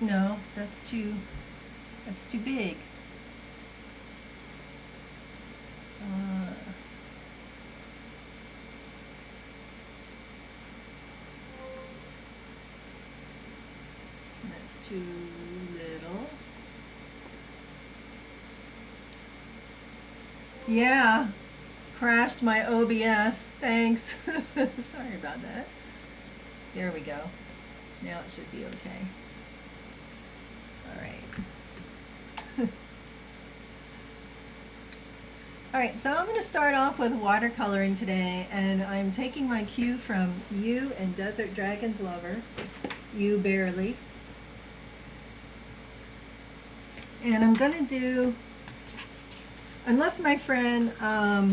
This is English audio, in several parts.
No, that's too big. That's too little. Yeah, crashed my OBS. Thanks. Sorry about that. There we go. Now it should be okay. All right. All right, so I'm going to start off with watercoloring today, and I'm taking my cue from you and Desert Dragon's Lover, You Barely. And I'm going to do, unless my friend High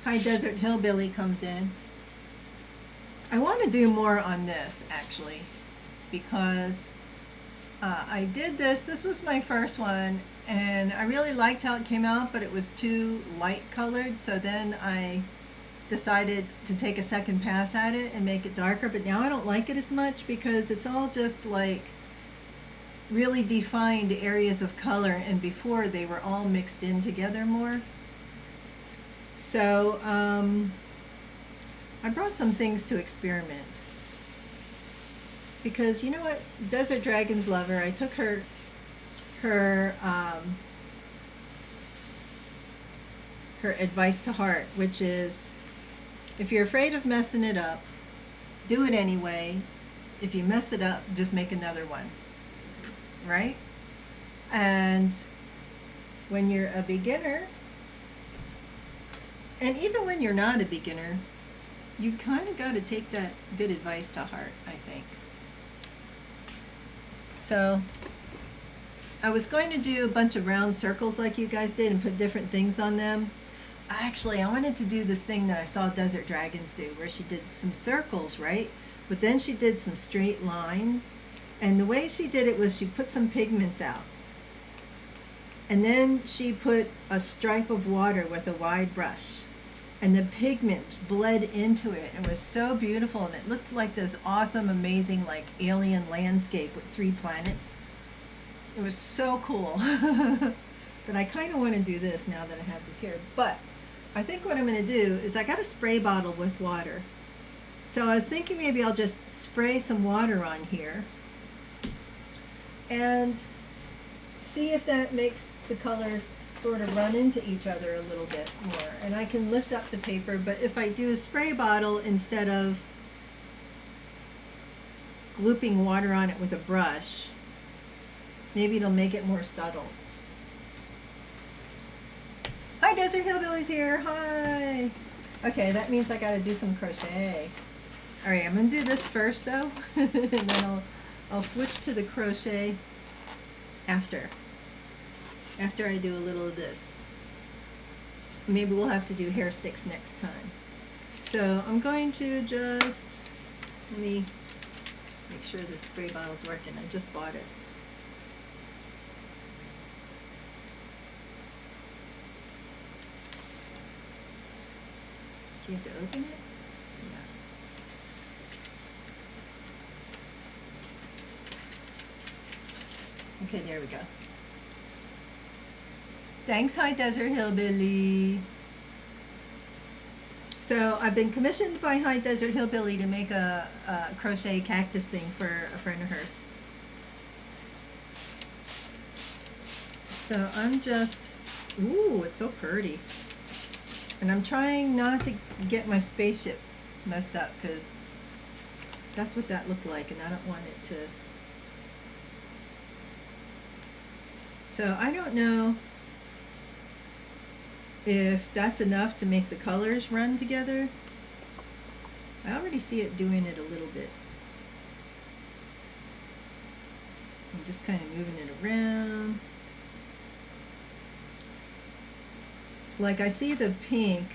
Desert Hillbilly comes in, I want to do more on this actually, because I did this was my first one, and I really liked how it came out, but it was too light colored, so then I decided to take a second pass at it and make it darker, but now I don't like it as much because it's all just like really defined areas of color, and before they were all mixed in together more. So I brought some things to experiment, because you know what, Desert Dragon's Lover, I took her advice to heart, which is, if you're afraid of messing it up, do it anyway. If you mess it up, just make another one, right? And when you're a beginner, and even when you're not a beginner, you kind of got to take that good advice to heart, I think. So I was going to do a bunch of round circles like you guys did and put different things on them. Actually, I wanted to do this thing that I saw Desert Dragons do, where she did some circles, right? But then she did some straight lines. And the way she did it was she put some pigments out. And then she put a stripe of water with a wide brush. And the pigment bled into it. It was so beautiful, and it looked like this awesome, amazing, like alien landscape with 3 planets. It was so cool. But I kind of want to do this now that I have this here. But I think what I'm going to do is, I got a spray bottle with water. So I was thinking maybe I'll just spray some water on here and see if that makes the colors sort of run into each other a little bit more. And I can lift up the paper, but if I do a spray bottle instead of glooping water on it with a brush, maybe it'll make it more subtle. Hi, Desert Hillbilly's here. Hi. Okay, that means I got to do some crochet. All right, I'm going to do this first though, and then I'll switch to the crochet after I do a little of this. Maybe we'll have to do hair sticks next time. So I'm going to just, let me make sure the spray bottle's working. I just bought it. Do you have to open it? Yeah. Okay, there we go. Thanks, High Desert Hillbilly. So I've been commissioned by High Desert Hillbilly to make a crochet cactus thing for a friend of hers. So I'm just, ooh, it's so pretty. And I'm trying not to get my spaceship messed up, because that's what that looked like, and I don't want it to. So I don't know if that's enough to make the colors run together. I already see it doing it a little bit. I'm just kind of moving it around. Like, I see the pink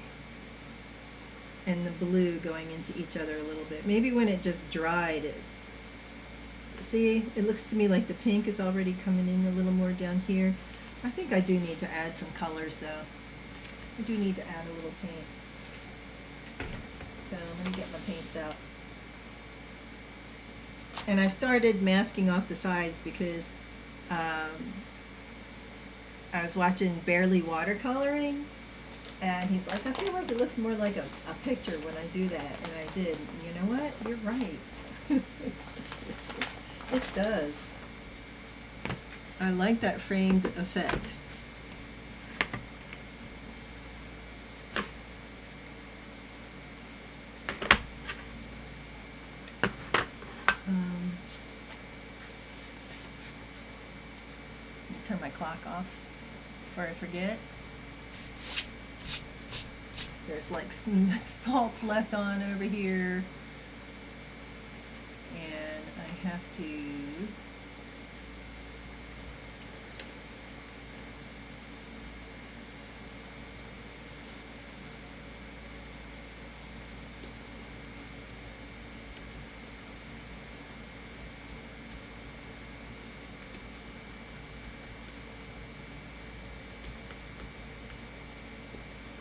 and the blue going into each other a little bit. Maybe when it just dried, see, it looks to me like the pink is already coming in a little more down here. I think I do need to add some colors though. I do need to add a little paint. So let me get my paints out. And I've started masking off the sides because I was watching Barely Watercoloring, and he's like, I feel like it looks more like a picture when I do that, and I did. And you know what? You're right. It does. I like that framed effect. Turn my clock off before I forget. There's like some salt left on over here, and I have to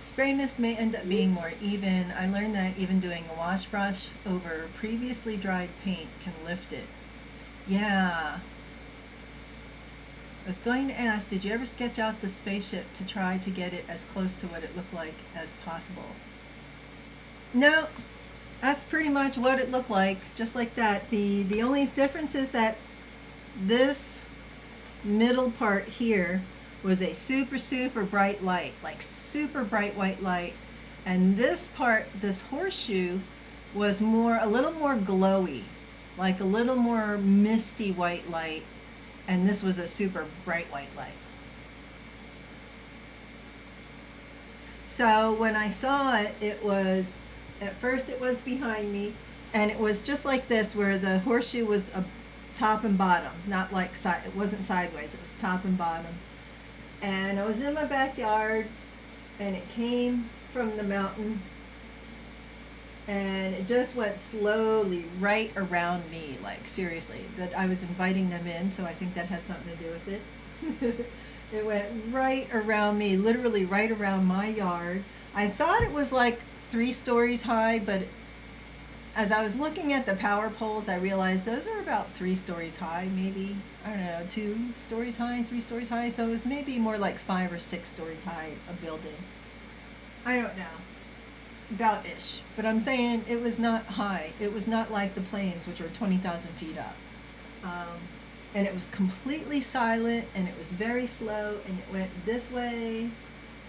spray mist may end up being more even. I learned that even doing a wash brush over previously dried paint can lift it. Yeah. I was going to ask, did you ever sketch out the spaceship to try to get it as close to what it looked like as possible? No, that's pretty much what it looked like, just like that. The only difference is that this middle part here was a super bright light, like super bright white light, and this part, this horseshoe, was a little more glowy, like a little more misty white light, and this was a super bright white light. So when I saw it, at first it was behind me, and it was just like this, where the horseshoe was a top and bottom, not like it wasn't sideways, it was top and bottom. And I was in my backyard, and it came from the mountain, and it just went slowly right around me, like seriously. But I was inviting them in, so I think that has something to do with it. It went right around me, literally right around my yard. I thought it was like 3 stories high, but as I was looking at the power poles, I realized those are about 3 stories high, maybe, I don't know, 2 stories high, 3 stories high. So it was maybe more like 5 or 6 stories high, a building. I don't know, about ish. But I'm saying it was not high. It was not like the planes, which were 20,000 feet up. And it was completely silent, and it was very slow, and it went this way,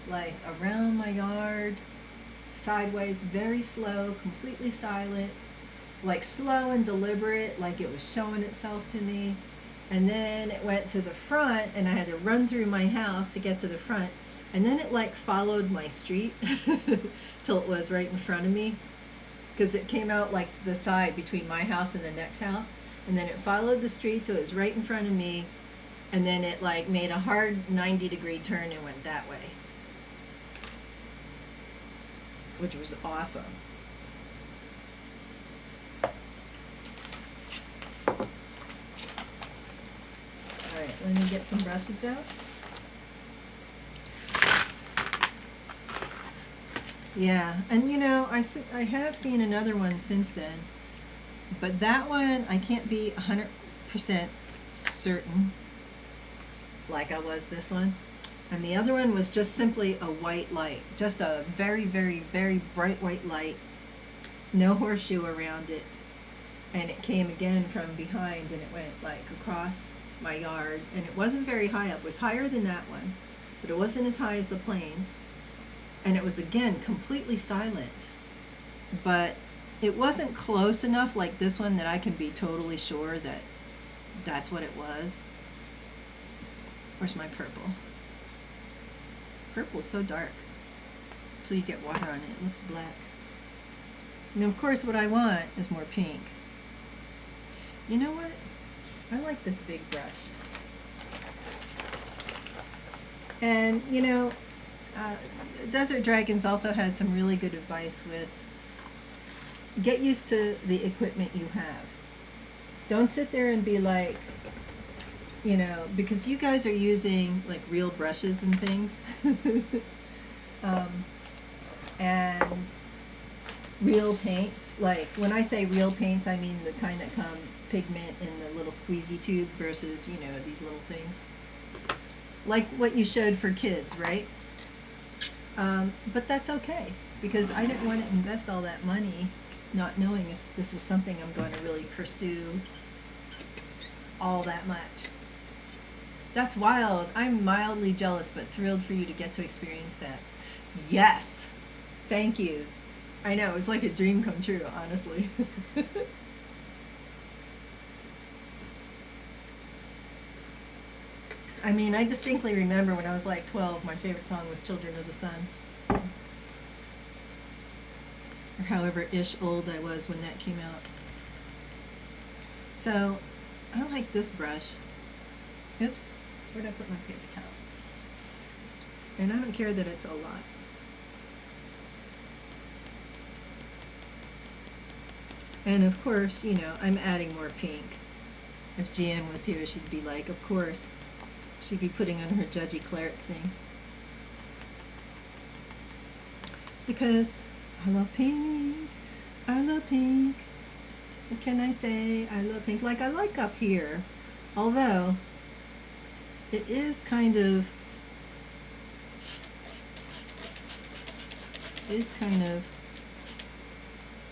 like around my yard, sideways, very slow, completely silent, like slow and deliberate, like it was showing itself to me. And then it went to the front, and I had to run through my house to get to the front, and then it like followed my street till it was right in front of me, because it came out like the side between my house and the next house, and then it followed the street till it was right in front of me, and then it like made a hard 90-degree turn and went that way, which was awesome. All right, let me get some brushes out. Yeah, and you know, I have seen another one since then, but that one I can't be 100% certain like I was this one. And the other one was just simply a white light, just a very bright white light, no horseshoe around it, and it came again from behind, and it went like across my yard, and it wasn't very high up. It was higher than that one, but it wasn't as high as the planes, and it was again completely silent, but it wasn't close enough like this one that I can be totally sure that that's what it was. Where's my purple? Purple's so dark until you get water on it. It looks black. And of course what I want is more pink. You know what? I like this big brush. And you know, Desert Dragons also had some really good advice with get used to the equipment you have. Don't sit there and be like, you know, because you guys are using like real brushes and things. And real paints. Like, when I say real paints, I mean the kind that come pigment in the little squeezy tube versus, you know, these little things. Like what you showed for kids, right? But that's okay, because I didn't want to invest all that money not knowing if this was something I'm going to really pursue all that much. That's wild. I'm mildly jealous, but thrilled for you to get to experience that. Yes. Thank you. I know, it was like a dream come true, honestly. I mean, I distinctly remember when I was like 12, my favorite song was Children of the Sun. Or however ish old I was when that came out. So, I like this brush. Oops, where'd I put my paper towels? And I don't care that it's a lot. And of course, you know, I'm adding more pink. If Jan was here, she'd be like, of course. She'd be putting on her judgy cleric thing. Because I love pink. I love pink. What can I say? I love pink. Like, I like up here. Although, it is kind of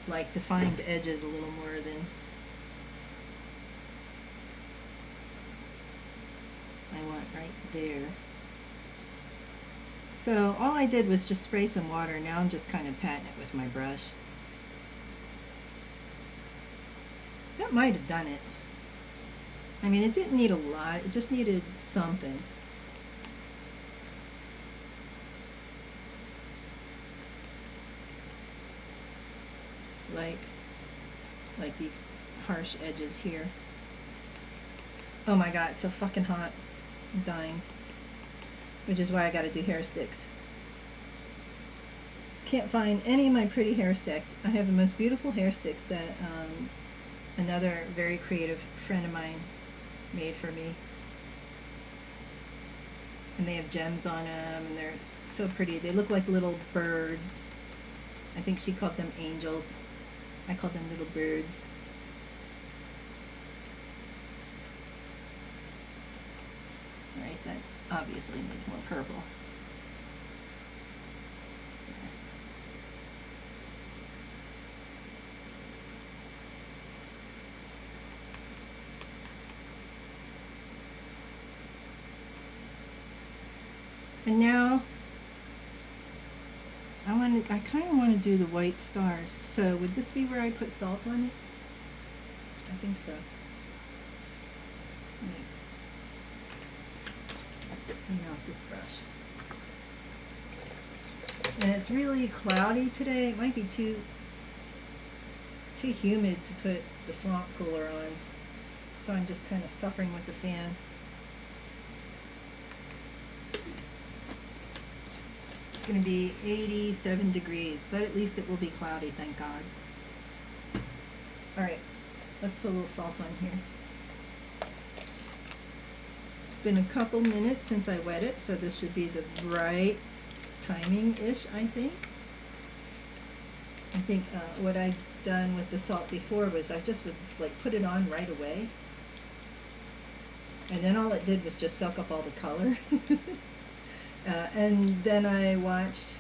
like defined edges a little more than I want right there. So all I did was just spray some water. Now I'm just kind of patting it with my brush. That might have done it. I mean, it didn't need a lot. It just needed something. Like these harsh edges here. Oh my god, it's so fucking hot. I'm dying. Which is why I gotta do hair sticks. Can't find any of my pretty hair sticks. I have the most beautiful hair sticks that another very creative friend of mine made for me. And they have gems on them, and they're so pretty. They look like little birds. I think she called them angels. I called them little birds. Right, that obviously needs more purple. And now I kind of want to do the white stars. So would this be where I put salt on it? I think so. Clean off this brush. And it's really cloudy today. It might be too humid to put the swamp cooler on. So I'm just kind of suffering with the fan. It's going to be 87 degrees, but at least it will be cloudy, thank God. Alright, let's put a little salt on here. It's been a couple minutes since I wet it, so this should be the right timing-ish, I think. I think what I've done with the salt before was I just would like put it on right away. And then all it did was just suck up all the color. And then I watched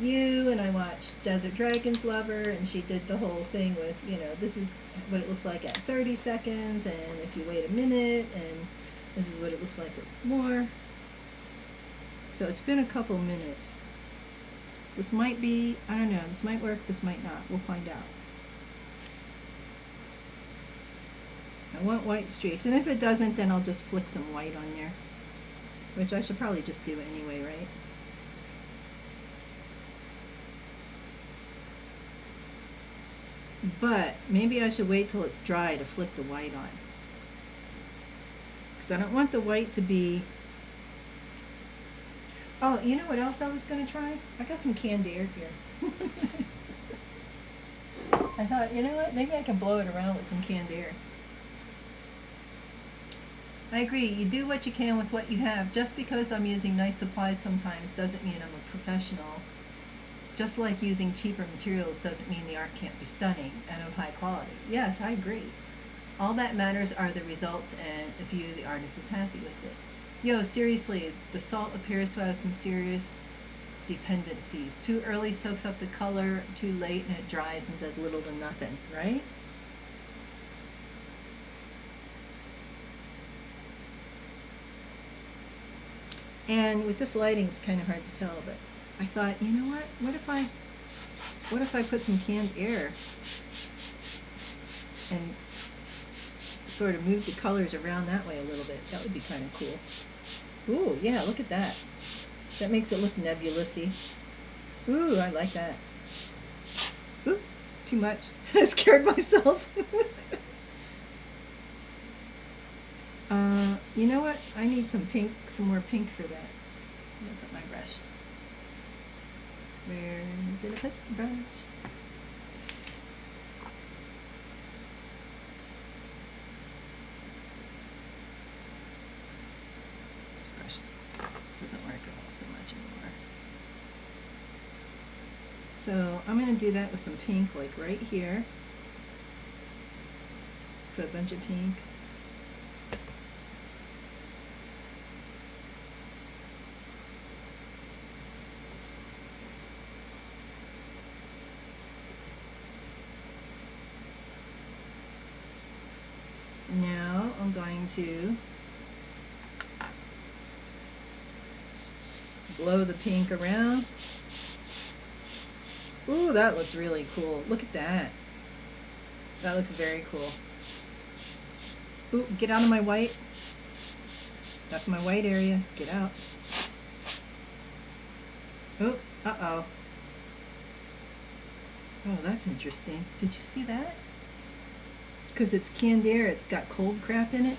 you, and I watched Desert Dragon's Lover, and she did the whole thing with, you know, this is what it looks like at 30 seconds, and if you wait a minute, and this is what it looks like with more. So it's been a couple minutes. This might be, I don't know, this might work, this might not. We'll find out. I want white streaks, and if it doesn't, then I'll just flick some white on there. Which I should probably just do anyway, right? But maybe I should wait till it's dry to flick the white on. Because I don't want the white to be... Oh, you know what else I was going to try? I got some canned air here. I thought, you know what? Maybe I can blow it around with some canned air. I agree. You do what you can with what you have. Just because I'm using nice supplies sometimes doesn't mean I'm a professional. just like using cheaper materials doesn't mean the art can't be stunning and of high quality. Yes, I agree. All that matters are the results and if you, the artist, is happy with it. Yo, seriously, the salt appears to have some serious dependencies. Too early soaks up the color, too late and it dries and does little to nothing, right? And with this lighting, it's kind of hard to tell, but I thought, you know what? What if I put some canned air and sort of move the colors around that way a little bit? That would be kind of cool. Ooh, yeah, look at that. That makes it look nebulous-y. Ooh, I like that. Ooh, too much. I scared myself. You know what? I need some pink, some more pink for that. I'm gonna put my brush. Where did I put the brush? This brush doesn't work all so much anymore. So I'm gonna do that with some pink, like right here. Put a bunch of pink. Now I'm going to blow the pink around. Ooh, that looks really cool. Look at that. That looks very cool. Ooh, get out of my white. That's my white area. Get out. Oh, uh-oh. Oh, that's interesting. Did you see that? Because it's canned air, it's got cold crap in it.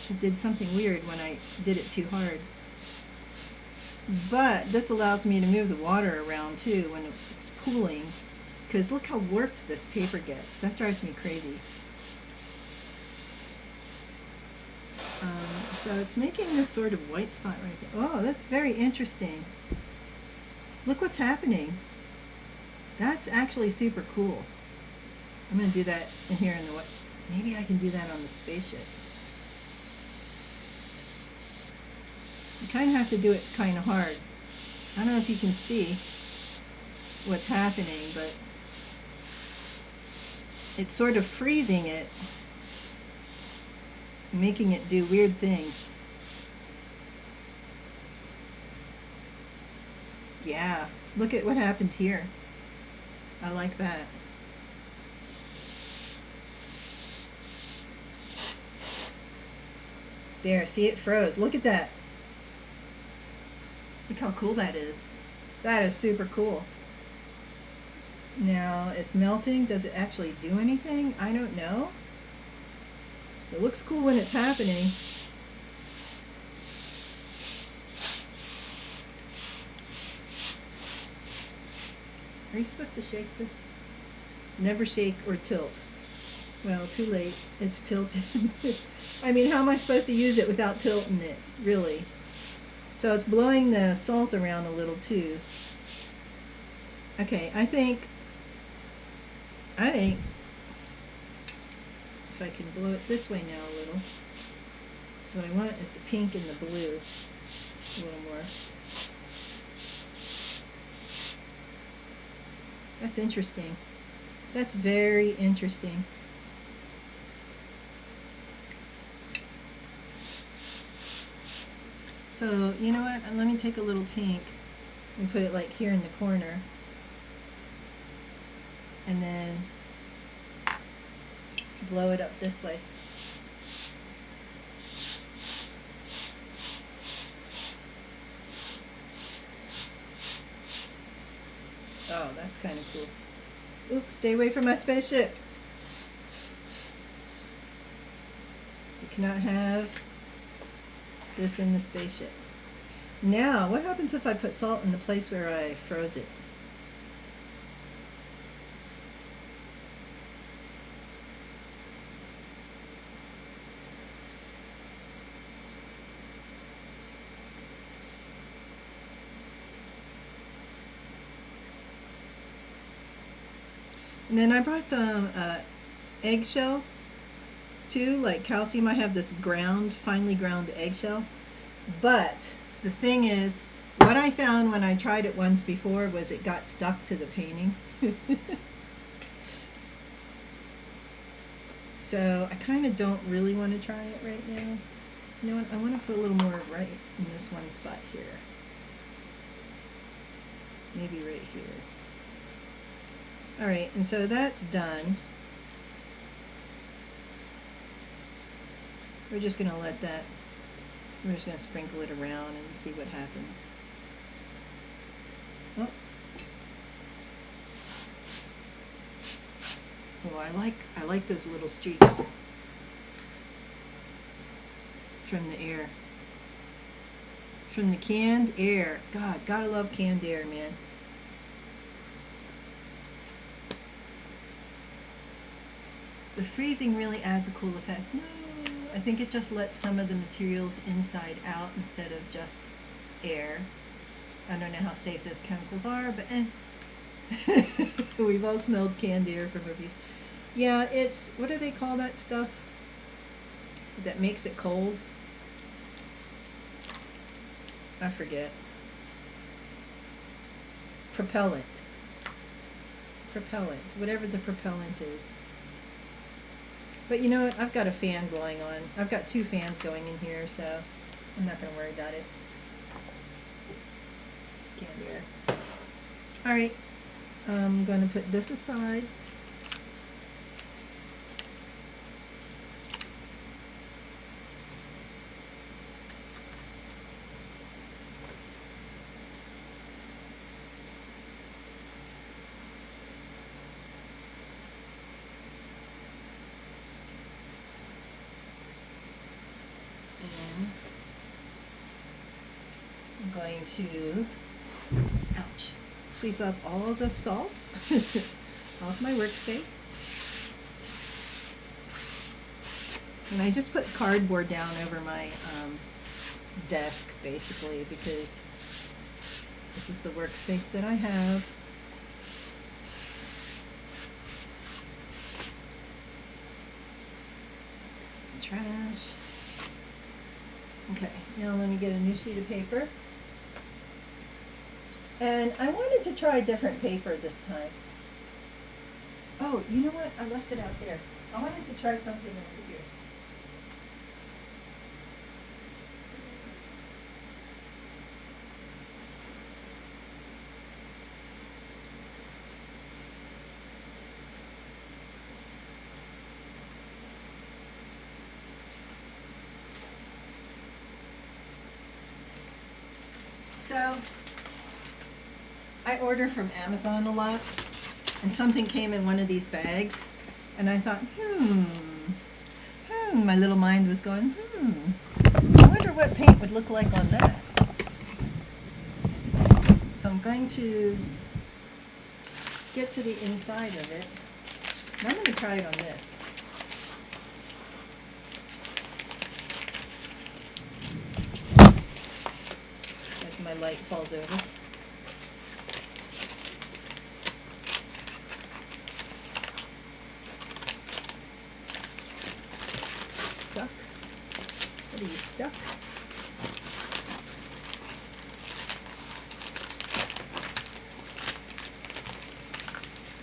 It did something weird when I did it too hard. But this allows me to move the water around too when it's pooling. Because look how warped this paper gets. That drives me crazy. So it's making this sort of white spot right there. Oh, that's very interesting. Look what's happening. That's actually super cool. I'm going to do that in here in the white. Maybe I can do that on the spaceship. You kind of have to do it kind of hard. I don't know if you can see what's happening, but it's sort of freezing it, making it do weird things. Yeah, look at what happened here. I like that. There, see, it froze. Look at that. Look how cool that is. That is super cool. Now, it's melting. Does it actually do anything? I don't know. It looks cool when it's happening. Are you supposed to shake this? Never shake or tilt. Well, too late. It's tilted. I mean, how am I supposed to use it without tilting it? Really? So it's blowing the salt around a little too. Okay, I think if I can blow it this way now a little. So what I want is the pink and the blue a little more. That's interesting. That's very interesting. So, you know what? Let me take a little pink and put it like here in the corner. And then blow it up this way. Oh, that's kind of cool. Oops, stay away from my spaceship. You cannot have this in the spaceship. Now, what happens if I put salt in the place where I froze it? And then I brought some eggshell too, like calcium. I have this finely ground eggshell. But the thing is, what I found when I tried it once before was it got stuck to the painting. So I kind of don't really want to try it right now. You know what? I want to put a little more right in this one spot here. Maybe right here. All right, and so that's done. We're just going to let that, we're just going to sprinkle it around and see what happens. Oh. Oh, I like those little streaks from the air. From the canned air. God, gotta love canned air, man. The freezing really adds a cool effect. No, I think it just lets some of the materials inside out instead of just air. I don't know how safe those chemicals are, but we've all smelled canned air from movies. Yeah, it's, what do they call that stuff that makes it cold? I forget. Propellant. Whatever the propellant is. But you know what? I've got a fan going on. I've got 2 fans going in here, so I'm not going to worry about it. It's canned air. All right. I'm going to put this aside. And I'm going to, ouch, sweep up all the salt off my workspace. And I just put cardboard down over my desk, basically, because this is the workspace that I have. Trash. Okay, now let me get a new sheet of paper. And I wanted to try different paper this time. Oh, you know what? I left it out there. I wanted to try something over here. So, I order from Amazon a lot, and something came in one of these bags, and I thought, my little mind was going, I wonder what paint would look like on that. So I'm going to get to the inside of it, and I'm going to try it on this. As my light falls over. Stuck? What are you stuck?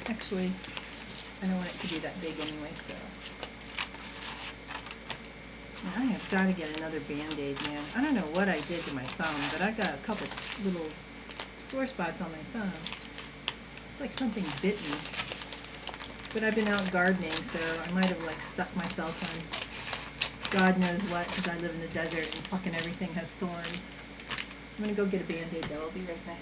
Actually, I don't want it to be that big anyway, so. I have got to get another Band-Aid, man. I don't know what I did to my thumb, but I got a couple little sore spots on my thumb. It's like something bit me. But I've been out gardening, so I might have like stuck myself on God knows what, because I live in the desert and fucking everything has thorns. I'm gonna go get a Band-Aid though. I'll be right back.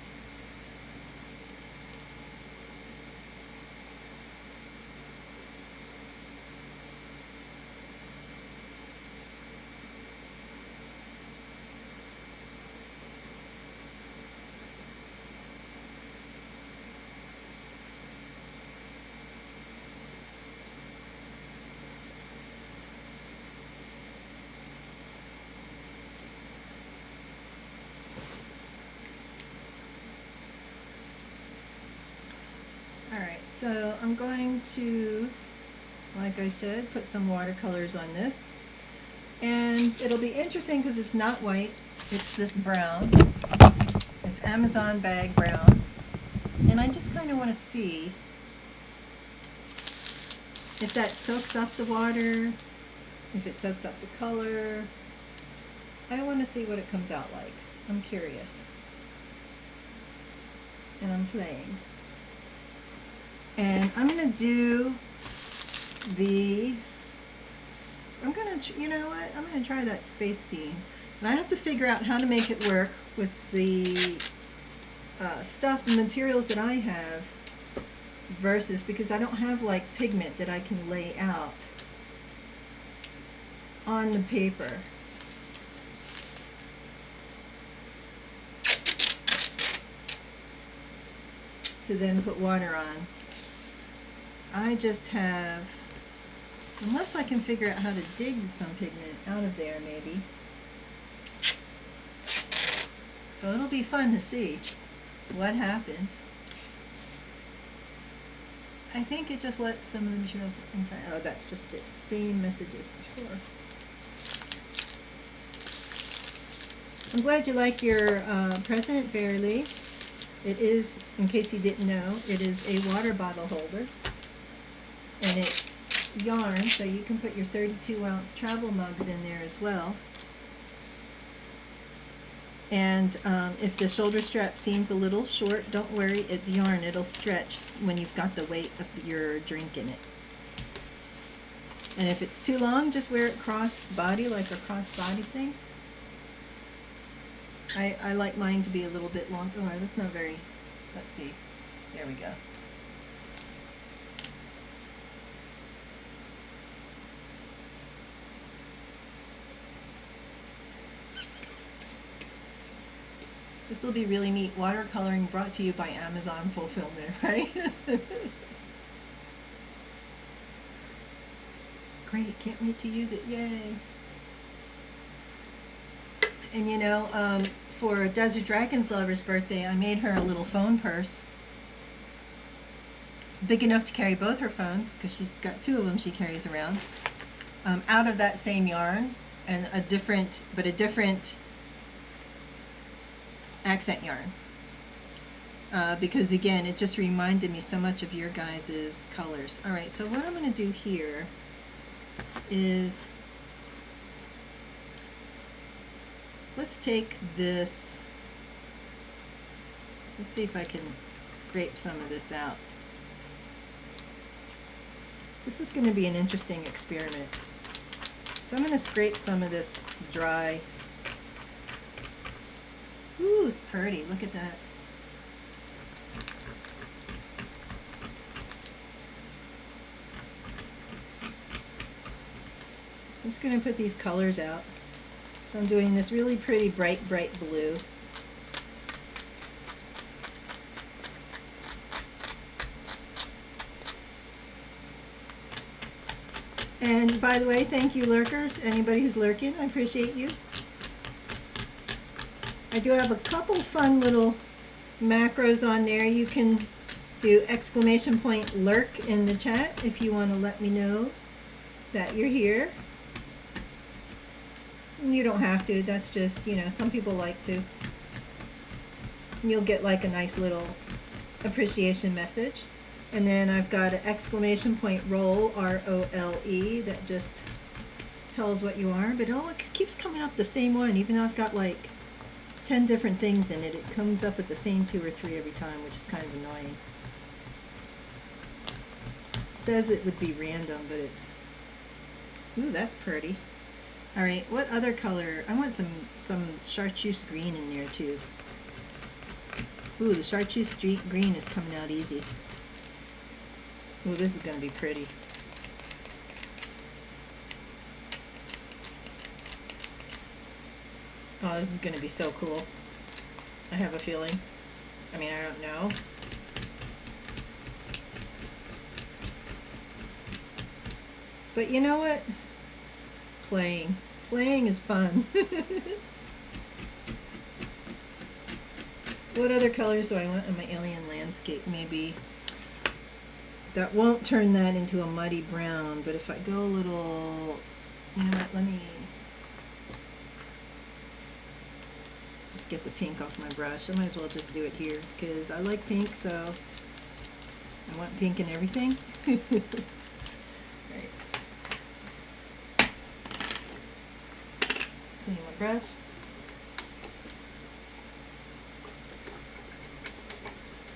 So I'm going to, like I said, put some watercolors on this. And it'll be interesting because it's not white, it's this brown. It's Amazon bag brown. And I just kind of want to see if that soaks up the water, if it soaks up the color. I want to see what it comes out like. I'm curious. And I'm playing. And I'm going to do the, you know what? I'm going to try that space scene. And I have to figure out how to make it work with the stuff, the materials that I have, versus, because I don't have like pigment that I can lay out on the paper. To then put water on. I just have, unless I can figure out how to dig some pigment out of there maybe. So it'll be fun to see what happens. I think it just lets some of the materials inside. Oh, that's just the same messages before. I'm glad you like your present, Bearly. It is, in case you didn't know, it is a water bottle holder. And it's yarn, so you can put your 32-ounce travel mugs in there as well. And if the shoulder strap seems a little short, don't worry, it's yarn. It'll stretch when you've got the weight of your drink in it. And if it's too long, just wear it cross body, like a cross body thing. I like mine to be a little bit long. Oh, that's not very, let's see. There we go. This will be really neat. Watercoloring brought to you by Amazon Fulfillment, right? Great, can't wait to use it, yay. And you know, for Desert Dragon's lover's birthday, I made her a little phone purse. Big enough to carry both her phones, because she's got two of them she carries around. Out of that same yarn, and a different accent yarn. Because again, it just reminded me so much of your guys' colors. Alright, so what I'm going to do here is, let's take this, let's see if I can scrape some of this out. This is going to be an interesting experiment. So I'm going to scrape some of this dry. Ooh, it's pretty. Look at that. I'm just going to put these colors out. So I'm doing this really pretty bright blue. And by the way, thank you lurkers, anybody who's lurking, I appreciate you. I do have a couple fun little macros on there. You can do !lurk in the chat if you want to let me know that you're here. You don't have to, that's just, you know, some people like to. And you'll get like a nice little appreciation message. And then I've got an ! roll, R-O-L-E, that just tells what you are. But it keeps coming up the same one, even though I've got like 10 different things in it. It comes up with the same 2 or 3 every time, which is kind of annoying. It says it would be random, but it's... Ooh, that's pretty. Alright, what other color? I want some chartreuse green in there too. Ooh, the chartreuse green is coming out easy. Ooh, this is going to be pretty. Oh, this is going to be so cool. I have a feeling. I mean, I don't know. But you know what? Playing. Playing is fun. What other colors do I want in my alien landscape? Maybe that won't turn that into a muddy brown, but if I go a little, you know what, let me just get the pink off my brush. I might as well just do it here because I like pink, so I want pink in everything. Right. Clean my brush.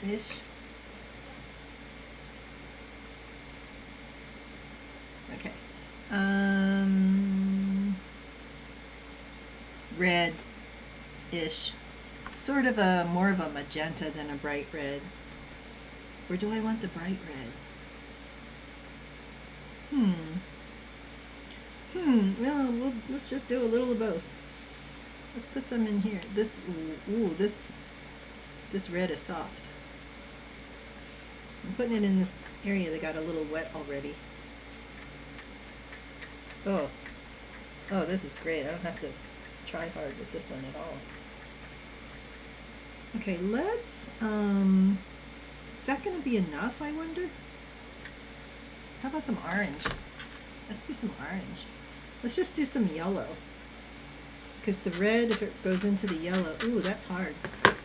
Ish. Okay. Red-ish. Sort of a more of a magenta than a bright red. Or do I want the bright red? Well, let's just do a little of both. Let's put some in here. This red is soft. I'm putting it in this area that got a little wet already. Oh, this is great. I don't have to try hard with this one at all. Okay, let's, is that going to be enough, I wonder? How about some orange? Let's do some orange. Let's just do some yellow. Because the red, if it goes into the yellow, ooh, that's hard. What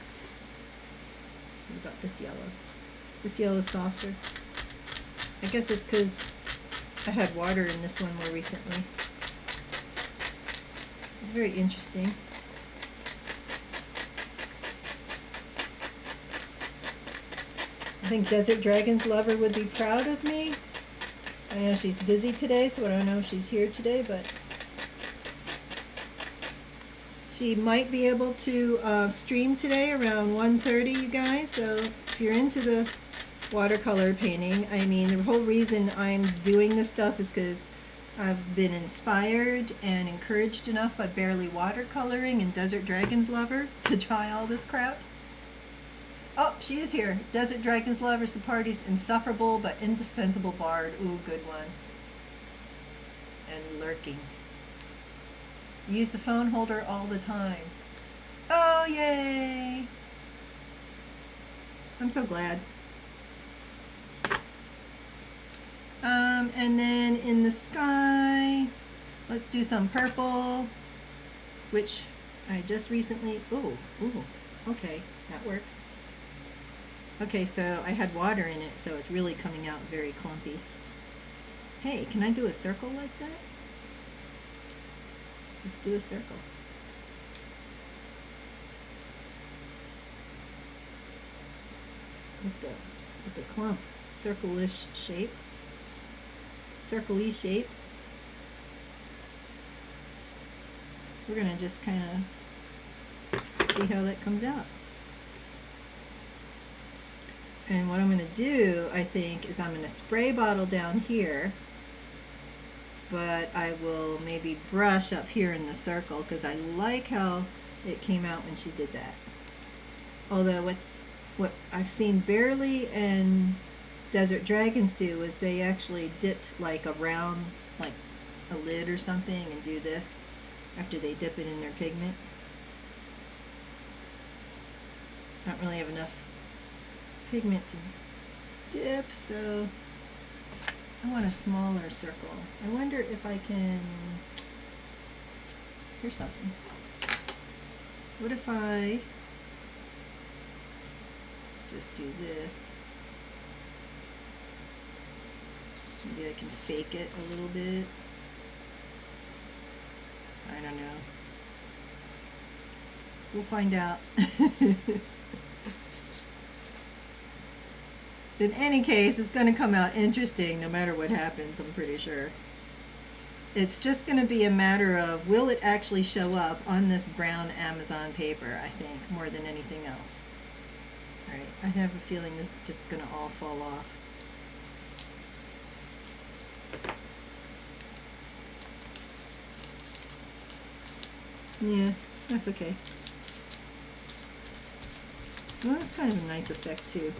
about this yellow? This yellow is softer. I guess it's because I had water in this one more recently. It's very interesting. I think Desert Dragon's lover would be proud of me. I know she's busy today, so I don't know if she's here today, but she might be able to stream today around 1:30, you guys. So if you're into the watercolor painting, I mean, the whole reason I'm doing this stuff is because I've been inspired and encouraged enough by Barely Watercoloring and Desert Dragon's Lover to try all this crap. Oh, she is here. Desert Dragon's Lover is the party's insufferable but indispensable bard. Ooh, good one. And lurking. Use the phone holder all the time. Oh, yay! I'm so glad. And then in the sky, let's do some purple, which I just recently, ooh, okay, that works. Okay, so I had water in it, so it's really coming out very clumpy. Hey, can I do a circle like that? Let's do a circle. With the clump, circle-ish shape. Circle-y shape. We're gonna just kind of see how that comes out. And what I'm gonna do, I think, is I'm gonna spray bottle down here, but I will maybe brush up here in the circle because I like how it came out when she did that. Although what I've seen Barely and Desert Dragons do is they actually dipped like around like a lid or something and do this after they dip it in their pigment. I don't really have enough pigment to dip, so I want a smaller circle. I wonder if I can, here's something. What if I just do this? Maybe I can fake it a little bit. I don't know. We'll find out. In any case, it's going to come out interesting no matter what happens, I'm pretty sure. It's just going to be a matter of, will it actually show up on this brown Amazon paper, I think, more than anything else. All right, I have a feeling this is just going to all fall off. Yeah, that's okay. Well, that's kind of a nice effect too.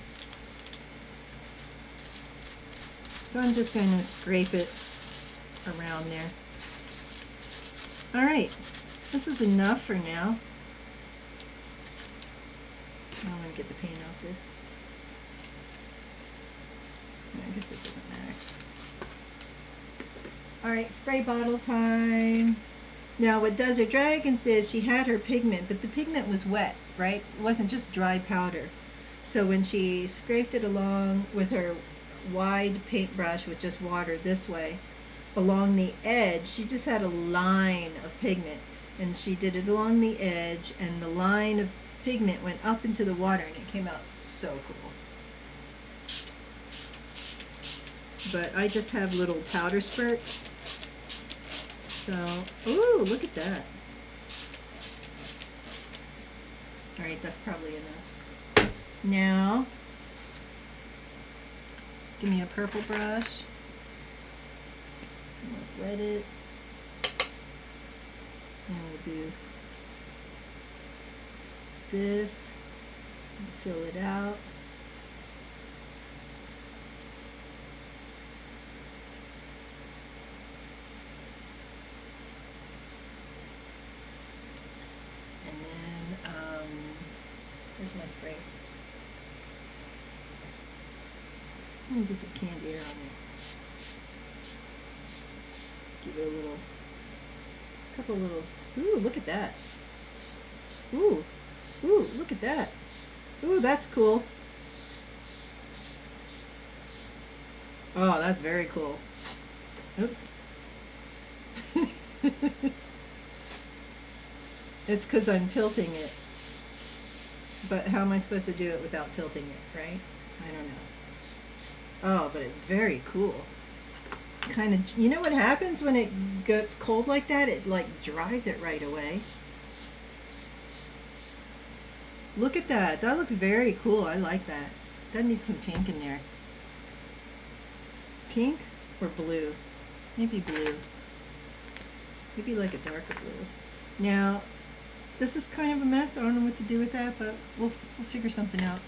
So I'm just going to scrape it around there. All right, this is enough for now. I'm going to get the paint off this. guess it doesn't matter. Alright, spray bottle time. Now what Desert Dragons did, she had her pigment, but the pigment was wet, right? It wasn't just dry powder. So when she scraped it along with her wide paintbrush with just water this way, along the edge, she just had a line of pigment. And she did it along the edge, and the line of pigment went up into the water, and it came out so cool. But I just have little powder spurts. So, ooh, look at that. All right, that's probably enough. Now, give me a purple brush. Let's wet it. And we'll do this, and fill it out. And then, where's my spray? Let me do some canned air on there. Give it a little, couple little, ooh, look at that. Ooh, ooh, look at that. Ooh, that's cool. Oh, that's very cool. Oops. It's because I'm tilting it. But how am I supposed to do it without tilting it, right? I don't know. Oh, but it's very cool. Kind of, you know what happens when it gets cold like that? It like dries it right away. Look at that. That looks very cool. I like that. That needs some pink in there. Pink or blue? Maybe blue. Maybe like a darker blue. Now, this is kind of a mess. I don't know what to do with that, but we'll figure something out.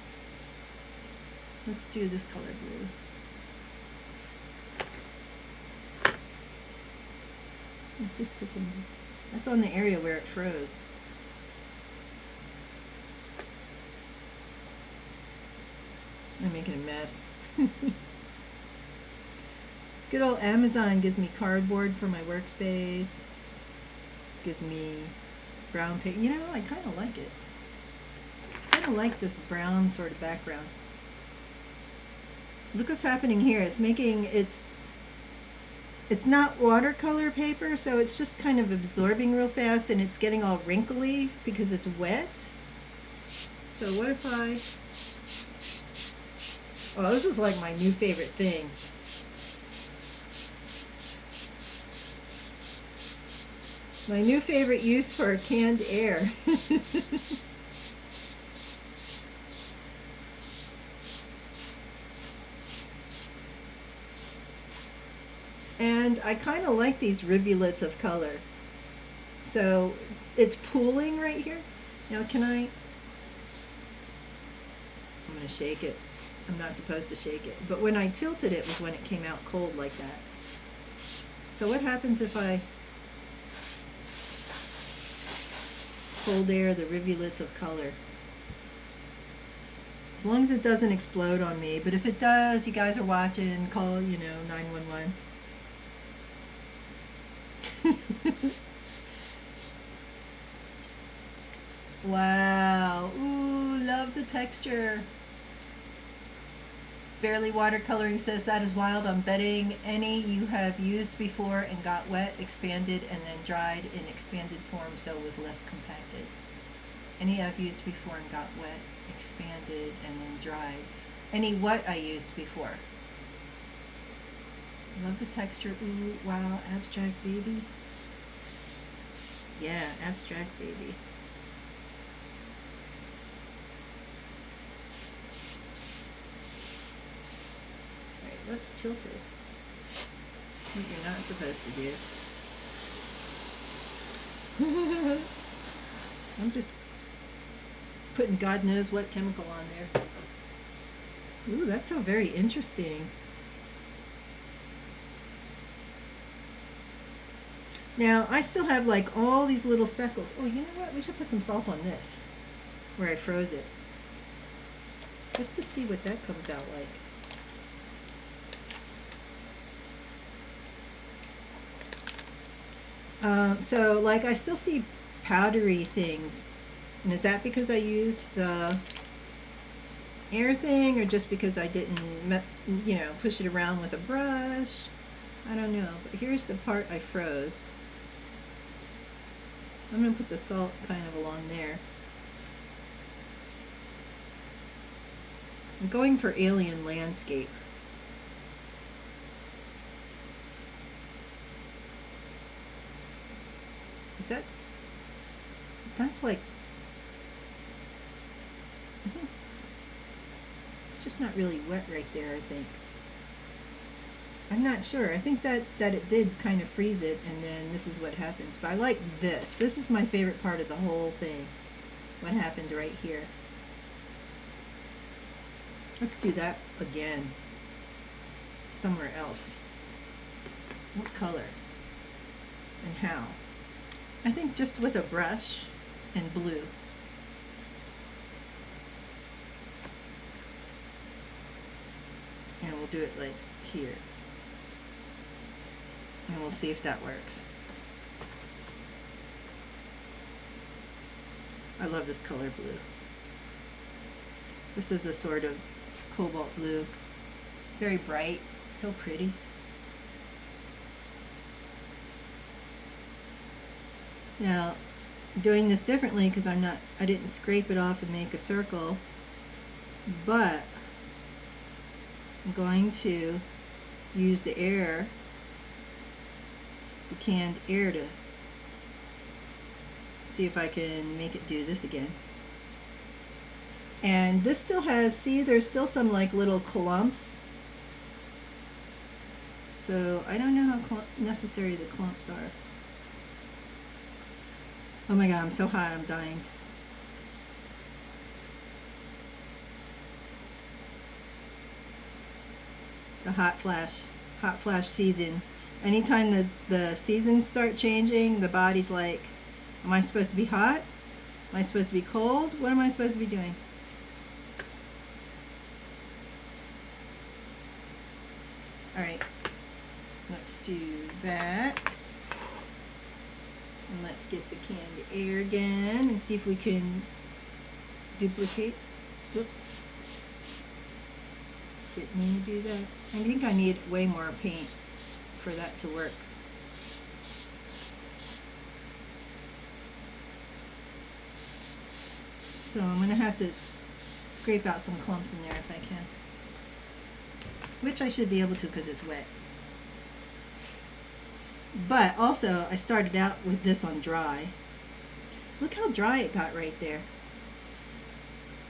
Let's do this color blue. Let's just put some, that's on the area where it froze. I'm making a mess. Good old Amazon gives me cardboard for my workspace. Gives me brown paper. You know, I kind of like it. Kind of like this brown sort of background. Look what's happening here. It's making, it's not watercolor paper, so it's just kind of absorbing real fast, and it's getting all wrinkly because it's wet. So what if I, oh, this is like my new favorite thing. My new favorite use for canned air. And I kind of like these rivulets of color. So it's pooling right here. Now can I'm going to shake it. I'm not supposed to shake it. But when I tilted it was when it came out cold like that. So what happens if I cold air the rivulets of color? As long as it doesn't explode on me. But if it does, you guys are watching, call, 911. Wow. Ooh, love the texture. Barely Watercoloring says that is wild. I'm betting any you have used before and got wet, expanded, and then dried in expanded form, so was less compacted. Any I've used before and got wet, expanded, and then dried. Any what I used before. Love the texture. Ooh, wow. Abstract baby. Yeah, abstract baby. Alright, let's tilt it. What you're not supposed to do. I'm just putting God knows what chemical on there. Ooh, that's so very interesting. Now, I still have like all these little speckles. Oh, you know what? We should put some salt on this, where I froze it. Just to see what that comes out like. So like I still see powdery things. And is that because I used the air thing, or just because I didn't, push it around with a brush? I don't know. But here's the part I froze. I'm going to put the salt kind of along there. I'm going for alien landscape. Is that, that's like, it's just not really wet right there, I think. I'm not sure. I think that it did kind of freeze it, and then this is what happens. But I like this. This is my favorite part of the whole thing. What happened right here. Let's do that again. Somewhere else. What color? And how? I think just with a brush and blue. And we'll do it like here. And we'll see if that works. I love this color blue. This is a sort of cobalt blue. Very bright, so pretty. Now, doing this differently because I didn't scrape it off and make a circle, but I'm going to use the air, the canned air, to see if I can make it do this again. And this still has, see, there's still some like little clumps. So I don't know how necessary the clumps are. Oh my God, I'm so hot, I'm dying. The hot flash season. Anytime the seasons start changing, the body's like, am I supposed to be hot? Am I supposed to be cold? What am I supposed to be doing? All right, let's do that. And let's get the canned air again and see if we can duplicate. Whoops. Didn't mean to do that. I think I need way more paint for that to work. So I'm going to have to scrape out some clumps in there if I can. Which I should be able to because it's wet. But also, I started out with this on dry. Look how dry it got right there.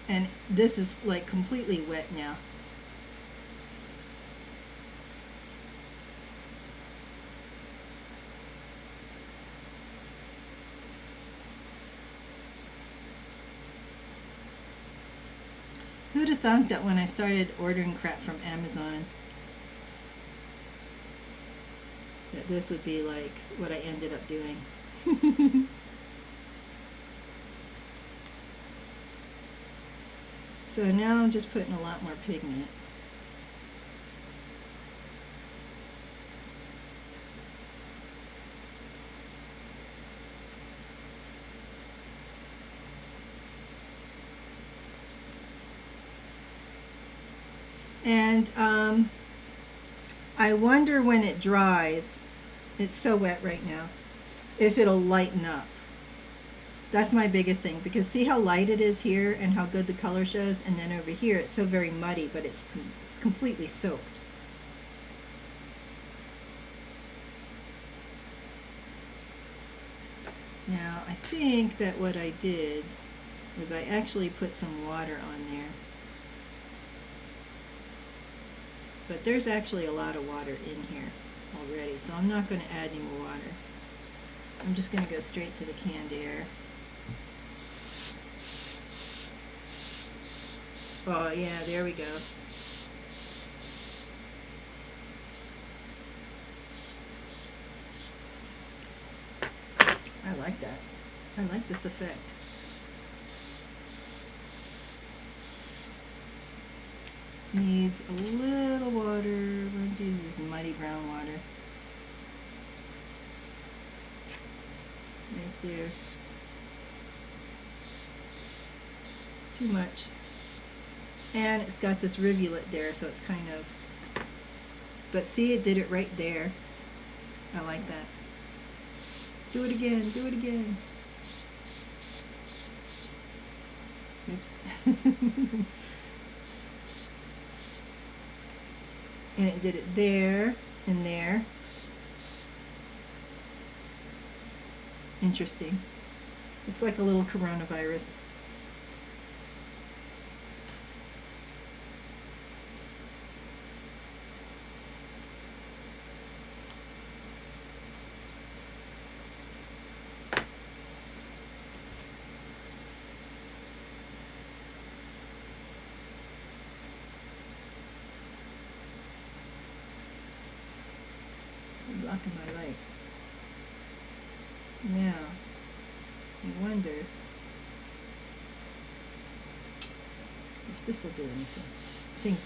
And this is like completely wet now. Who'd have thought that when I started ordering crap from Amazon, that this would be like what I ended up doing. So now I'm just putting a lot more pigment. And I wonder when it dries, it's so wet right now, if it'll lighten up. That's my biggest thing, because see how light it is here and how good the color shows, and then over here it's so very muddy, but it's completely soaked. Now I think that what I did was I actually put some water on there. But there's actually a lot of water in here already, so I'm not going to add any more water. I'm just going to go straight to the canned air. Oh yeah, there we go. I like that. I like this effect. Needs a little water. We're going to use this muddy brown water. there. Too much. And it's got this rivulet there, so it's kind of, but see, it did it right there. I like that. Do it again, do it again. Oops. And it did it there and there. Interesting. Looks like a little coronavirus. Blocking my light. Now, I wonder if this will do anything. I think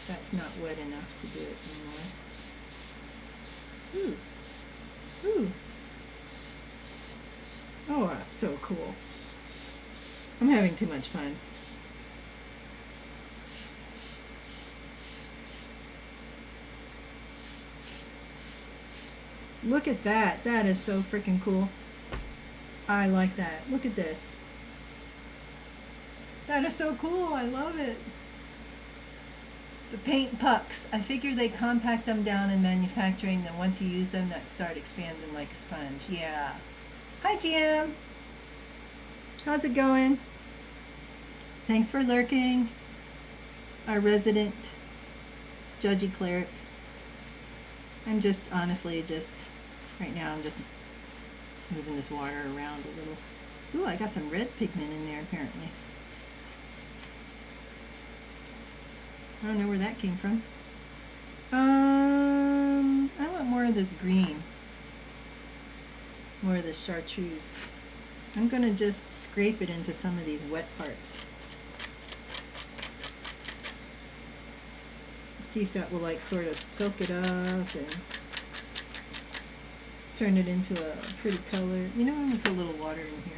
that's not wet enough to do it anymore. Ooh. Ooh. Oh, that's so cool. I'm having too much fun. Look at that. That is so freaking cool. I like that. Look at this. That is so cool. I love it. The paint pucks. I figure they compact them down in manufacturing, then once you use them, that start expanding like a sponge. Yeah. Hi, GM. How's it going? Thanks for lurking. Our resident judgy cleric. I'm just, honestly, right now I'm just moving this water around a little. Ooh, I got some red pigment in there apparently. I don't know where that came from. I want more of this green. More of this chartreuse. I'm going to just scrape it into some of these wet parts. See if that will like sort of soak it up and turn it into a pretty color. You know, I'm going to put a little water in here.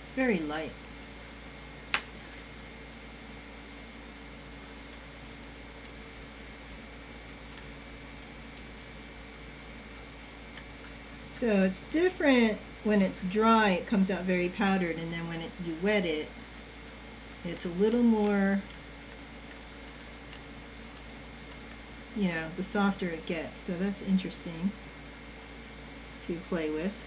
It's very light. So it's different when it's dry, it comes out very powdered, and then when you wet it, it's a little more, you know, the softer it gets. So that's interesting to play with.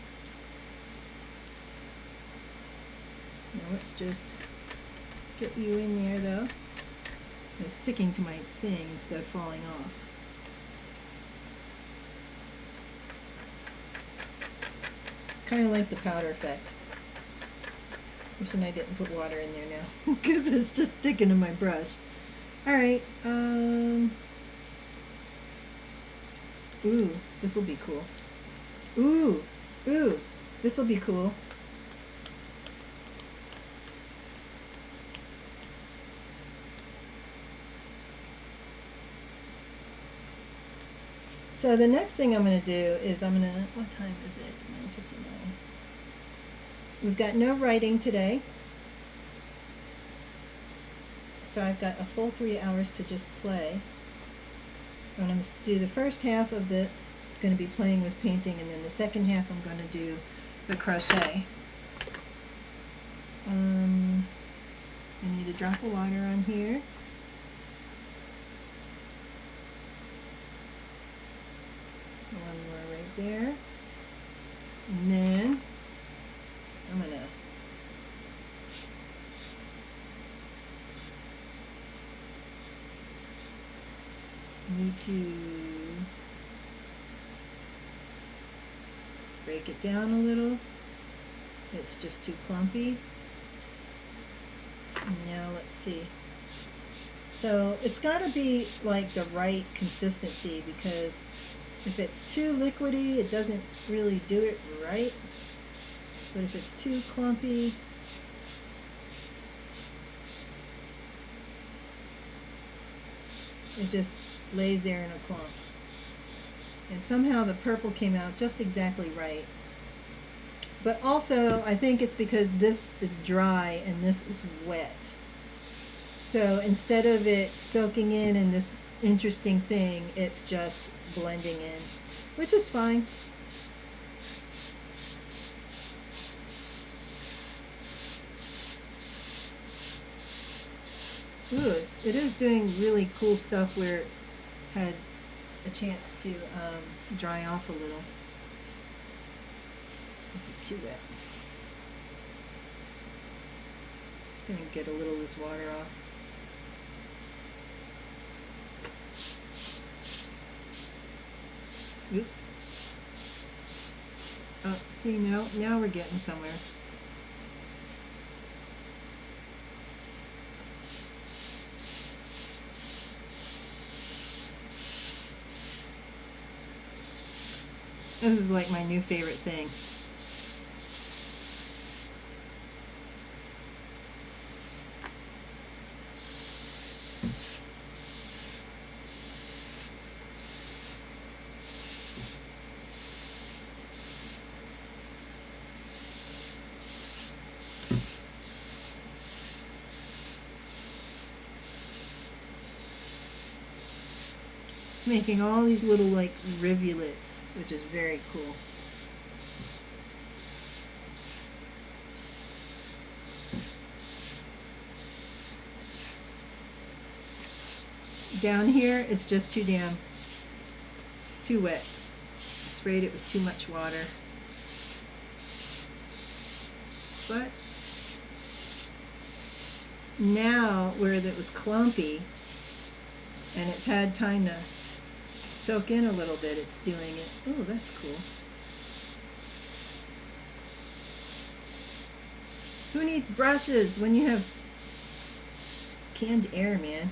Now let's just get you in there though. It's sticking to my thing instead of falling off. Kind of like the powder effect. Wishing I didn't put water in there now because it's just sticking to my brush. Alright, ooh, this will be cool. Ooh, this will be cool. So the next thing I'm going to do is what time is it? 9:59. We've got no writing today. So I've got a full 3 hours to just play. I'm going to do the first half of it's going to be playing with painting, and then the second half I'm going to do the crochet. I need a drop of water on here. One more right there. And then I'm going to need to break it down a little. It's just too clumpy. And now let's see. So it's got to be like the right consistency, because if it's too liquidy, it doesn't really do it right. But if it's too clumpy, It just lays there in a clump. And somehow the purple came out just exactly right. But also, I think it's because this is dry and this is wet. So instead of it soaking in this interesting thing, it's just blending in, which is fine. Ooh, it is doing really cool stuff where it's had a chance to dry off a little. This is too wet. Just going to get a little of this water off. Oops. Oh, see, now we're getting somewhere. This is like my new favorite thing. Making all these little like rivulets, which is very cool. Down here it's just too wet. I sprayed it with too much water. But now where it was clumpy and it's had time to soak in a little bit, it's doing it. Oh, that's cool. Who needs brushes when you have canned air, man?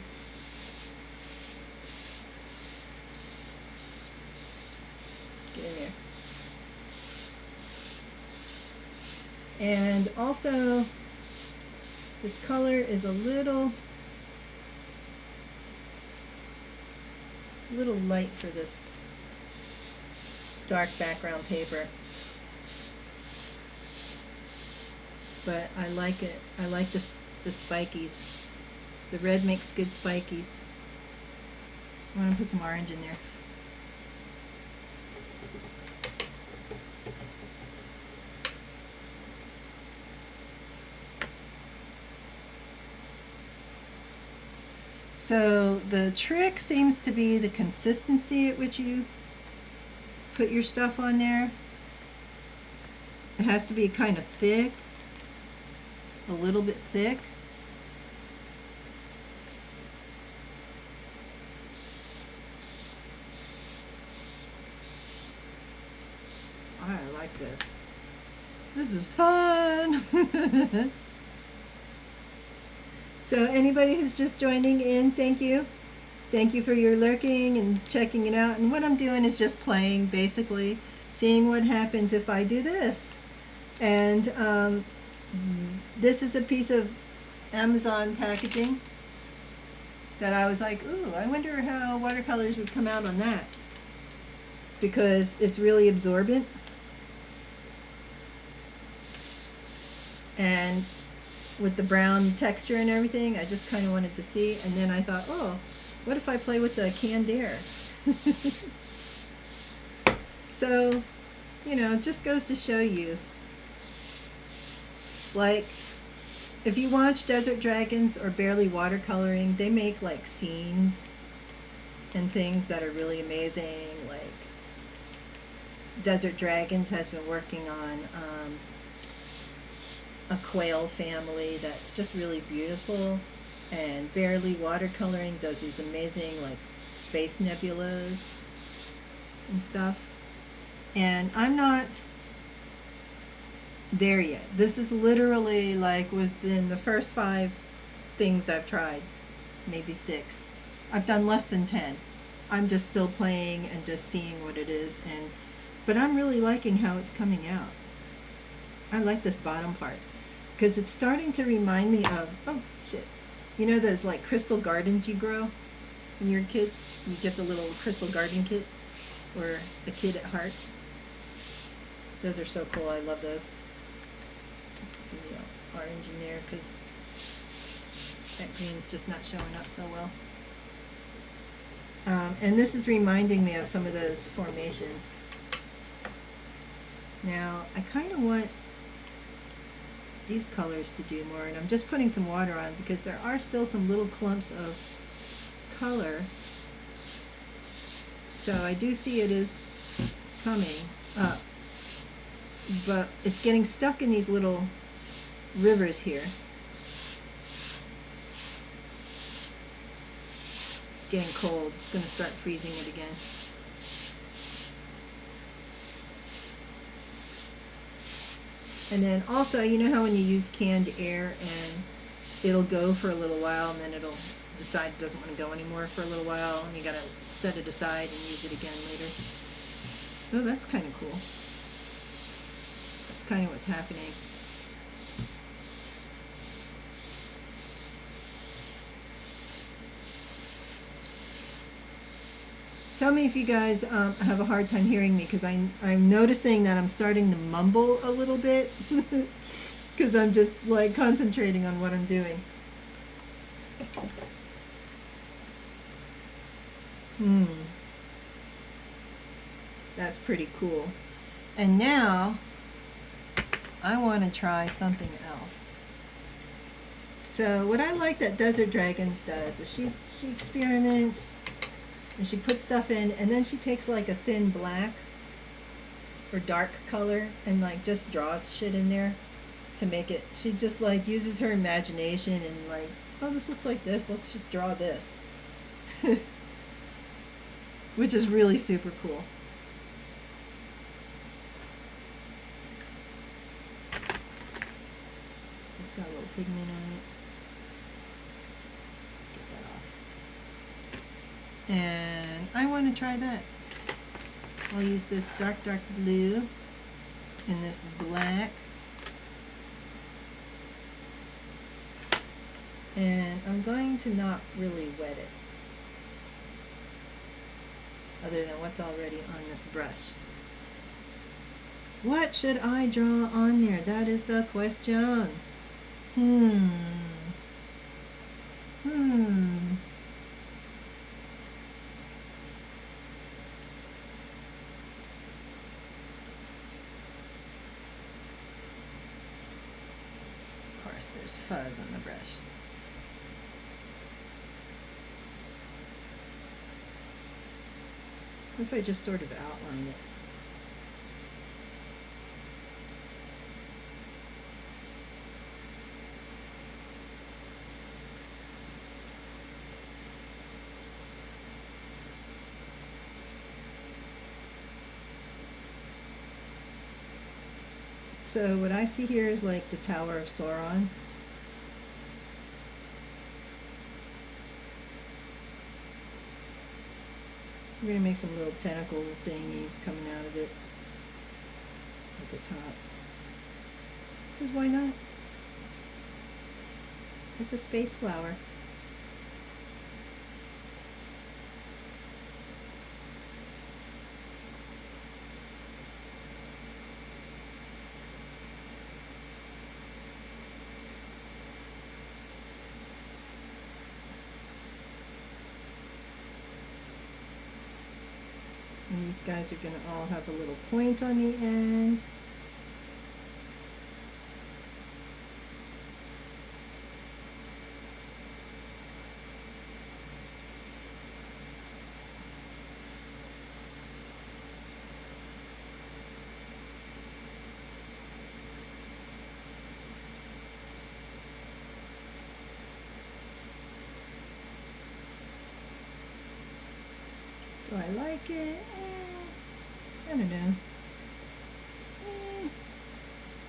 Get in there. And also, this color is a little light for this dark background paper, but I like it. I like the spikies. The red makes good spikies. I want to put some orange in there. So the trick seems to be the consistency at which you put your stuff on there. It has to be kind of thick, a little bit thick. I like this. This is fun. So anybody who's just joining in, thank you. Thank you for your lurking and checking it out. And what I'm doing is just playing, basically, seeing what happens if I do this. And this is a piece of Amazon packaging that I was like, ooh, I wonder how watercolors would come out on that. Because it's really absorbent. And with the brown texture and everything, I just kind of wanted to see. And then I thought, oh, what if I play with the canned air? So, you know, it just goes to show you, like, if you watch Desert Dragons or Barely Watercoloring, they make like scenes and things that are really amazing. Like Desert Dragons has been working on a quail family that's just really beautiful, and Barely Watercoloring does these amazing like space nebulas and stuff. And I'm not there yet. This is literally like within the first 5 things I've tried, maybe 6. I've done less than 10. I'm just still playing and just seeing what it is, but I'm really liking how it's coming out. I like this bottom part because it's starting to remind me of, oh shit, you know those like crystal gardens you grow? When you're a kid, you get the little crystal garden kit, or the kid at heart. Those are so cool. I love those. Let's put some orange in there because that green's just not showing up so well. And this is reminding me of some of those formations. Now, I kind of want these colors to do more, and I'm just putting some water on because there are still some little clumps of color. So I do see it is coming up, but it's getting stuck in these little rivers here. It's getting cold. It's going to start freezing it again. And then also, you know how when you use canned air and it'll go for a little while and then it'll decide it doesn't want to go anymore for a little while and you got to set it aside and use it again later. Oh, that's kind of cool. That's kind of what's happening. Tell me if you guys have a hard time hearing me, because I'm noticing that I'm starting to mumble a little bit because I'm just like concentrating on what I'm doing. That's pretty cool. And now I want to try something else. So what I like that Desert Dragons does is she experiments and she puts stuff in, and then she takes like a thin black or dark color and like just draws shit in there to make it. She just like uses her imagination and like, oh, this looks like this, let's just draw this. Which is really super cool. It's got a little pigment on it. Let's get that off. And I want to try that. I'll use this dark blue and this black. And I'm going to not really wet it, other than what's already on this brush. What should I draw on there? That is the question. Of course, there's fuzz on the brush. What if I just sort of outline it? So what I see here is like the Tower of Sauron. I'm going to make some little tentacle thingies coming out of it at the top. Because why not? It's a space flower. And these guys are going to all have a little point on the end. Do I like it? I don't know.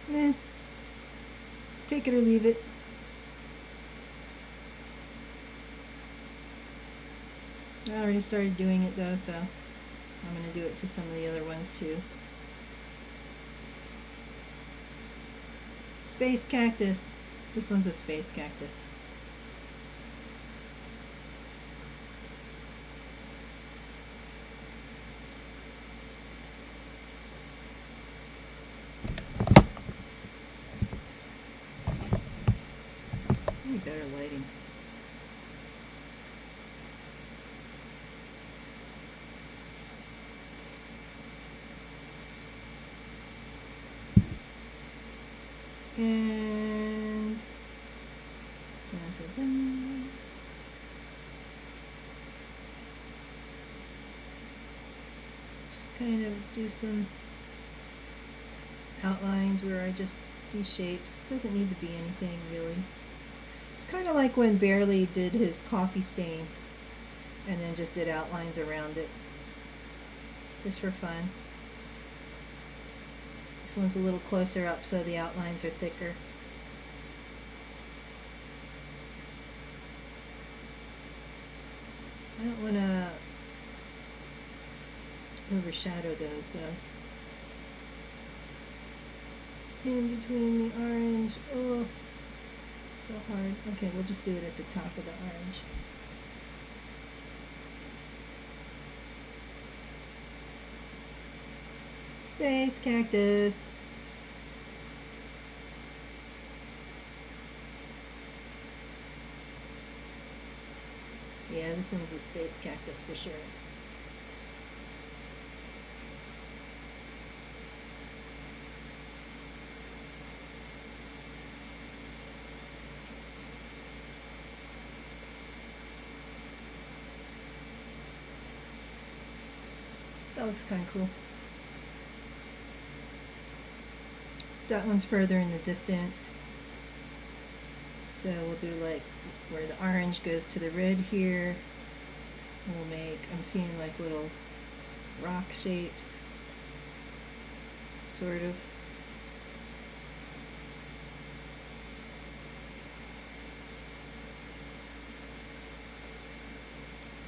Meh. Take it or leave it. I already started doing it though, so I'm going to do it to some of the other ones too. Space cactus. This one's a space cactus. lighting. And dun, dun, dun. Just kind of do some outlines where I just see shapes. Doesn't need to be anything really. It's kind of like when Barely did his coffee stain and then just did outlines around it, just for fun. This one's a little closer up so the outlines are thicker. I don't want to overshadow those though. In between the orange, oh, so hard. Okay, we'll just do it at the top of the orange. Space cactus. Yeah, this one's a space cactus for sure. That looks kind of cool. That one's further in the distance. So we'll do like where the orange goes to the red here. We'll make, I'm seeing like little rock shapes, sort of.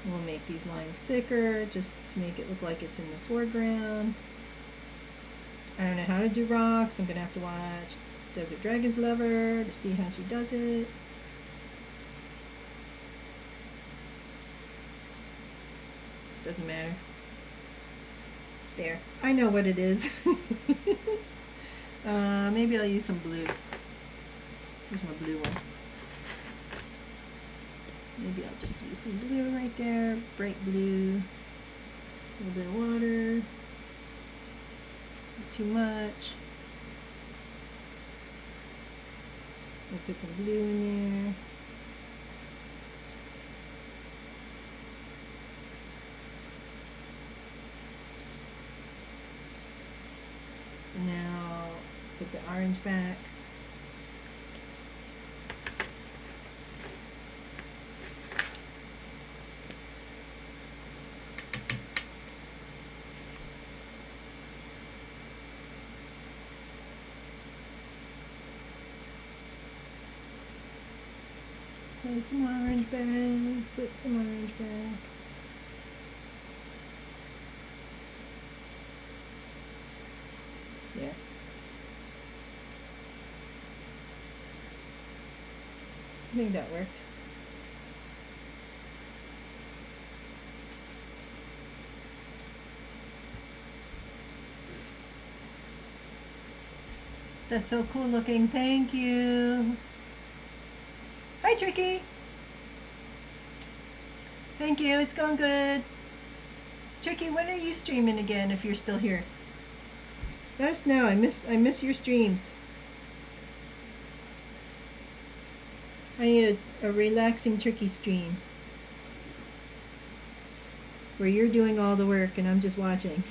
We'll make these lines thicker just to make it look like it's in the foreground. I don't know how to do rocks. I'm gonna have to watch Desert Dragon's Lover to see how she does it. Doesn't matter. There. I know what it is. Maybe I'll use some blue. Here's my blue one. Maybe I'll just use some blue right there. Bright blue. A little bit of water. Not too much. We'll put some blue in there. Now put the orange back. Put some orange back, put some orange back. Yeah. I think that worked. That's so cool looking. Thank you. Hi, Tricky. Thank you. It's going good. Tricky, when are you streaming again if you're still here? Let us know. I miss your streams. I need a relaxing Tricky stream where you're doing all the work and I'm just watching.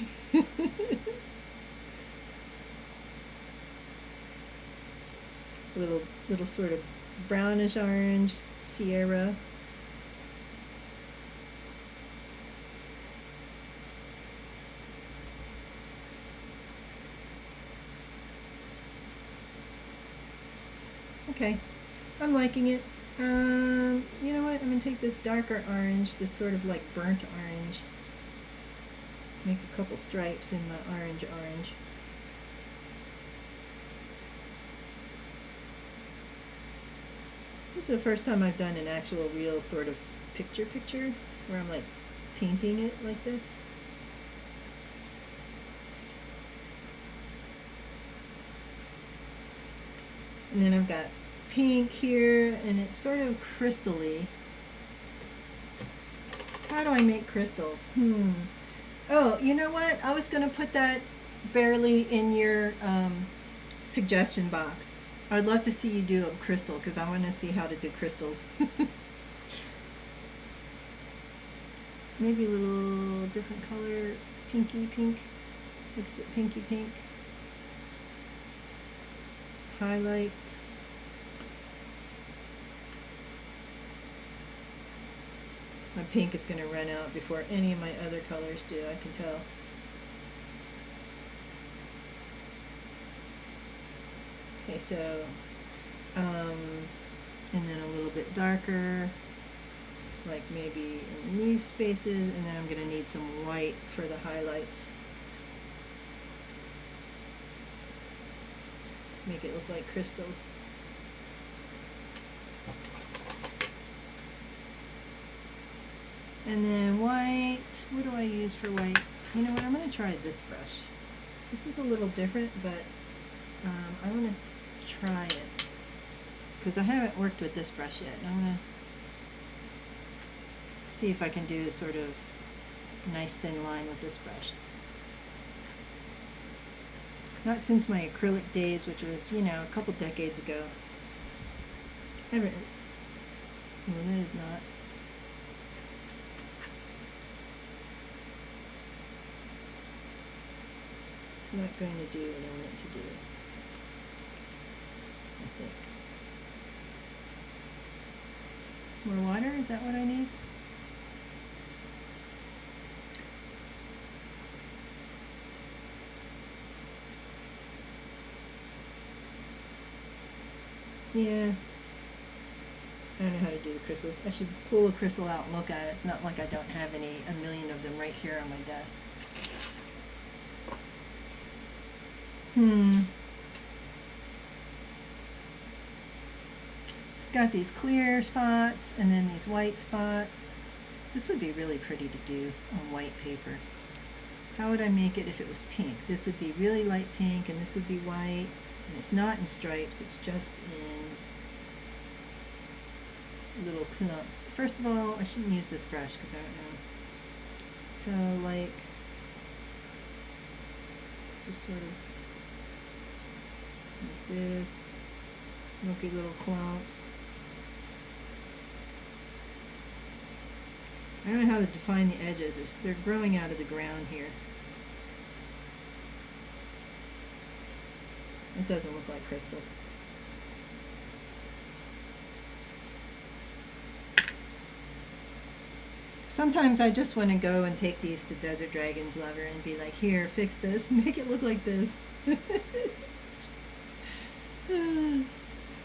little sort of brownish orange Sierra. Okay, I'm liking it. You know what? I'm gonna take this darker orange, this sort of like burnt orange. Make a couple stripes in my orange. This is the first time I've done an actual real sort of picture where I'm like painting it like this. And then I've got pink here, and it's sort of crystal-y. How do I make crystals? Oh, you know what? I was going to put that barely in your suggestion box. I'd love to see you do a crystal because I want to see how to do crystals. Maybe a little different color, pinky pink, mixed with pinky pink. Highlights. My pink is going to run out before any of my other colors do, I can tell. Okay, so, and then a little bit darker, like maybe in these spaces, and then I'm going to need some white for the highlights. Make it look like crystals. And then white, what do I use for white? You know what, I'm going to try this brush. This is a little different, but I want to try it because I haven't worked with this brush yet. And I'm going to see if I can do a sort of nice thin line with this brush. Not since my acrylic days, which was, you know, a couple decades ago. I haven't, well, that is not. It's not going to do what I want it to do, I think. More water, is that what I need? Yeah. I don't know how to do the crystals. I should pull a crystal out and look at it. It's not like I don't have a million of them right here on my desk. It's got these clear spots and then these white spots. This would be really pretty to do on white paper. How would I make it if it was pink? This would be really light pink and this would be white. And it's not in stripes, it's just in little clumps. First of all, I shouldn't use this brush because I don't know. So like, just sort of like this, smoky little clumps. I don't know how to define the edges. They're growing out of the ground here. It doesn't look like crystals. Sometimes I just want to go and take these to Desert Dragon's Lover and be like, here, fix this, make it look like this.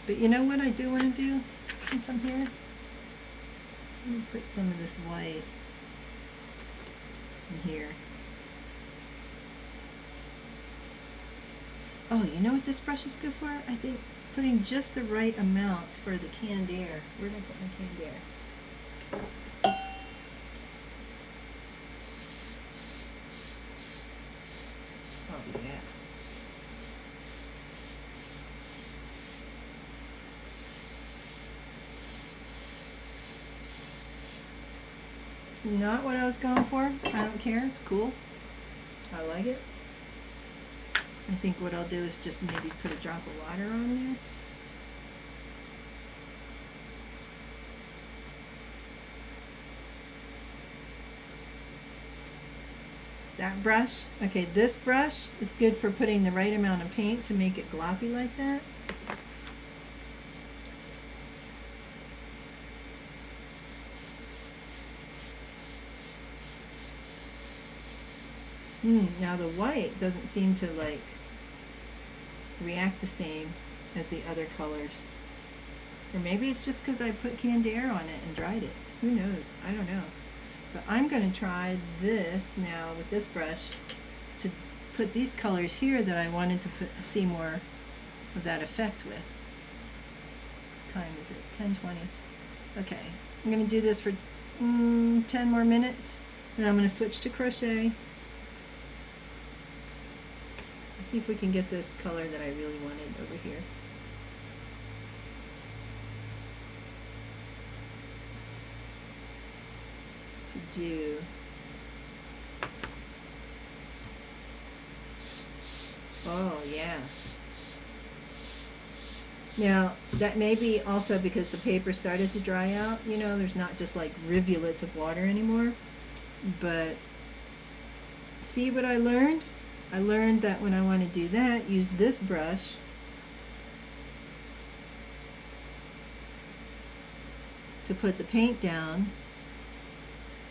But you know what I do want to do since I'm here? I'm going to put some of this white in here. Oh, you know what this brush is good for? I think putting just the right amount for the canned air. Where did I put my canned air? Oh, yeah. It's not what I was going for. I don't care. It's cool. I like it. I think what I'll do is just maybe put a drop of water on there. That brush, okay, this brush is good for putting the right amount of paint to make it gloppy like that. Now the white doesn't seem to like react the same as the other colors. Or maybe it's just because I put canned air on it and dried it. Who knows? I don't know. But I'm going to try this now with this brush to put these colors here that I wanted to see more of that effect with. What time is it? 10:20. Okay. I'm going to do this for 10 more minutes. Then I'm going to switch to crochet. Let's see if we can get this color that I really wanted over here. to do. Oh, yeah. Now, that may be also because the paper started to dry out. You know, there's not just like rivulets of water anymore. But see what I learned? I learned that when I want to do that, use this brush to put the paint down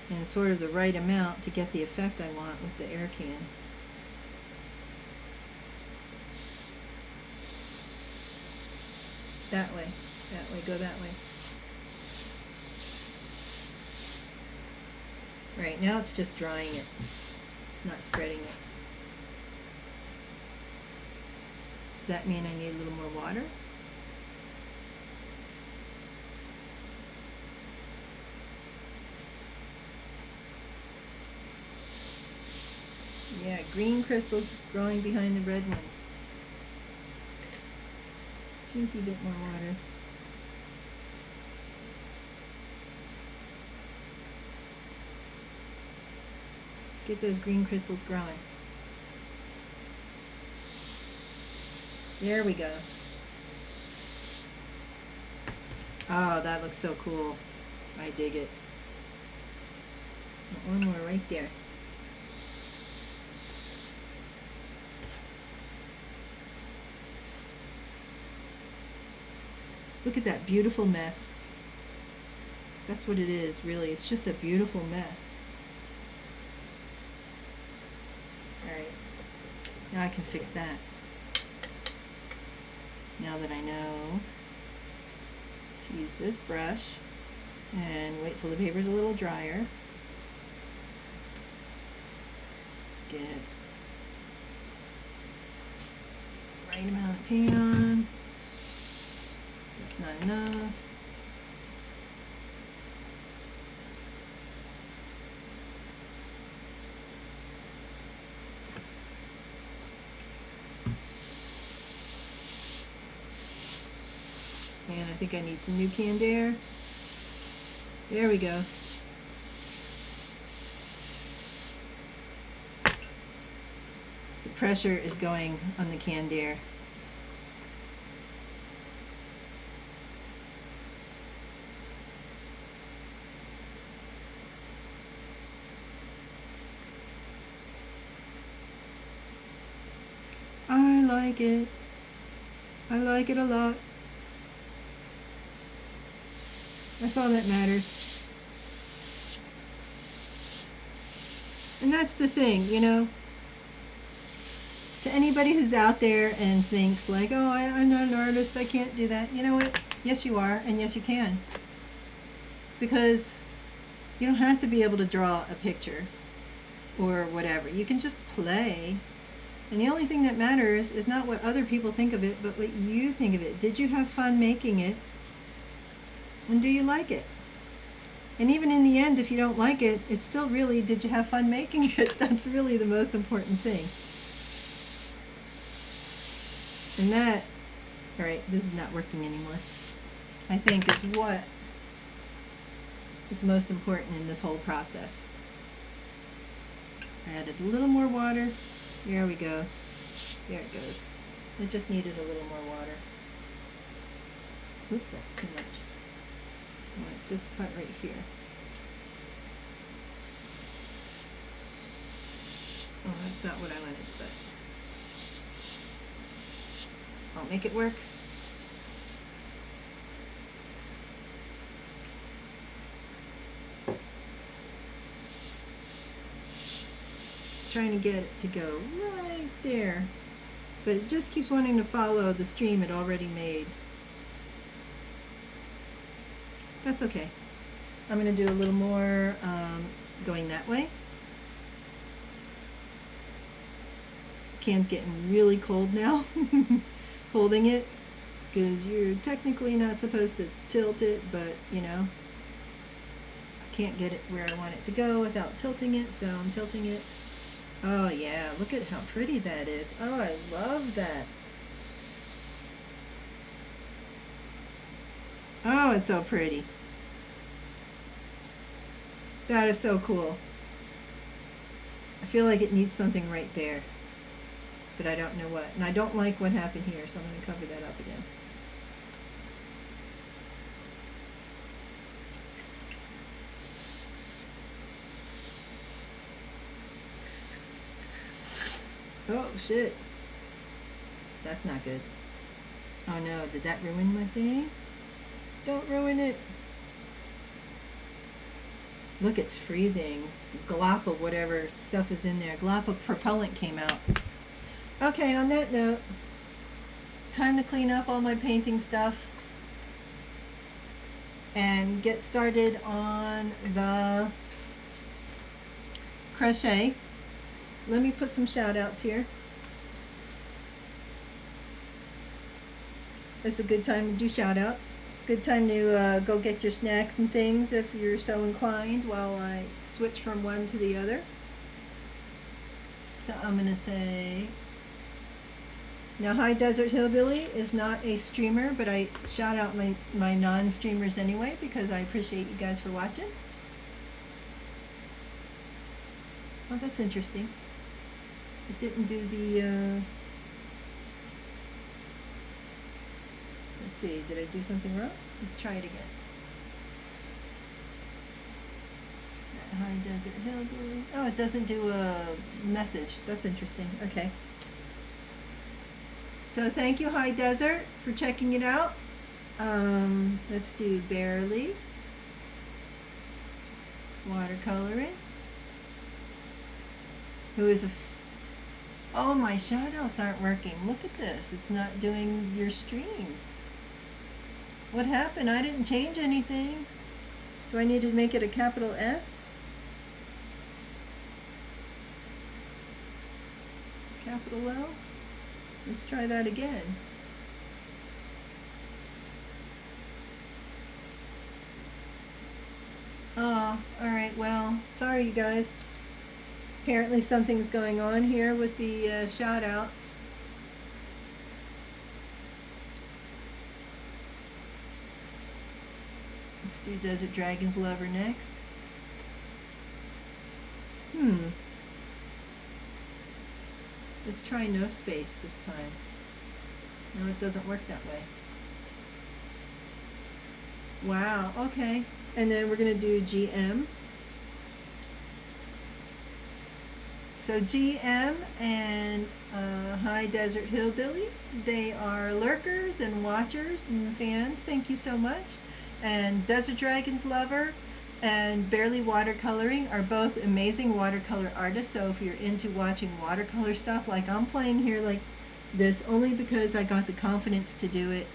in sort of the right amount to get the effect I want with the air can. That way, go that way. Right, now it's just drying it. It's not spreading it. Does that mean I need a little more water? Yeah, green crystals growing behind the red ones. Teensy bit more water. Let's get those green crystals growing. There we go. Oh, that looks so cool. I dig it. One more right there. Look at that beautiful mess. That's what it is, really. It's just a beautiful mess. Alright. Now I can fix that. Now that I know to use this brush and wait till the paper's a little drier. Get the right amount of paint on. That's not enough. And I think I need some new canned air. There we go. The pressure is going on the canned air. I like it. I like it a lot. That's all that matters. And that's the thing, you know. To anybody who's out there and thinks like, oh, I'm not an artist, I can't do that. You know what? Yes, you are, and yes, you can. Because you don't have to be able to draw a picture or whatever. You can just play. And the only thing that matters is not what other people think of it, but what you think of it. Did you have fun making it? And do you like it? And even in the end, if you don't like it, it's still really, did you have fun making it? That's really the most important thing. And that, all right, this is not working anymore, I think is what is most important in this whole process. I added a little more water. There we go. There it goes. It just needed a little more water. Oops, that's too much. I want this part right here. Oh, that's not what I wanted, but I'll make it work. Trying to get it to go right there, but it just keeps wanting to follow the stream it already made. That's okay. I'm going to do a little more going that way. The can's getting really cold now, holding it, because you're technically not supposed to tilt it, but you know, I can't get it where I want it to go without tilting it, so I'm tilting it. Oh yeah, look at how pretty that is. Oh, I love that. Oh, it's so pretty. That is so cool. I feel like it needs something right there, but I don't know what. And I don't like what happened here, so I'm going to cover that up again. Oh, shit. That's not good. Oh no, did that ruin my thing? Don't ruin it. Look, it's freezing. The glop of whatever stuff is in there. Glop of propellant came out. Okay, on that note, time to clean up all my painting stuff and get started on the crochet. Let me put some shout outs here. It's a good time to do shout outs. Good time to go get your snacks and things if you're so inclined while I switch from one to the other. So I'm going to say, now High Desert Hillbilly is not a streamer, but I shout out my non-streamers anyway because I appreciate you guys for watching. Oh, that's interesting. It didn't do the... Let's see, did I do something wrong? Let's try it again. High Desert Hillbilly. Oh, it doesn't do a message. That's interesting. Okay. So thank you, High Desert, for checking it out. Let's do Barely. Watercoloring. Who is a... Oh, my shout outs aren't working. Look at this. It's not doing your stream. What happened? I didn't change anything. Do I need to make it a capital S? Capital L? Let's try that again. Oh, alright, well, sorry you guys. Apparently something's going on here with the shout outs. Let's do Desert Dragon's Lover next. Let's try no space this time. No, it doesn't work that way. Wow, okay. And then we're going to do GM. So GM and High Desert Hillbilly, they are lurkers and watchers and fans. Thank you so much. And Desert Dragon's Lover and Barely Watercoloring are both amazing watercolor artists. So if you're into watching watercolor stuff, like I'm playing here like this only because I got the confidence to do it,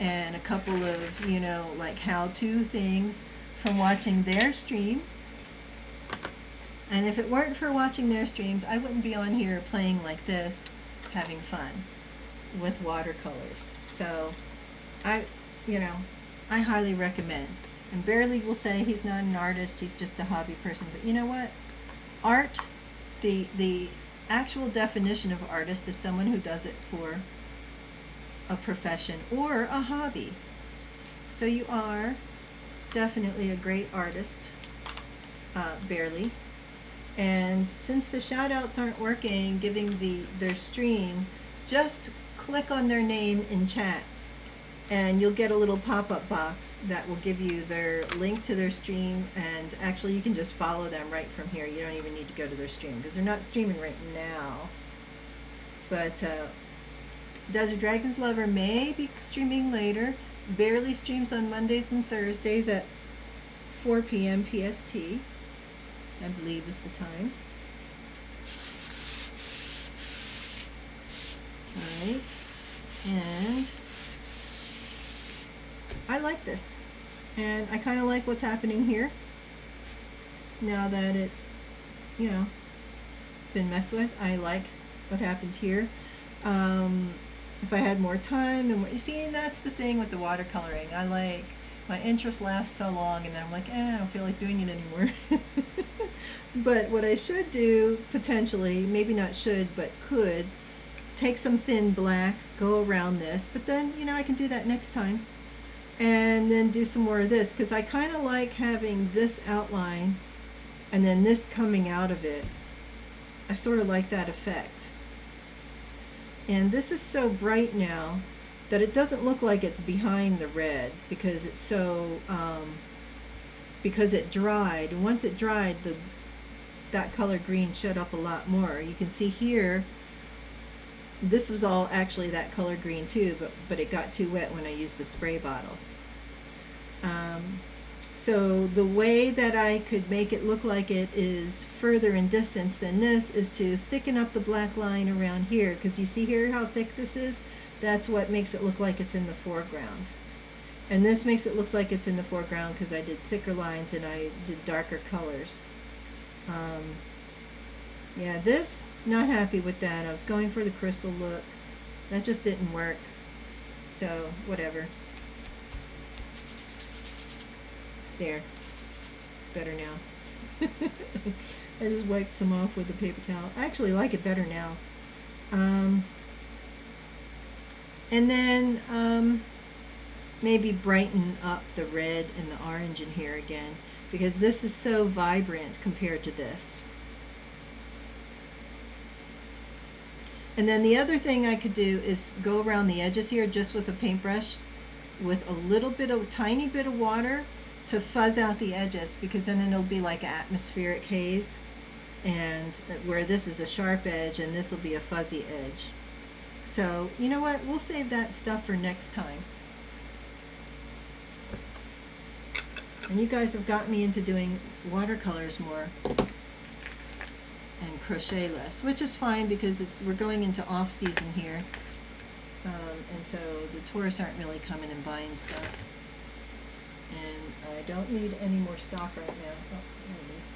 and a couple of, you know, like how-to things from watching their streams. And if it weren't for watching their streams, I wouldn't be on here playing like this, having fun with watercolors. So I highly recommend. And Barely will say he's not an artist, he's just a hobby person. But you know what? Art, the actual definition of artist is someone who does it for a profession or a hobby. So you are definitely a great artist, Barely. And since the shout outs aren't working, giving their stream, just click on their name in chat and you'll get a little pop-up box that will give you their link to their stream, and actually you can just follow them right from here. You don't even need to go to their stream because they're not streaming right now. But Desert Dragon's Lover may be streaming later. Barely streams on Mondays and Thursdays at 4 p.m. PST, I believe is the time. Alright, and I like this, and I kind of like what's happening here now that it's, you know, been messed with. I like what happened here. If I had more time and you see, and that's the thing with the watercoloring. I like, my interest lasts so long and then I'm like, I don't feel like doing it anymore. But what I should do, potentially, maybe not should, but could, take some thin black, go around this, but then, you know, I can do that next time. And then do some more of this, because I kind of like having this outline and then this coming out of it. I sort of like that effect. And this is so bright now that it doesn't look like it's behind the red because it's so, because it dried. And once it dried, that color green showed up a lot more. You can see here, this was all actually that color green too, but it got too wet when I used the spray bottle. So the way that I could make it look like it is further in distance than this is to thicken up the black line around here, because you see here how thick this is? That's what makes it look like it's in the foreground. And this makes it look like it's in the foreground because I did thicker lines and I did darker colors. Yeah, this, not happy with that. I was going for the crystal look. That just didn't work. So, whatever. There. It's better now. I just wiped some off with a paper towel. I actually like it better now. And then maybe brighten up the red and the orange in here again, because this is so vibrant compared to this. And then the other thing I could do is go around the edges here just with a paintbrush with a little bit of, tiny bit of water to fuzz out the edges, because then it'll be like atmospheric haze, and where this is a sharp edge and this will be a fuzzy edge. So, you know what? We'll save that stuff for next time. And you guys have got me into doing watercolors more and crochet less, which is fine because we're going into off season here, and so the tourists aren't really coming and buying stuff. And I don't need any more stock right now. Oh, there it is.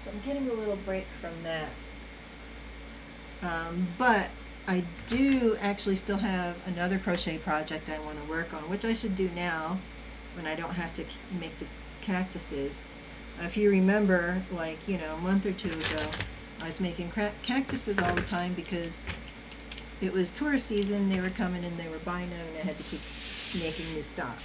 So I'm getting a little break from that. But I do actually still have another crochet project I want to work on, which I should do now when I don't have to make the cactuses. If you remember, like, you know, a month or two ago, I was making cactuses all the time because it was tourist season, they were coming and they were buying them, and I had to keep making new stock.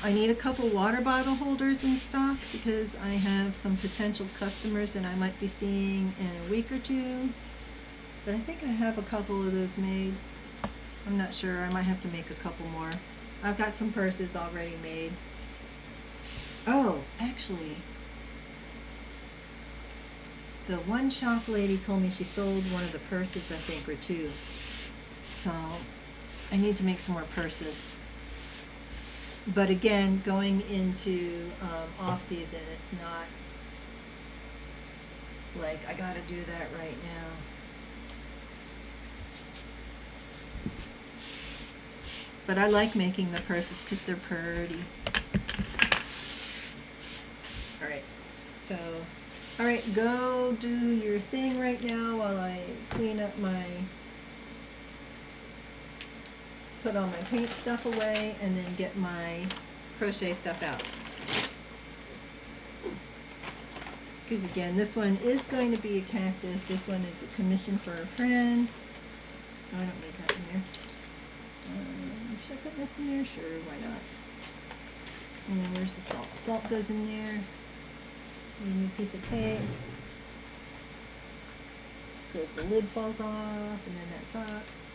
I need a couple water bottle holders in stock because I have some potential customers that I might be seeing in a week or two. But I think I have a couple of those made. I'm not sure. I might have to make a couple more. I've got some purses already made. Oh, actually, the one shop lady told me she sold one of the purses, I think, or two. So I need to make some more purses. But again, going into off season, it's not like I gotta do that right now. But I like making the purses because they're pretty. Alright, so, alright, go do your thing right now while I clean up put all my paint stuff away, and then get my crochet stuff out. Because again, this one is going to be a cactus. This one is a commission for a friend. Oh, I don't need that in there. Should I put this in there? Sure, why not? And where's the salt? Salt goes in there. A new piece of tape. Because the lid falls off, and then that sucks.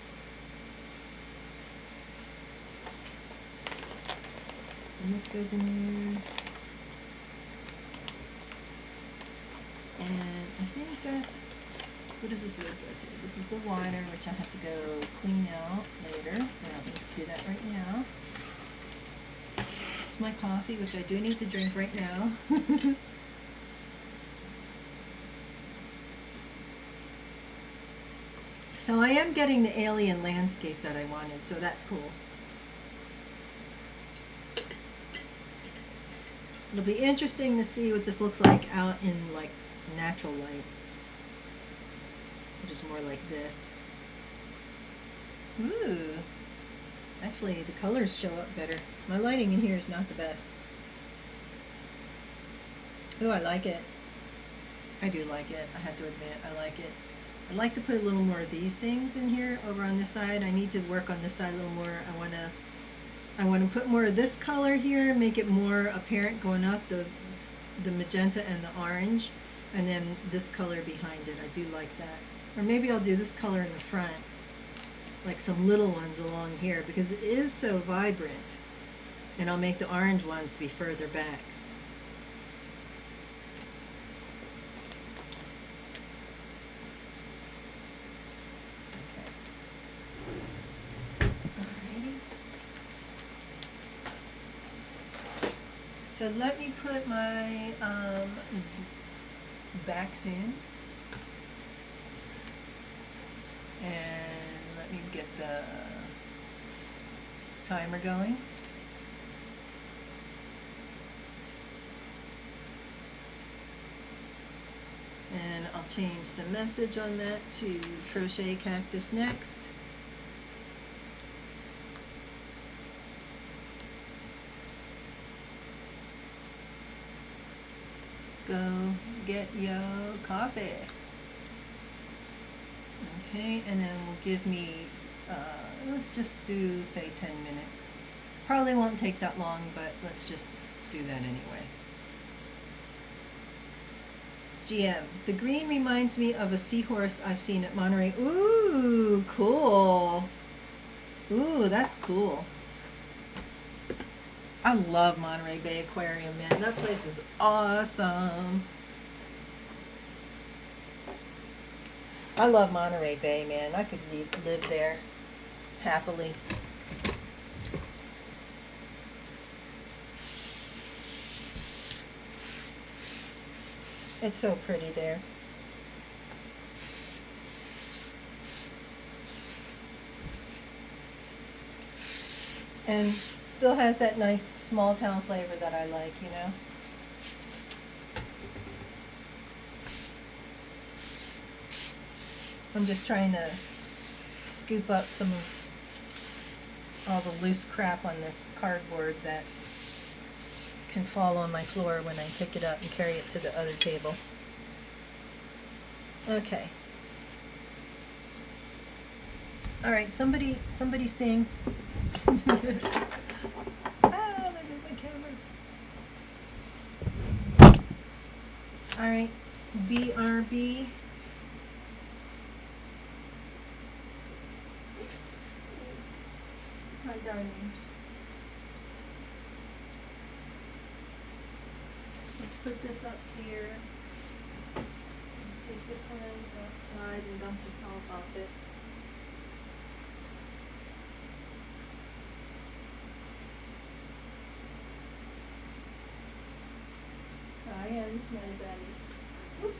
And this goes in there. And I think that's, what does this lid go to? This is the water, which I have to go clean out later. I don't need to do that right now. This is my coffee, which I do need to drink right now. So I am getting the alien landscape that I wanted, so that's cool. It'll be interesting to see what this looks like out in like natural light, which is more like this. Ooh, actually the colors show up better. My lighting in here is not the best. Ooh, I like it. I do like it. I have to admit, I like it. I'd like to put a little more of these things in here over on this side. I need to work on this side a little more. I want to put more of this color here, make it more apparent going up, the magenta and the orange, and then this color behind it. I do like that. Or maybe I'll do this color in the front, like some little ones along here, because it is so vibrant. And I'll make the orange ones be further back. So let me put my back soon. And let me get the timer going. And I'll change the message on that to crochet cactus next. Go get your coffee. Okay, and then we'll give me, let's just do, say, 10 minutes. Probably won't take that long, but let's just do that anyway. GM, the green reminds me of a seahorse I've seen at Monterey. Ooh, cool. Ooh, that's cool. I love Monterey Bay Aquarium, man. That place is awesome. I love Monterey Bay, man. I could live there happily. It's so pretty there. And still has that nice small town flavor that I like, you know? I'm just trying to scoop up some of all the loose crap on this cardboard that can fall on my floor when I pick it up and carry it to the other table. Okay. All right, somebody sing. Ah, there goes my camera. All right, BRB. Hi, darling. Let's put this up here. Let's take this one outside and dump the salt off it. I am my belly. Whoop.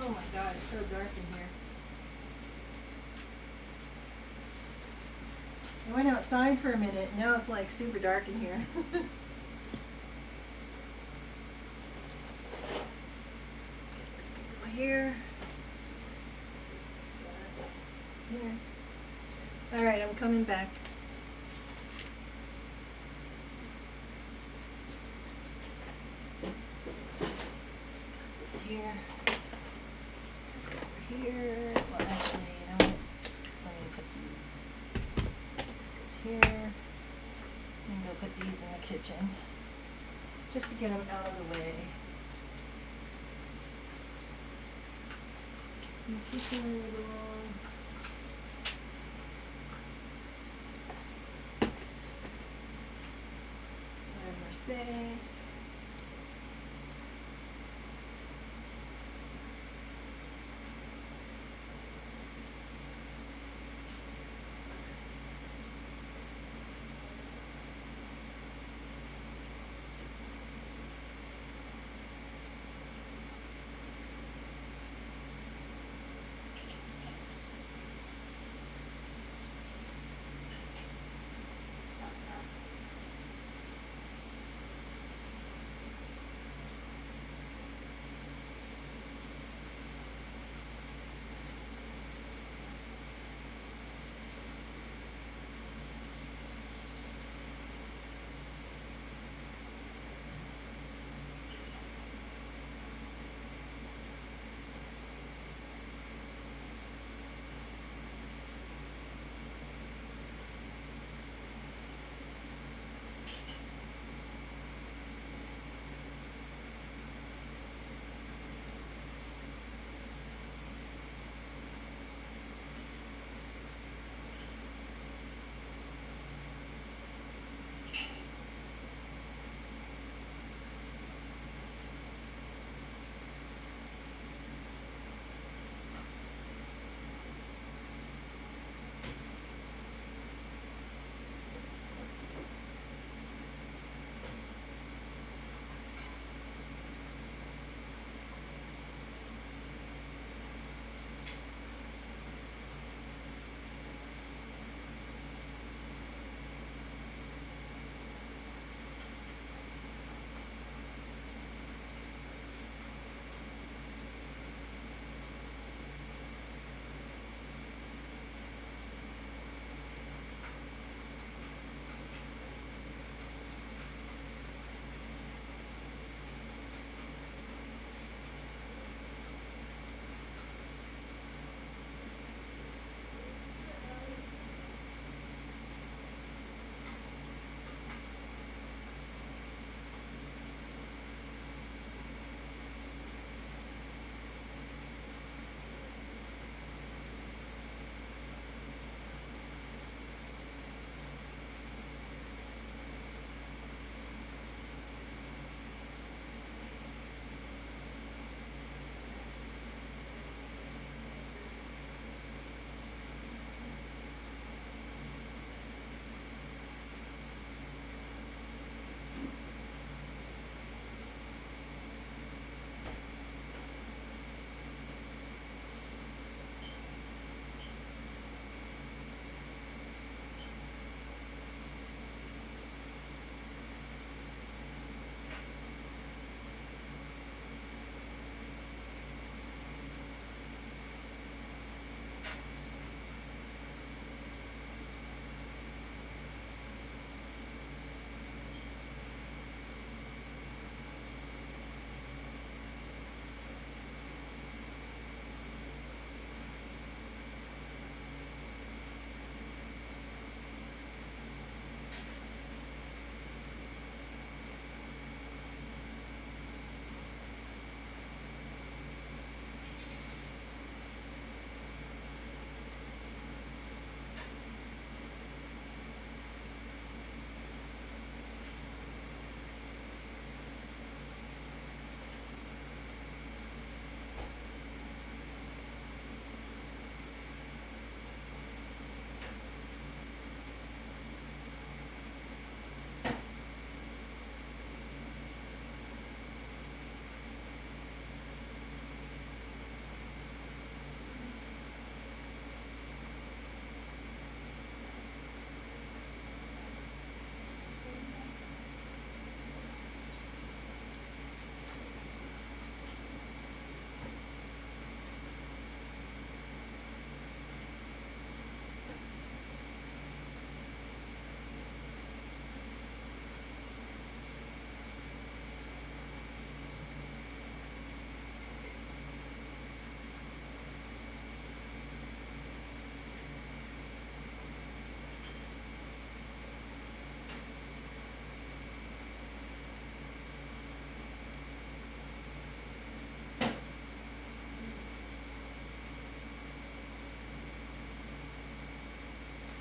Oh my god, it's so dark in here. I went outside for a minute. Now it's like super dark in here. This can go here. This is done here. Alright, I'm coming back. Put this here. This can go over here. Well, actually, you know what? Let me put these. This goes here. And go put these in the kitchen. Just to get them out of the way. And the kitchen will go on. So I have more space.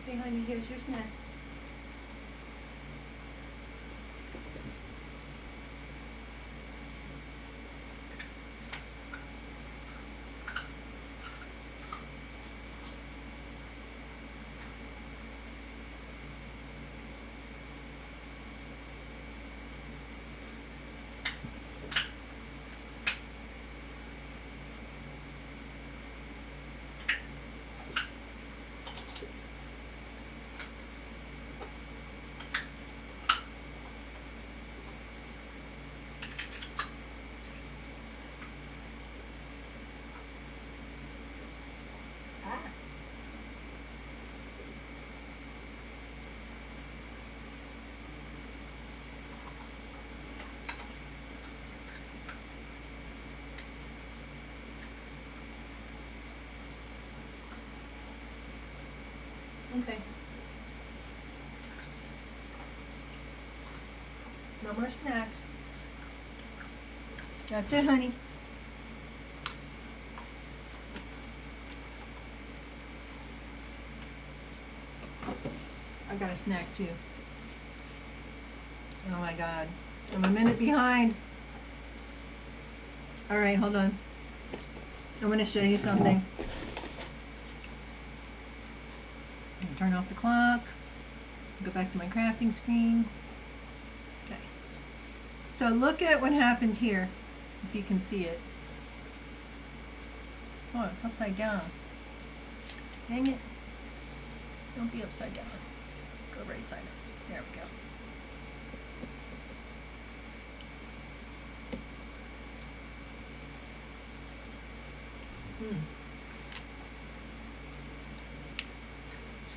Hey honey, here's your snack. Okay. No more snacks. That's it, honey. I got a snack too. Oh my God. I'm a minute behind. All right, hold on. I'm going to show you something. Turn off the clock. Go back to my crafting screen. Okay. So look at what happened here, if you can see it. Oh, it's upside down. Dang it. Don't be upside down. Go right side up. There we go.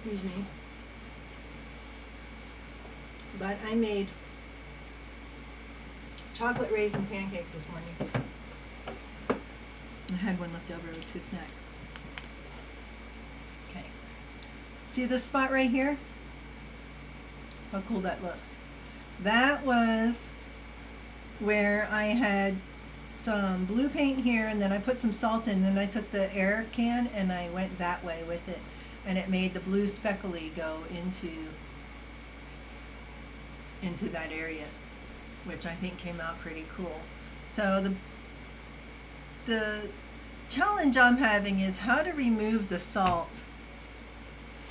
Excuse me. But I made chocolate raisin pancakes this morning. I had one left over. It was a good snack. Okay. See this spot right here? How cool that looks. That was where I had some blue paint here, and then I put some salt in, and then I took the air can and I went that way with it, and it made the blue speckly go into that area, which I think came out pretty cool. So the challenge I'm having is how to remove the salt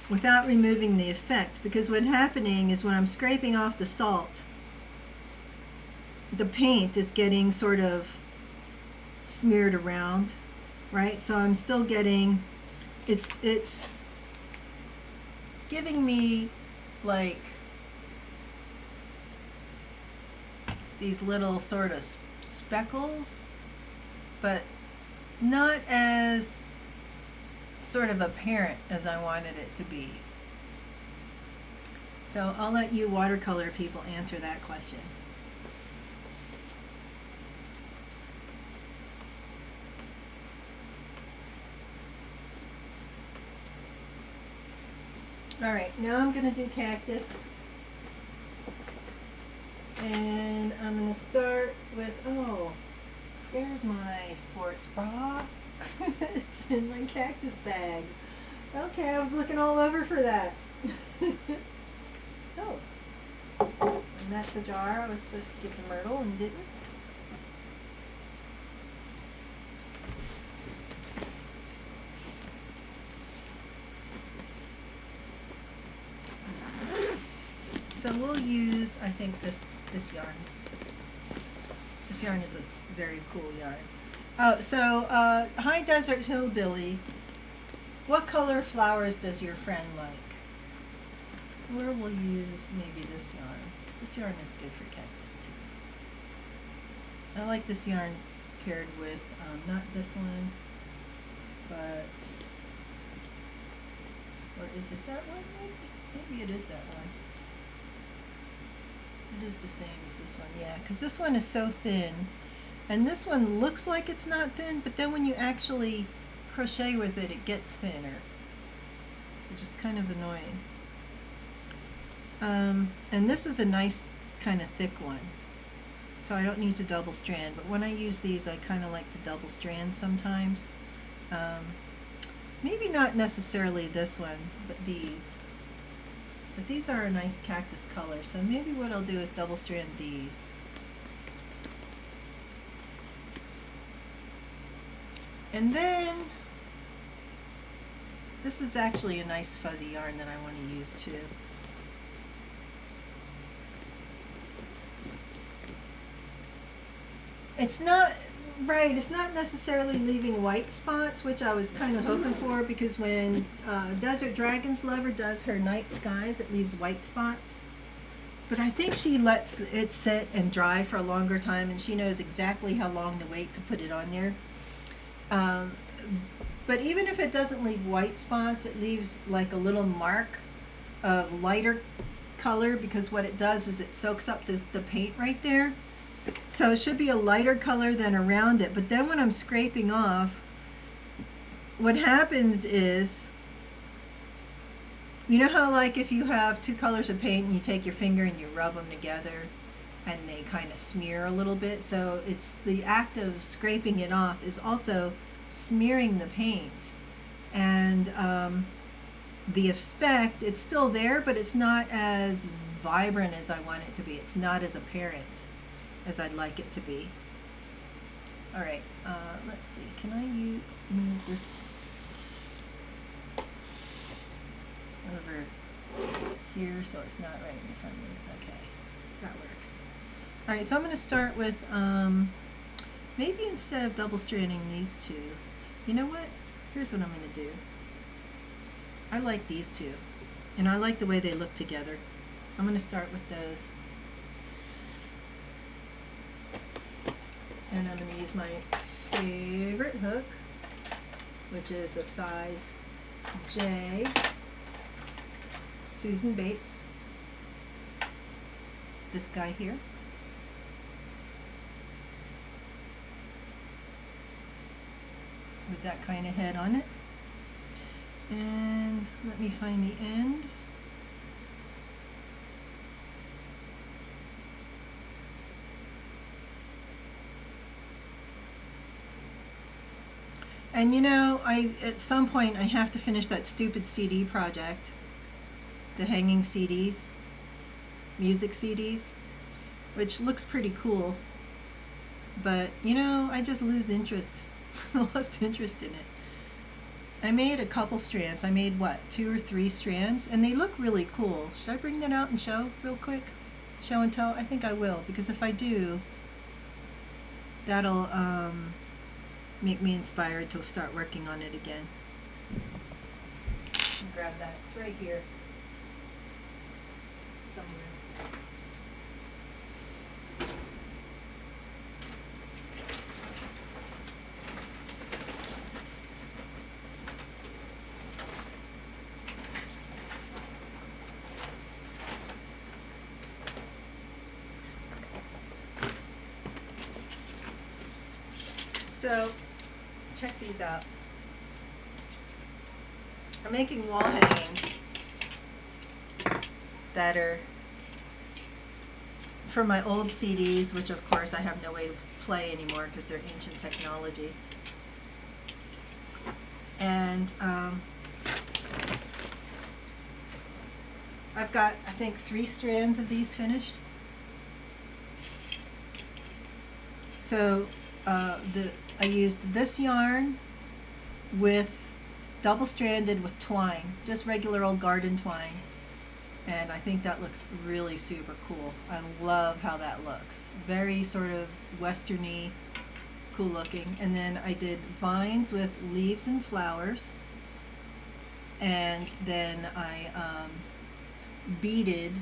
without removing the effect, because what's happening is when I'm scraping off the salt, the paint is getting sort of smeared around, right? So I'm still getting, it's giving me like these little sort of speckles, but not as sort of apparent as I wanted it to be. So I'll let you watercolor people answer that question. All right, now I'm gonna do cactus. And I'm gonna start with, oh, there's my sports bra. It's in my cactus bag. Okay, I was looking all over for that. Oh, and that's a jar I was supposed to give to Myrtle and didn't. So we'll use, I think, this yarn. This yarn is a very cool yarn. Oh, so High Desert Hillbilly, what color flowers does your friend like? Or we'll use maybe this yarn. This yarn is good for cactus too. I like this yarn paired with, not this one, but, or is it that one maybe? Maybe it is that one. It is the same as this one, yeah, because this one is so thin, and this one looks like it's not thin, but then when you actually crochet with it, it gets thinner, which is kind of annoying. And this is a nice kind of thick one, so I don't need to double strand, but when I use these, I kind of like to double strand sometimes. Maybe not necessarily this one, but these. But these are a nice cactus color, so maybe what I'll do is double strand these. And then this is actually a nice fuzzy yarn that I want to use too. It's not right, it's not necessarily leaving white spots, which I was kind of hoping for, because when Desert Dragon's Lover does her night skies, it leaves white spots. But I think she lets it sit and dry for a longer time, and she knows exactly how long to wait to put it on there. But even if it doesn't leave white spots, it leaves like a little mark of lighter color, because what it does is it soaks up the paint right there. So it should be a lighter color than around it. But then when I'm scraping off, what happens is, you know how like if you have two colors of paint and you take your finger and you rub them together and they kind of smear a little bit? So it's the act of scraping it off is also smearing the paint. And the effect, it's still there, but it's not as vibrant as I want it to be. It's not as apparent as I'd like it to be. All right, let's see. Can I move this over here so it's not right in front of me? Okay, that works. All right, so I'm going to start with maybe instead of double stranding these two, you know what? Here's what I'm going to do. I like these two, and I like the way they look together. I'm going to start with those. And I'm going to use my favorite hook, which is a size J, Susan Bates, this guy here. With that kind of head on it. And let me find the end. And you know, at some point I have to finish that stupid CD project, the hanging CDs, music CDs, which looks pretty cool. But you know, I just lose interest. Lost interest in it. I made a couple strands. I made what, 2 or 3 strands, and they look really cool. Should I bring that out and show real quick? Show and tell? I think I will, because if I do, that'll make me inspired to start working on it again. Grab that. It's right here somewhere. So, check these out. I'm making wall hangings that are for my old CDs, which of course I have no way to play anymore because they're ancient technology. And I've got, I think, 3 strands of these finished. So I used this yarn with double-stranded with twine, just regular old garden twine, and I think that looks really super cool. I love how that looks. Very sort of westerny, cool looking. And then I did vines with leaves and flowers, and then I beaded.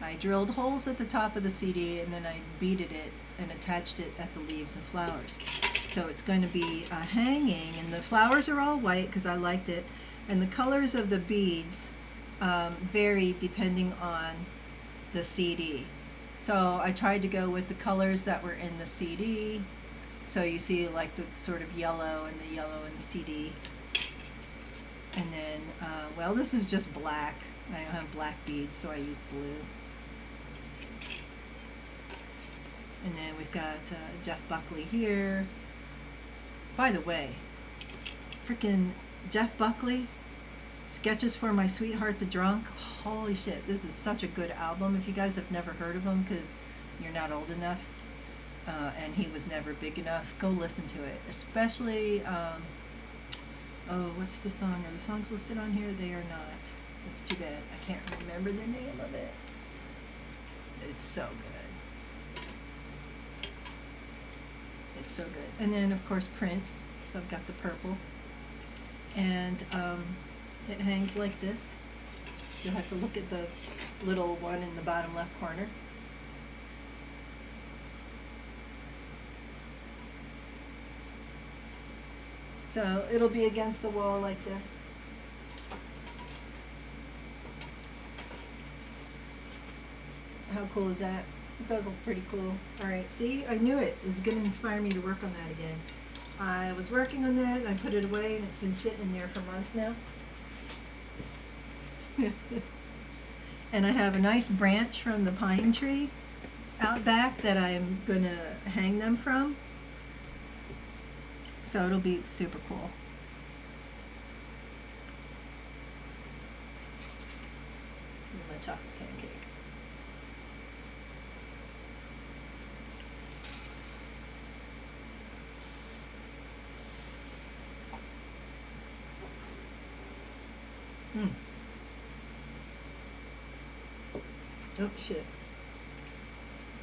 I drilled holes at the top of the CD, and then I beaded it and attached it at the leaves and flowers. So it's going to be hanging, and the flowers are all white because I liked it, and the colors of the beads vary depending on the CD. So I tried to go with the colors that were in the CD. So you see like the sort of yellow and the yellow in the CD. And then, well, this is just black. I don't have black beads, so I used blue. And then we've got Jeff Buckley here. By the way, freaking Jeff Buckley, Sketches for My Sweetheart the Drunk. Holy shit, this is such a good album. If you guys have never heard of him because you're not old enough and he was never big enough, go listen to it. Especially, what's the song? Are the songs listed on here? They are not. It's too bad. I can't remember the name of it. It's so good. It's so good. And then, of course, Prince. So I've got the purple. And it hangs like this. You'll have to look at the little one in the bottom left corner. So it'll be against the wall like this. How cool is that? It does look pretty cool. Alright, see? I knew it was going to inspire me to work on that again. I was working on that, and I put it away, and it's been sitting in there for months now. And I have a nice branch from the pine tree out back that I'm going to hang them from. So it'll be super cool. My chocolate pancake. Oh shit.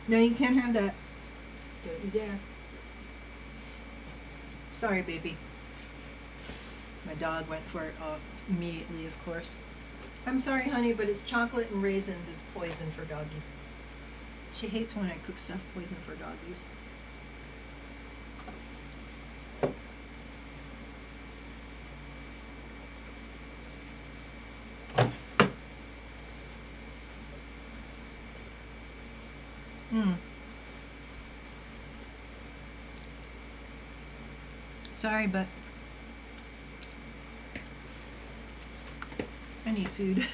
No, you can't have that. Don't you dare. Sorry, baby. My dog went for it immediately, of course. I'm sorry, honey, but it's chocolate and raisins. It's poison for doggies. She hates when I cook stuff poison for doggies. Sorry, but I need food.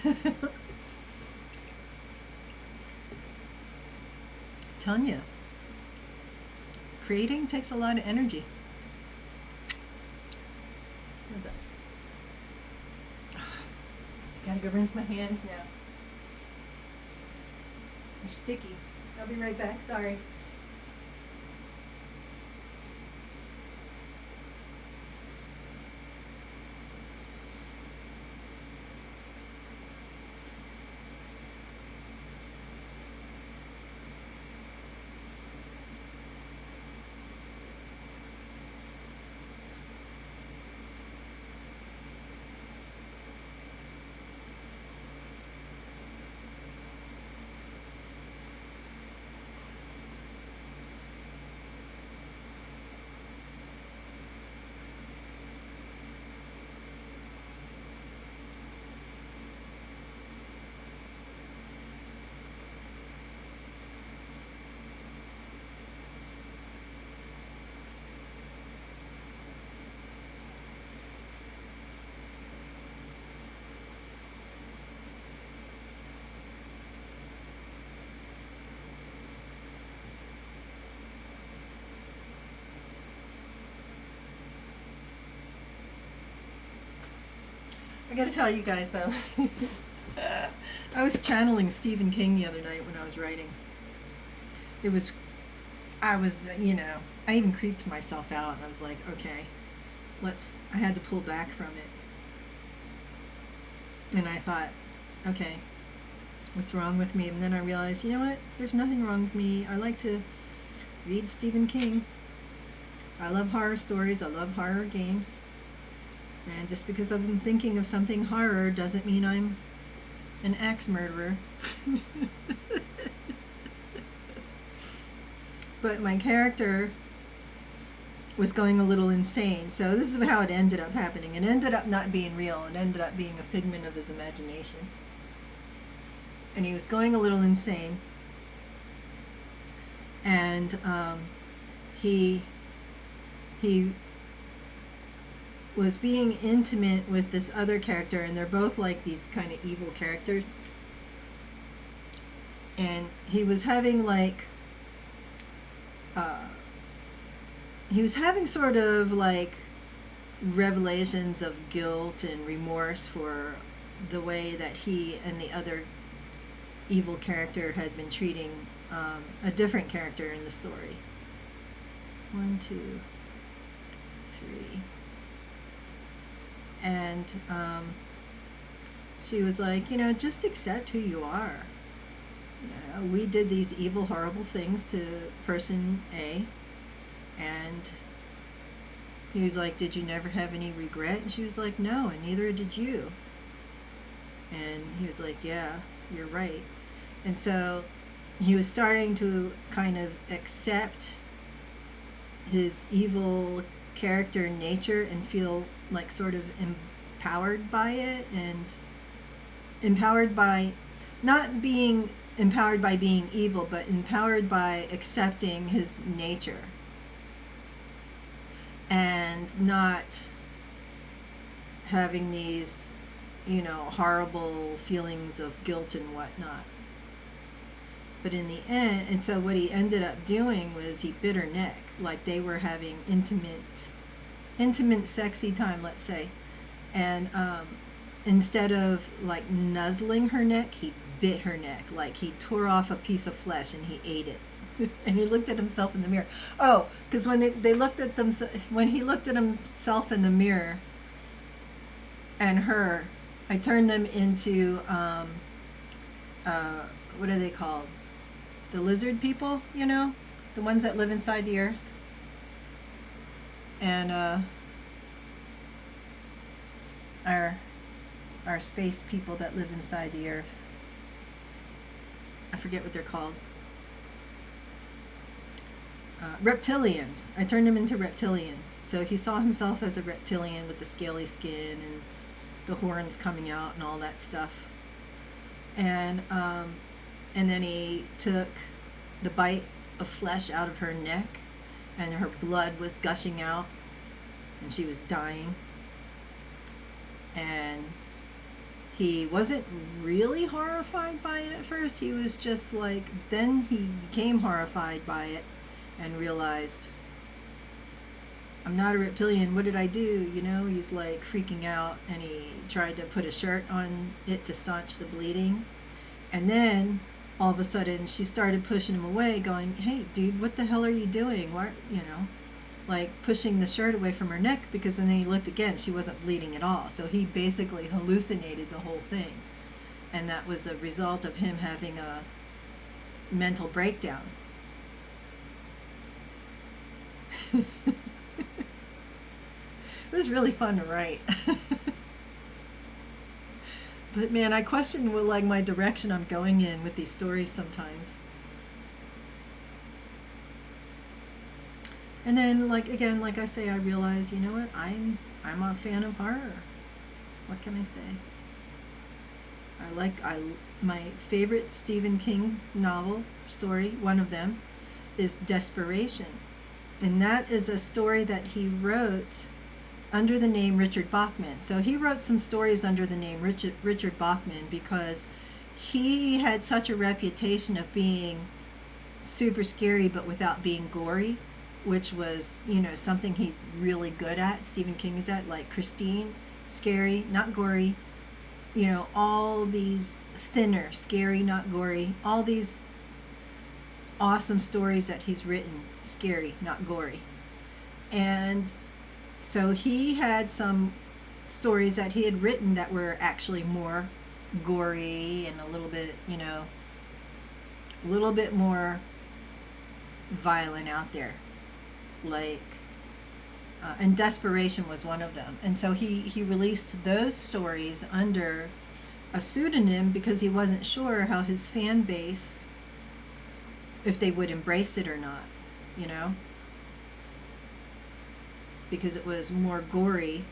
Telling you, creating takes a lot of energy. What's that? Gotta go rinse my hands now. They're sticky. I'll be right back. Sorry. I gotta tell you guys though, I was channeling Stephen King the other night when I was writing. I even creeped myself out and I was like, okay, I had to pull back from it. And I thought, okay, what's wrong with me? And then I realized, you know what? There's nothing wrong with me. I like to read Stephen King. I love horror stories. I love horror games. And just because I'm thinking of something horror doesn't mean I'm an axe murderer. But my character was going a little insane. So this is how it ended up happening. It ended up not being real. It ended up being a figment of his imagination. And he was going a little insane. And he was being intimate with this other character, and they're both like these kind of evil characters. And he was having revelations of guilt and remorse for the way that he and the other evil character had been treating a different character in the story. 1, 2, 3. And she was like, you know, just accept who you are. You know, we did these evil, horrible things to person A, and he was like, did you never have any regret? And she was like, no, and neither did you. And he was like, yeah, you're right. And so he was starting to kind of accept his evil character nature and feel like sort of empowered by it, and empowered by not being empowered by being evil, but empowered by accepting his nature and not having these, you know, horrible feelings of guilt and whatnot. But in the end, and so what he ended up doing was he bit her neck, like they were having intimate sexy time, let's say. And instead of like nuzzling her neck, he bit her neck, like he tore off a piece of flesh and he ate it. And he looked at himself in the mirror. Oh, because when they looked at them, when he looked at himself in the mirror and her, I turned them into what are they called? The lizard people, you know, the ones that live inside the earth. And our space people that live inside the earth. I forget what they're called. Reptilians. I turned him into reptilians. So he saw himself as a reptilian with the scaly skin and the horns coming out and all that stuff. And then he took the bite of flesh out of her neck, and her blood was gushing out, and she was dying. And he wasn't really horrified by it at first. He was just like, then he became horrified by it and realized, I'm not a reptilian, what did I do? You know, he's like freaking out, and he tried to put a shirt on it to staunch the bleeding. And then all of a sudden she started pushing him away, going, hey dude, what the hell are you doing? Why, you know, like pushing the shirt away from her neck, because then he looked again, she wasn't bleeding at all. So he basically hallucinated the whole thing. And that was a result of him having a mental breakdown. It was really fun to write. But man, I question what, like, my direction I'm going in with these stories sometimes. And then, like, again, like I say, I realize, you know what, I'm a fan of horror. What can I say? My favorite Stephen King novel story, one of them, is Desperation. And that is a story that he wrote under the name Richard Bachman. So he wrote some stories under the name Richard Bachman because he had such a reputation of being super scary but without being gory, which was, you know, something he's really good at. Stephen King is at, like Christine, scary, not gory. You know, all these thinner, scary, not gory. All these awesome stories that he's written, scary, not gory. And so he had some stories that he had written that were actually more gory and a little bit, you know, a little bit more violent out there. Like, and Desperation was one of them. And so he released those stories under a pseudonym because he wasn't sure how his fan base, if they would embrace it or not, you know? Because it was more gory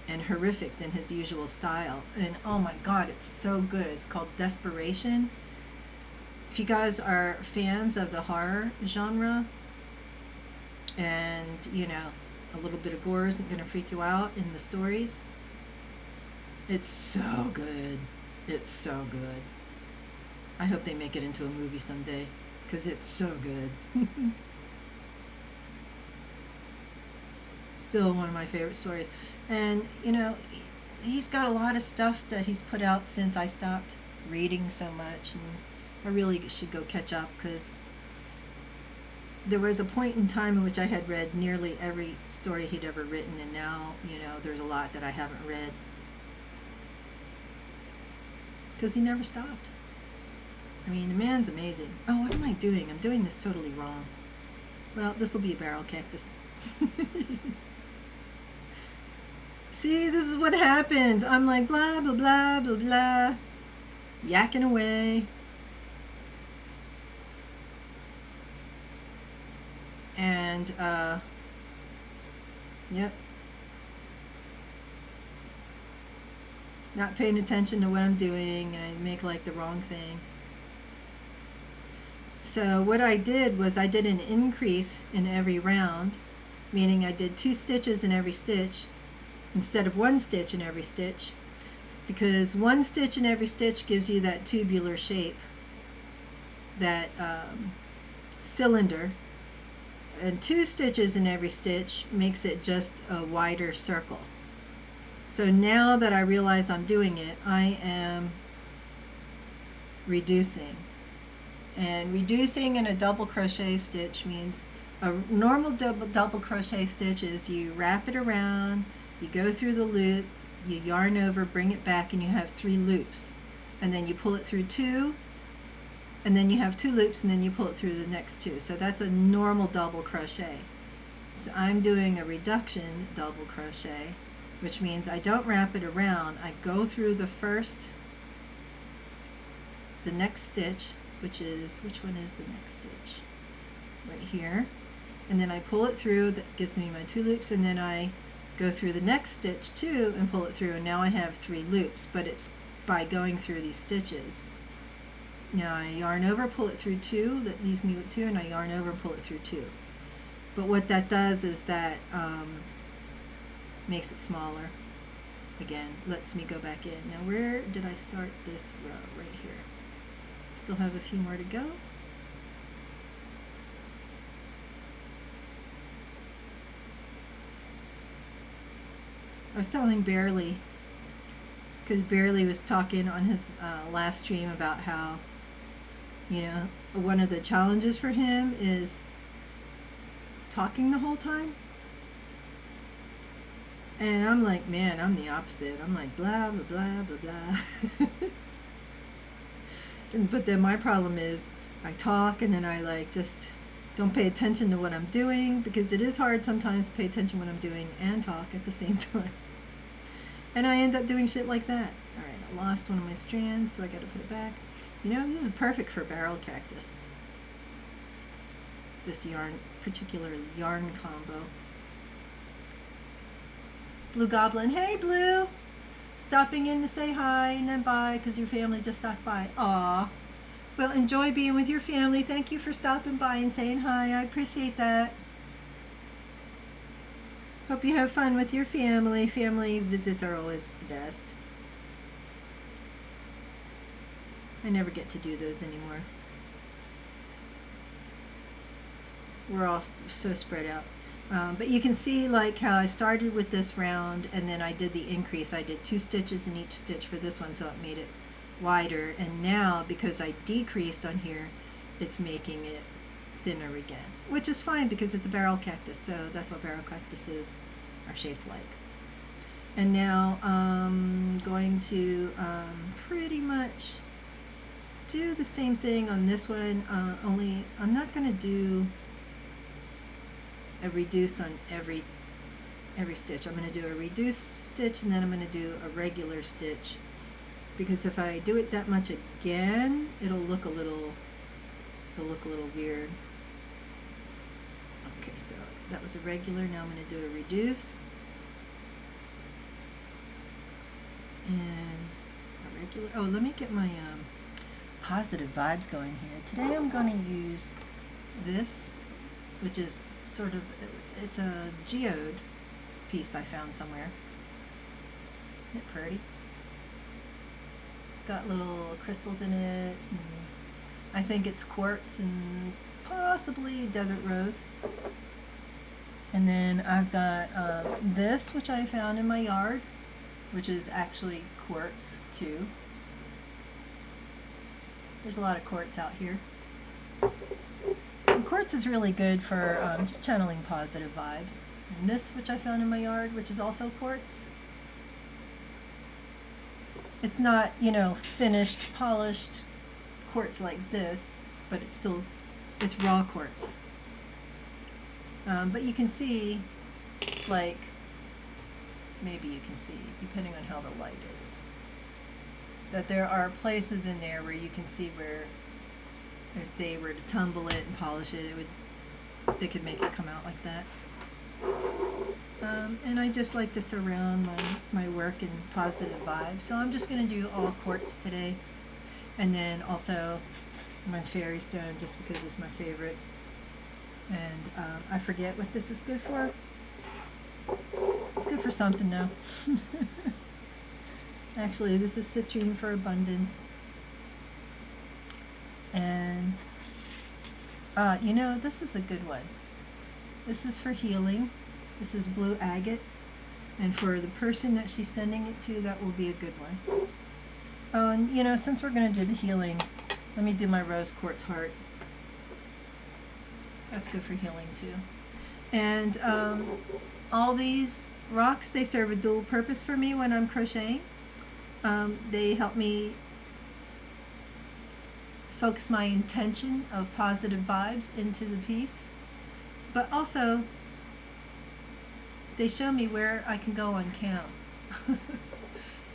and horrific than his usual style. And oh my God, it's so good. It's called Desperation. If you guys are fans of the horror genre, and, you know, a little bit of gore isn't going to freak you out in the stories, it's so good. It's so good. I hope they make it into a movie someday, because it's so good. Still one of my favorite stories. And, you know, he's got a lot of stuff that he's put out since I stopped reading so much. And I really should go catch up, because there was a point in time in which I had read nearly every story he'd ever written, and now, you know, there's a lot that I haven't read. Because he never stopped. I mean, the man's amazing. Oh, what am I doing? I'm doing this totally wrong. Well, this will be a barrel cactus. See, this is what happens. I'm like blah, blah, blah, blah, blah. Yakking away. And, yep. Not paying attention to what I'm doing, and I make like the wrong thing. So what I did was I did an increase in every round, meaning I did 2 stitches in every stitch instead of 1 stitch in every stitch, because 1 stitch in every stitch gives you that tubular shape, that cylinder, and 2 stitches in every stitch makes it just a wider circle. So now that I realized I'm doing it, I am reducing. And reducing in a double crochet stitch means a normal double crochet stitch is you wrap it around, you go through the loop, you yarn over, bring it back, and you have 3 loops. And then you pull it through 2, and then you have 2 loops, and then you pull it through the next 2. So that's a normal double crochet. So I'm doing a reduction double crochet, which means I don't wrap it around. I go through the next stitch, which one is the next stitch? Right here. And then I pull it through, that gives me my 2 loops, and then I go through the next stitch too and pull it through, and now I have 3 loops, but it's by going through these stitches. Now I yarn over, pull it through 2, that leaves me with 2, and I yarn over, pull it through 2. But what that does is that makes it smaller. Again, lets me go back in. Now where did I start this row? Right here. Still have a few more to go. I was telling Barely, because Barely was talking on his last stream about how, you know, one of the challenges for him is talking the whole time. And I'm like, man, I'm the opposite. I'm like blah, blah, blah, blah, blah. But then my problem is I talk and then I like just don't pay attention to what I'm doing, because it is hard sometimes to pay attention to what I'm doing and talk at the same time. And I end up doing shit like that. All right, I lost one of my strands, so I got to put it back. You know, this is perfect for barrel cactus. This particular yarn combo. Blue Goblin, hey Blue! Stopping in to say hi and then bye because your family just stopped by. Aw. Well, enjoy being with your family. Thank you for stopping by and saying hi. I appreciate that. Hope you have fun with your family. Family visits are always the best. I never get to do those anymore. We're all so spread out. But you can see like how I started with this round and then I did the increase. I did 2 stitches in each stitch for this one, so it made it wider. And now, because I decreased on here, it's making it thinner again, which is fine because it's a barrel cactus, so that's what barrel cactuses are shaped like. And now I'm going to pretty much do the same thing on this one, only I'm not going to do a reduce on every stitch. I'm going to do a reduced stitch and then I'm going to do a regular stitch, because if I do it that much again, it'll look a little weird. Okay, so that was a regular. Now I'm going to do a reduce and a regular. Oh, let me get my positive vibes going here. Today I'm going to use this, which is sort of, it's a geode piece I found somewhere. Isn't it pretty? It's got little crystals in it. And I think it's quartz and possibly desert rose. And then I've got this, which I found in my yard, which is actually quartz too. There's a lot of quartz out here. And quartz is really good for just channeling positive vibes. And this, which I found in my yard, which is also quartz. It's not, you know, finished, polished quartz like this, but it's raw quartz. But you can see, like, maybe you can see, depending on how the light is, that there are places in there where you can see where if they were to tumble it and polish it, they could make it come out like that. And I just like to surround my work in positive vibes. So I'm just going to do all quartz today. And then also my fairy stone, just because it's my favorite. And I forget what this is good for. It's good for something though. Actually, this is citrine for abundance. And you know, this is a good one. This is for healing. This is blue agate. And for the person that she's sending it to, that will be a good one. Oh, and you know, since we're going to do the healing, let me do my rose quartz heart. That's good for healing too. And all these rocks, they serve a dual purpose for me when I'm crocheting. They help me focus my intention of positive vibes into the piece. But also, they show me where I can go on cam.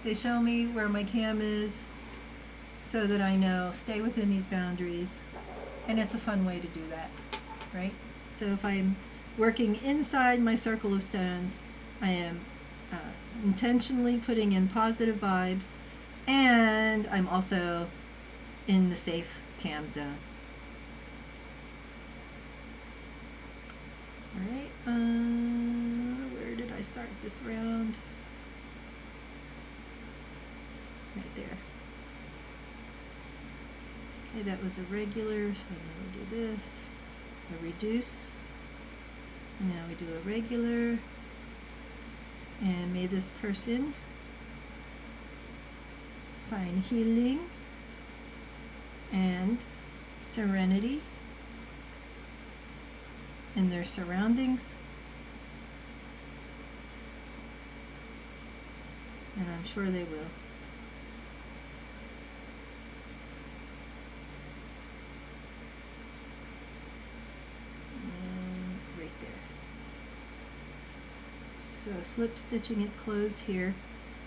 They show me where my cam is so that I know, stay within these boundaries. And it's a fun way to do that, right? So if I'm working inside my circle of stones, I am intentionally putting in positive vibes, and I'm also in the safe cam zone. All right, where did I start this round? Right there. Okay, that was a regular, so now we do this, a reduce, and now we do a regular, and may this person find healing and serenity in their surroundings, and I'm sure they will. And right there. So slip stitching it closed here.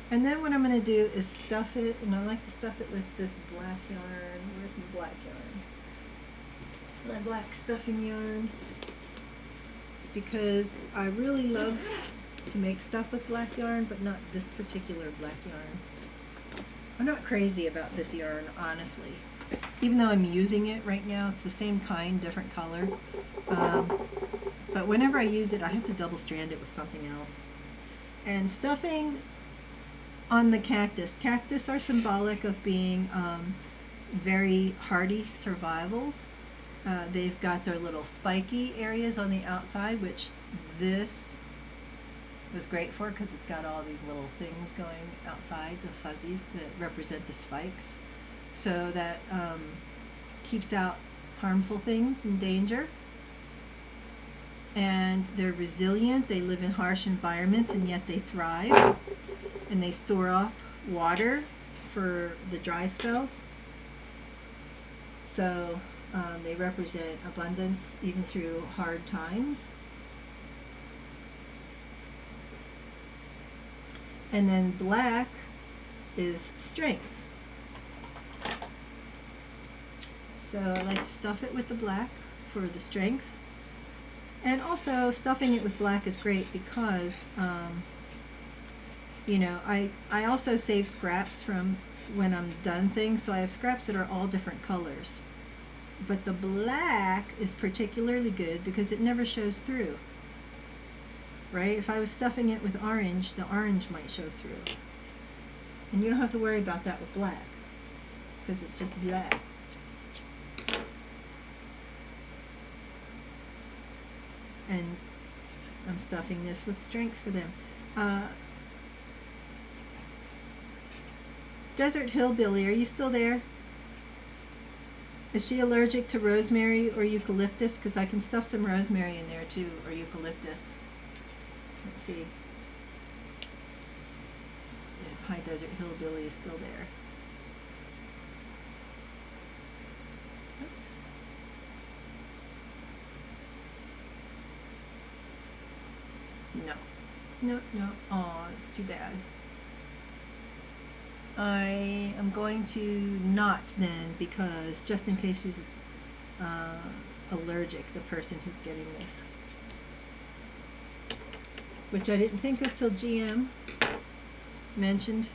And then what I'm going to do is stuff it, and I like to stuff it with this black yarn. Where's my black yarn? My black stuffing yarn. Because I really love to make stuff with black yarn, but not this particular black yarn. I'm not crazy about this yarn, honestly. Even though I'm using it right now, it's the same kind, different color. But whenever I use it, I have to double strand it with something else. And stuffing on the cactus. Cactus are symbolic of being very hardy survivals. They've got their little spiky areas on the outside, which this was great for because it's got all these little things going outside, the fuzzies that represent the spikes. So that keeps out harmful things and danger. And they're resilient. They live in harsh environments, and yet they thrive. And they store up water for the dry spells. So they represent abundance even through hard times. And then black is strength. So I like to stuff it with the black for the strength. And also stuffing it with black is great because you know, I also save scraps from when I'm done things, so I have scraps that are all different colors. But the black is particularly good because it never shows through, right? If I was stuffing it with orange, the orange might show through. And you don't have to worry about that with black because it's just black. And I'm stuffing this with strength for them. Desert Hillbilly, are you still there? Is she allergic to rosemary or eucalyptus? Because I can stuff some rosemary in there too, or eucalyptus. Let's see if High Desert Hillbilly is still there. Oops. No. Oh, it's too bad. I am going to not then, because just in case she's allergic, the person who's getting this. Which I didn't think of till GM mentioned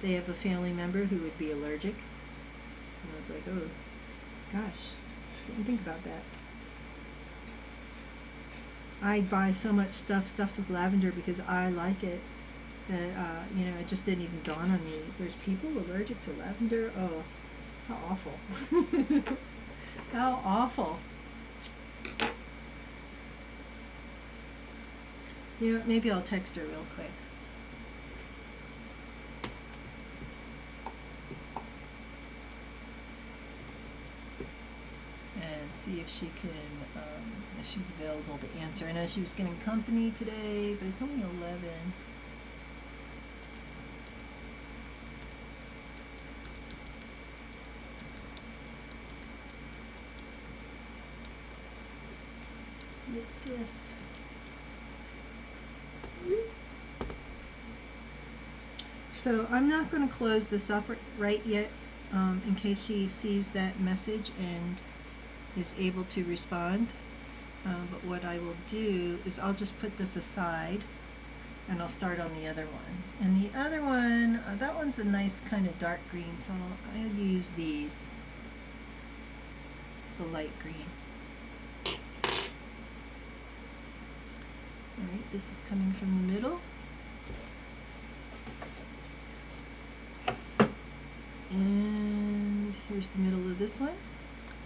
they have a family member who would be allergic. And I was like, oh, gosh, didn't think about that. I buy so much stuff stuffed with lavender because I like it that, you know, it just didn't even dawn on me. There's people allergic to lavender? Oh, how awful. How awful. You know, maybe I'll text her real quick. And see if she can, if she's available to answer. I know she was getting company today, but it's only 11. Get this. So I'm not going to close this up right yet, in case she sees that message and is able to respond. But what I will do is I'll just put this aside and I'll start on the other one. And the other one, that one's a nice kind of dark green, so I'll use these, the light green. Alright, this is coming from the middle. And here's the middle of this one.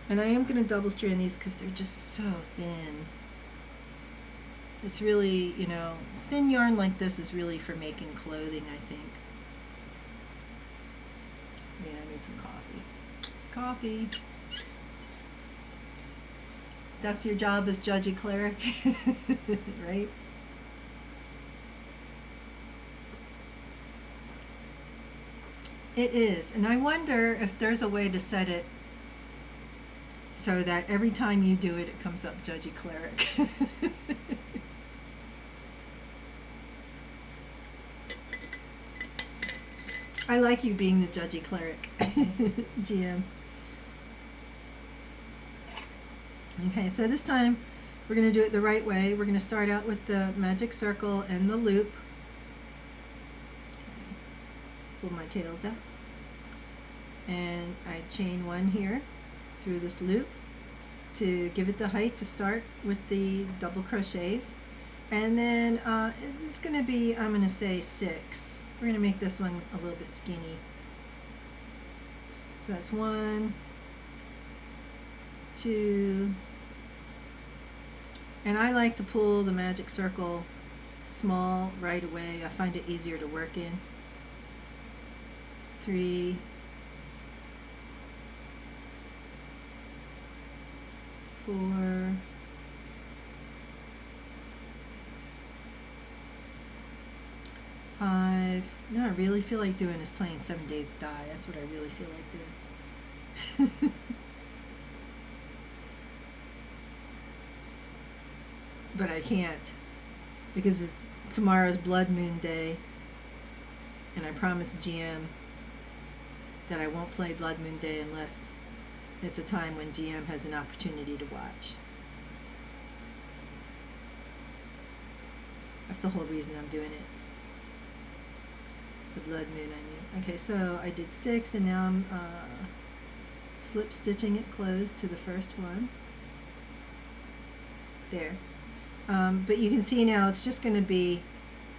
And I am going to double strand these because they're just so thin. It's really, you know, thin yarn like this is really for making clothing, I think. Yeah, I need some coffee. Coffee. That's your job as judgy cleric, right? It is, and I wonder if there's a way to set it so that every time you do it, it comes up judgy cleric. I like you being the judgy cleric, GM. Okay, so this time we're going to do it the right way. We're going to start out with the magic circle and the loop. Okay. Pull my tails out. And I chain one here through this loop to give it the height to start with the double crochets. And then it's going to be, I'm going to say 6. We're going to make this one a little bit skinny. So that's 1, 2, and I like to pull the magic circle small right away. I find it easier to work in. 3, 4, 5. You know, I really feel like doing is playing 7 Days to Die. That's what I really feel like doing. But I can't, because it's tomorrow's Blood Moon Day, and I promised GM that I won't play Blood Moon Day unless it's a time when GM has an opportunity to watch. That's the whole reason I'm doing it. The Blood Moon, I mean. Okay, so I did 6, and now I'm slip stitching it closed to the first one. There. But you can see now it's just going to be,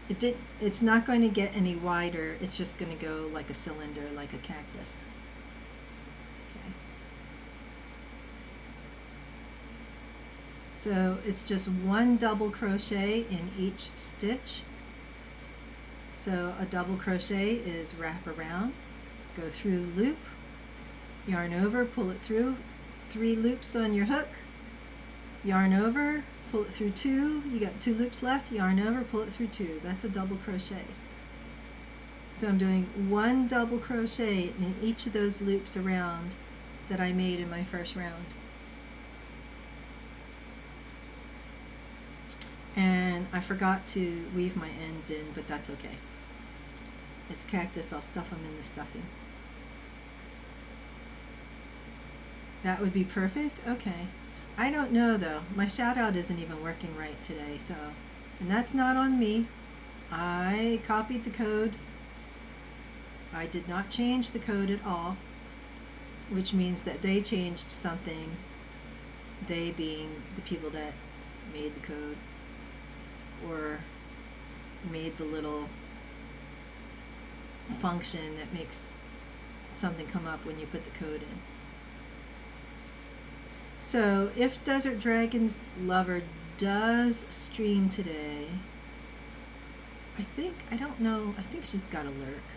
it's not going to get any wider, it's just going to go like a cylinder, like a cactus. Okay. So it's just one double crochet in each stitch. So a double crochet is wrap around, go through the loop, yarn over, pull it through, 3 loops on your hook, yarn over, pull it through 2, you got 2 loops left, yarn over, pull it through 2. That's a double crochet. So I'm doing one double crochet in each of those loops around that I made in my first round. And I forgot to weave my ends in, but that's okay. It's cactus, I'll stuff them in the stuffing. That would be perfect? Okay. I don't know though. My shout out isn't even working right today, so, and that's not on me. I copied the code. I did not change the code at all, which means that they changed something, they being the people that made the code or made the little function that makes something come up when you put the code in. So if Desert Dragon's Lover does stream today, I don't know, I think she's got a lurk.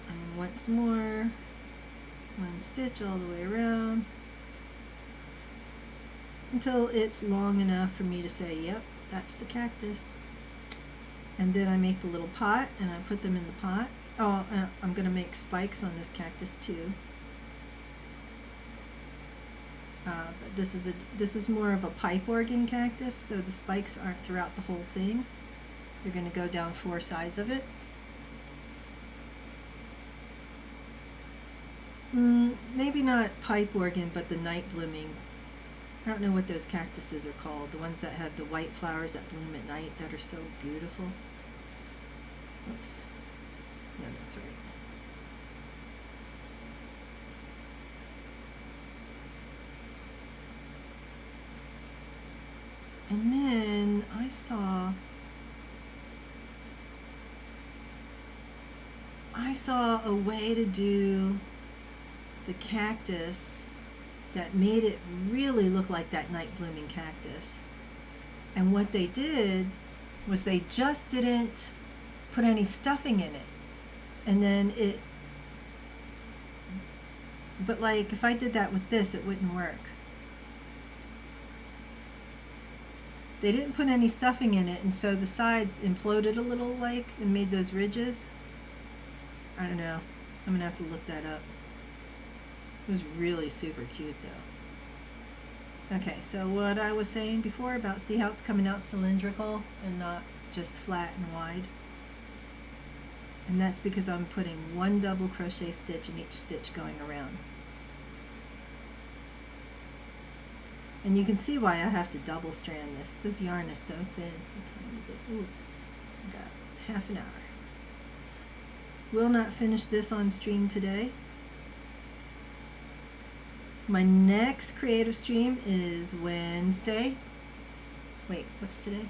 And once more, 1 stitch all the way around until it's long enough for me to say, yep, that's the cactus. And then I make the little pot and I put them in the pot. Oh, I'm going to make spikes on this cactus too. But this is more of a pipe organ cactus, so the spikes aren't throughout the whole thing. They're going to go down 4 sides of it. Maybe not pipe organ, but the night blooming. I don't know what those cactuses are called. The ones that have the white flowers that bloom at night that are so beautiful. Oops. No, that's right. And then I saw a way to do the cactus that made it really look like that night blooming cactus. And what they did was they just didn't put any stuffing in it. And then but like if I did that with this, it wouldn't work. They didn't put any stuffing in it, and so the sides imploded a little like and made those ridges. I don't know. I'm gonna have to look that up. It was really super cute though. Okay, so what I was saying before about see how it's coming out cylindrical and not just flat and wide. And that's because I'm putting 1 double crochet stitch in each stitch going around. And you can see why I have to double strand this. This yarn is so thin. What time is it? Ooh, I got half an hour. Will not finish this on stream today. My next creative stream is Wednesday. Wait, what's today?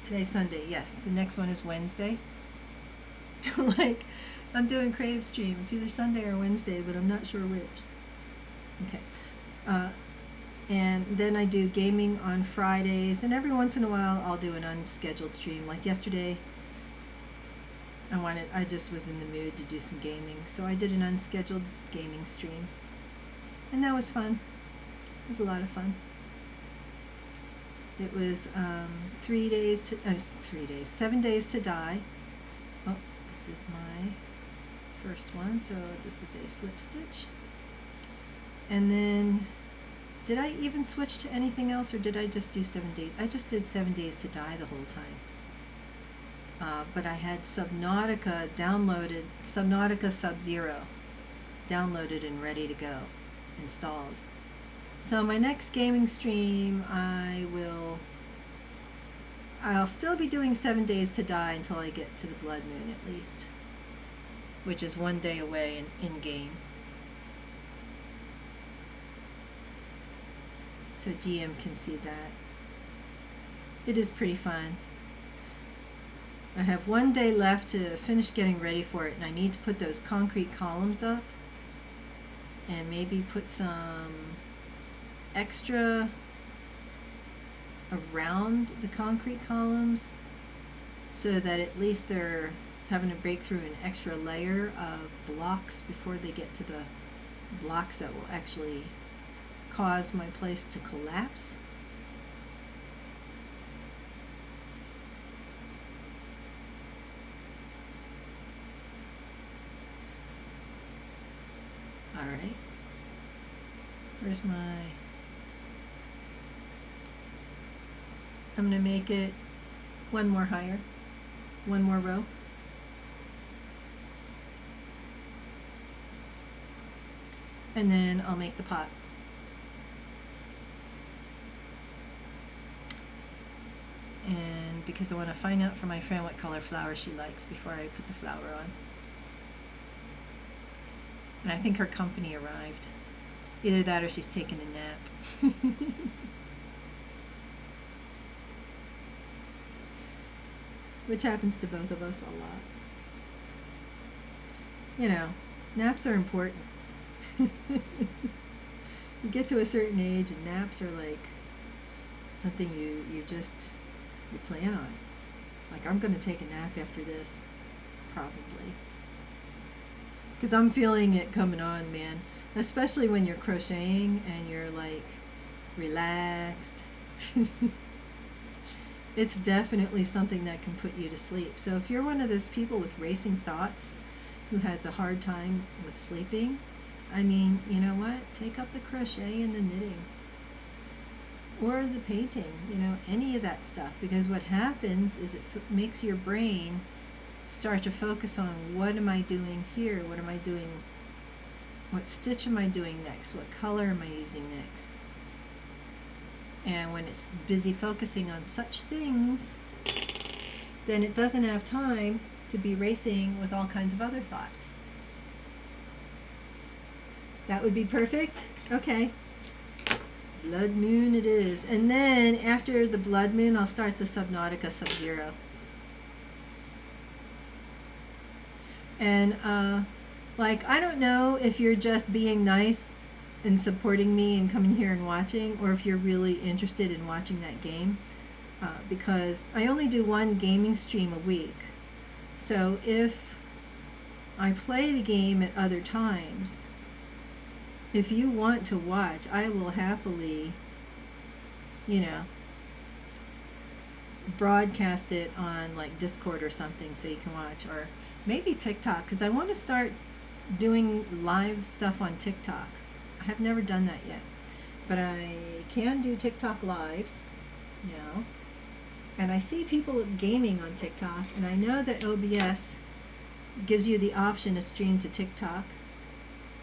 Today's Sunday. Yes, the next one is Wednesday. Like, I'm doing creative stream. It's either Sunday or Wednesday, but I'm not sure which. Okay. And then I do gaming on Fridays, and every once in a while I'll do an unscheduled stream. Like yesterday, I just was in the mood to do some gaming, so I did an unscheduled gaming stream. And that was fun. It was a lot of fun. It was 7 days to die. Oh, this is my first one, so this is a slip stitch. And then, did I even switch to anything else, or did I just do 7 days? I just did 7 days to die the whole time. But I had Subnautica downloaded, Subnautica Sub-Zero downloaded and ready to go, installed. So my next gaming stream, I'll still be doing 7 days to die until I get to the blood moon at least, which is 1 day away in game. So GM can see that. It is pretty fun. I have 1 day left to finish getting ready for it, and I need to put those concrete columns up. and maybe put some extra around the concrete columns so that at least they're having to break through an extra layer of blocks before they get to the blocks that will actually cause my place to collapse. All right. Where's my... I'm going to make it one more higher, one more row. And then I'll make the pot. And because I want to find out from my friend what color flower she likes before I put the flower on. And I think her company arrived. Either that or she's taking a nap. Which happens to both of us a lot. You know, naps are important. You get to a certain age and naps are like something you plan on. Like, I'm going to take a nap after this, probably. Because I'm feeling it coming on, man. Especially when you're crocheting and you're like relaxed. It's definitely something that can put you to sleep. So if you're one of those people with racing thoughts who has a hard time with sleeping, I mean, you know what? Take up the crochet and the knitting. Or the painting, you know, any of that stuff. Because what happens is it makes your brain start to focus on what am I doing here? What am I doing? What stitch am I doing next? What color am I using next? And when it's busy focusing on such things, then it doesn't have time to be racing with all kinds of other thoughts. That would be perfect? Okay. Blood moon it is. And then after the blood moon, I'll start the Subnautica Sub-Zero. And, like, I don't know if you're just being nice and supporting me and coming here and watching, or if you're really interested in watching that game, because I only do one gaming stream a week. So if I play the game at other times, if you want to watch, I will happily, you know, broadcast it on like Discord or something so you can watch, or maybe TikTok, because I want to start doing live stuff on TikTok. I have never done that yet, but I can do TikTok lives now, and I see people gaming on TikTok, and I know that OBS gives you the option to stream to TikTok.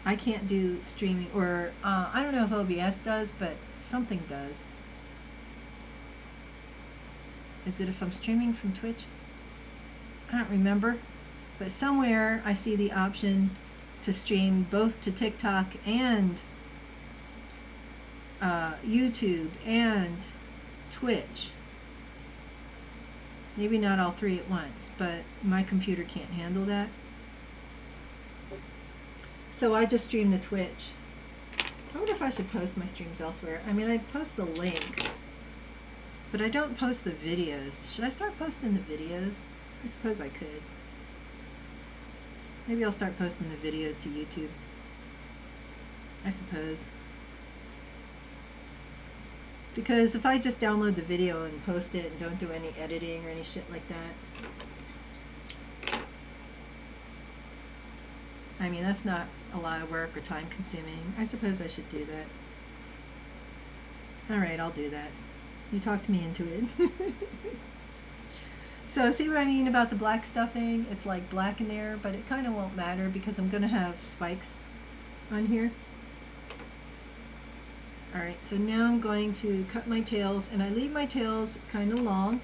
I can't do streaming, or I don't know if OBS does, but something does. Is it if I'm streaming from Twitch? I don't remember, but somewhere I see the option to stream both to TikTok and YouTube and Twitch. Maybe not all three at once, but my computer can't handle that. So I just stream to Twitch. I wonder if I should post my streams elsewhere. I mean, I post the link, but I don't post the videos. Should I start posting the videos? I suppose I could. Maybe I'll start posting the videos to YouTube. I suppose. Because if I just download the video and post it and don't do any editing or any shit like that, I mean, that's not a lot of work or time consuming. I suppose I should do that. Alright, I'll do that. You talked me into it. So see what I mean about the black stuffing? It's like black in there, but it kind of won't matter because I'm going to have spikes on here. Alright, so now I'm going to cut my tails, and I leave my tails kind of long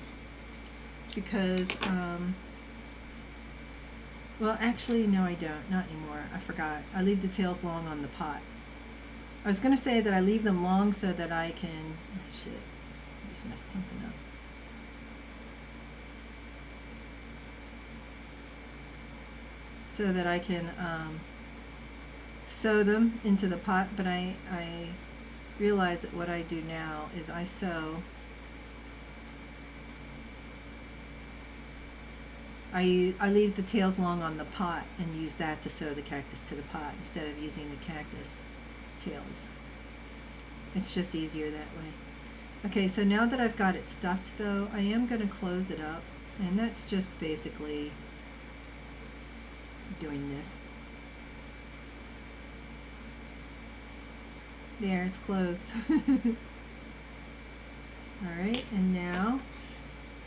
because, well, actually, no, I don't. Not anymore. I forgot. I leave the tails long on the pot. I was going to say that I leave them long so that I can... Oh, shit. I just messed something up. So that I can sew them into the pot, but I realize that what I do now is I sew. I leave the tails long on the pot and use that to sew the cactus to the pot instead of using the cactus tails. It's just easier that way. Okay, so now that I've got it stuffed though, I am going to close it up, and that's just basically doing this. There, it's closed. Alright, and now,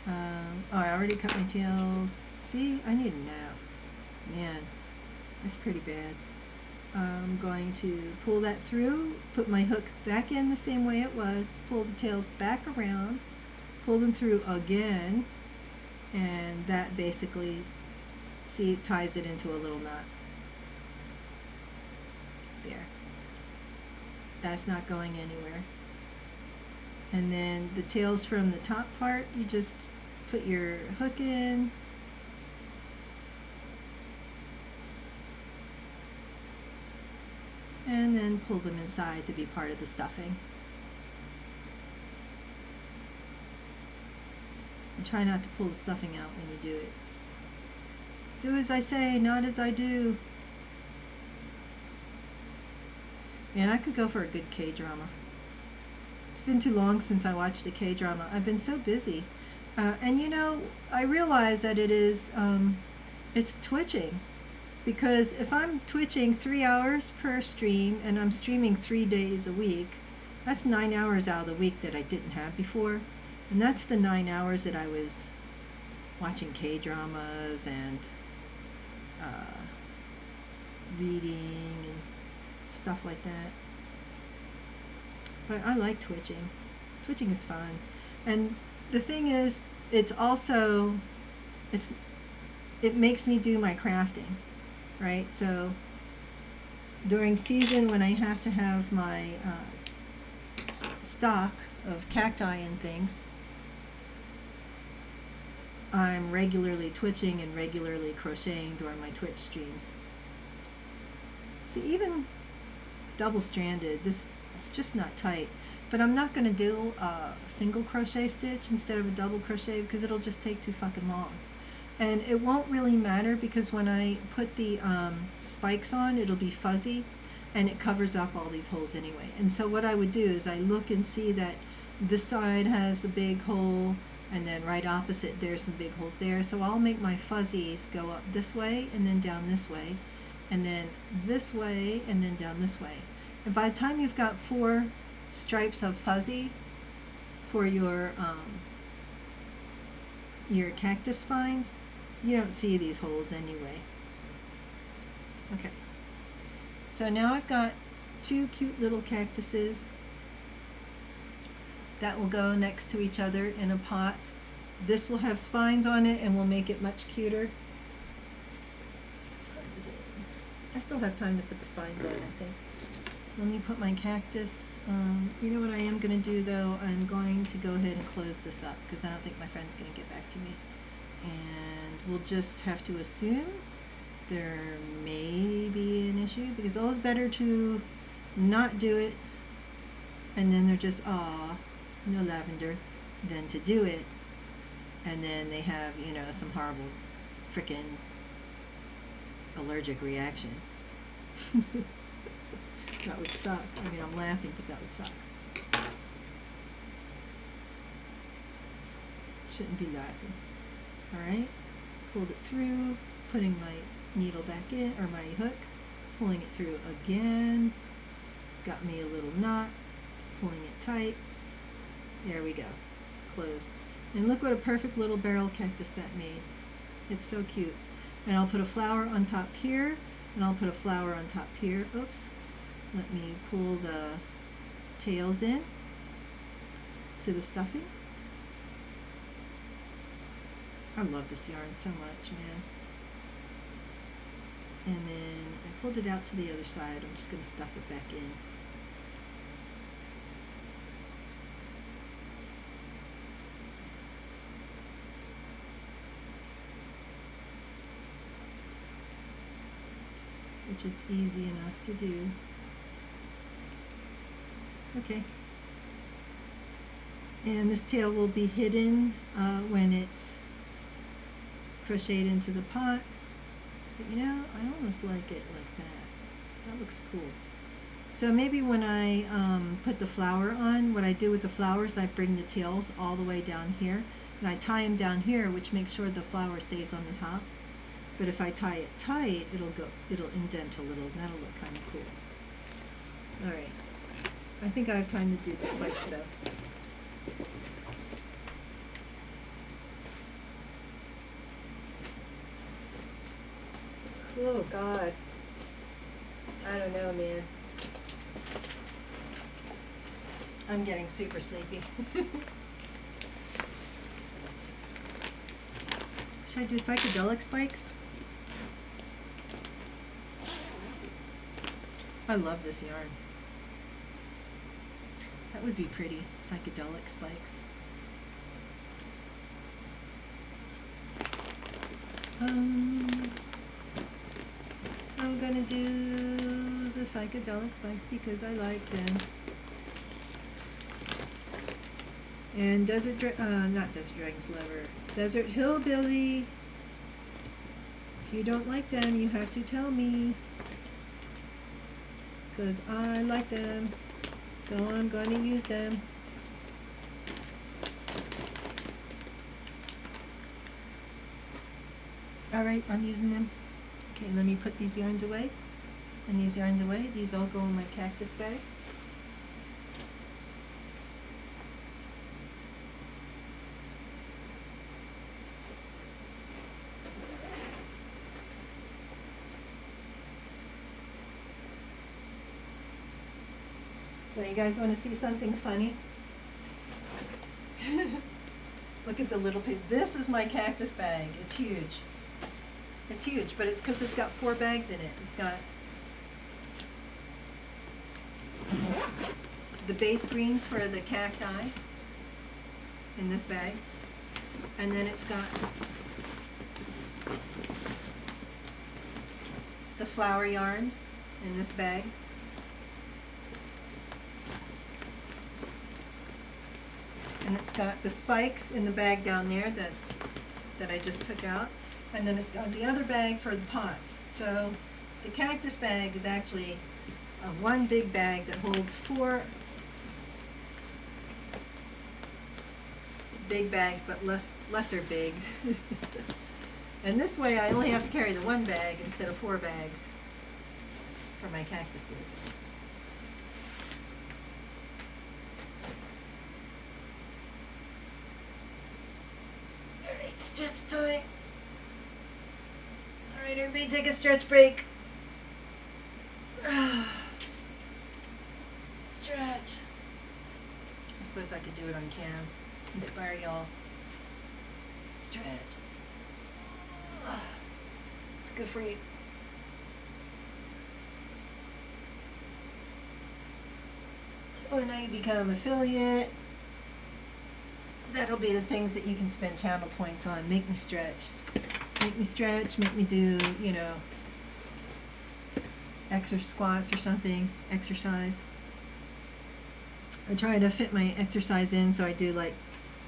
oh, I already cut my tails. See, I need a nap. Man, that's pretty bad. I'm going to pull that through, put my hook back in the same way it was, pull the tails back around, pull them through again, and that basically, see, ties it into a little knot. There. That's not going anywhere. And then the tails from the top part, you just put your hook in, and then pull them inside to be part of the stuffing. And try not to pull the stuffing out when you do it. Do as I say, not as I do. Man, I could go for a good K-drama. It's been too long since I watched a K-drama. I've been so busy. And you know, I realize that it is, it's twitching. Because if I'm twitching 3 hours per stream and I'm streaming 3 days a week, that's 9 hours out of the week that I didn't have before. And that's the 9 hours that I was watching K-dramas and reading and stuff like that. But I like twitching. Twitching is fun. And the thing is, it's also, it makes me do my crafting. Right, so during season when I have to have my stock of cacti and things, I'm regularly twitching and regularly crocheting during my Twitch streams. See, even double-stranded, it's just not tight. But I'm not going to do a single crochet stitch instead of a double crochet because it'll just take too fucking long. And it won't really matter because when I put the spikes on, it'll be fuzzy and it covers up all these holes anyway. And so what I would do is I look and see that this side has a big hole and then right opposite there's some big holes there. So I'll make my fuzzies go up this way and then down this way and then this way and then down this way. And by the time you've got 4 stripes of fuzzy for your cactus spines, you don't see these holes anyway. Okay, so now I've got 2 cute little cactuses that will go next to each other in a pot. This will have spines on it and will make it much cuter. I still have time to put the spines on, I think. Let me put my cactus. You know what I am going to do though? I'm going to go ahead and close this up because I don't think my friend's going to get back to me. And we'll just have to assume there may be an issue because it's always better to not do it and then they're just, aw, no lavender, than to do it and then they have, you know, some horrible frickin' allergic reaction. That would suck. I mean, I'm laughing, but that would suck. Shouldn't be laughing. Alright, pulled it through, putting my needle back in, or my hook, pulling it through again, got me a little knot, pulling it tight, there we go, closed. And look what a perfect little barrel cactus that made. It's so cute. And I'll put a flower on top here, and I'll put a flower on top here. Oops. Let me pull the tails in to the stuffing. I love this yarn so much, man. And then I pulled it out to the other side. I'm just going to stuff it back in. which is easy enough to do. Okay. And this tail will be hidden when it's crocheted into the pot. But you know, I almost like it like that. That looks cool. So maybe when I put the flower on, what I do with the flowers, I bring the tails all the way down here, and I tie them down here, which makes sure the flower stays on the top. But if I tie it tight, it'll indent a little, and that'll look kind of cool. All right, I think I have time to do the spikes though. Oh God, I don't know, man. I'm getting super sleepy. Should I do psychedelic spikes? I love this yarn. That would be pretty, psychedelic spikes. I'm gonna do the psychedelic spikes because I like them. And not Desert Dragon's Lover, Desert Hillbilly. If you don't like them, you have to tell me, because I like them, so I'm going to use them. Alright, I'm using them. Okay, let me put these yarns away, and these yarns away. These all go in my cactus bag. So you guys want to see something funny? Look at the little piece. This is my cactus bag. It's huge. It's huge, but it's because it's got 4 bags in it. It's got the base greens for the cacti in this bag, and then it's got the flower yarns in this bag. And it's got the spikes in the bag down there that I just took out. And then it's got the other bag for the pots. So the cactus bag is actually one big bag that holds 4 big bags, but lesser big. And this way I only have to carry the 1 bag instead of 4 bags for my cactuses. Alright, stretch time. Alright, everybody take a stretch break. Stretch. I suppose I could do it on cam. Inspire y'all. Stretch. It's good for you. When I become affiliate, that'll be the things that you can spend channel points on. Make me stretch. Make me stretch, make me do, you know, exercise squats or something, exercise. I try to fit my exercise in, so I do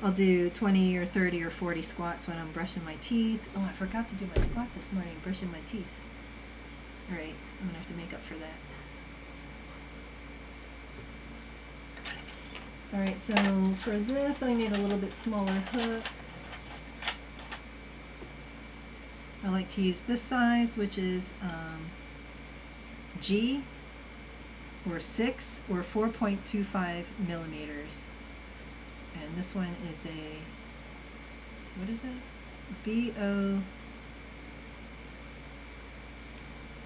I'll do 20 or 30 or 40 squats when I'm brushing my teeth. Oh, I forgot to do my squats this morning, brushing my teeth. Alright, I'm gonna have to make up for that. Alright, so for this I need a little bit smaller hook. I like to use this size, which is G or 6 or 4.25 millimeters. And this one is a, what is it? B-O,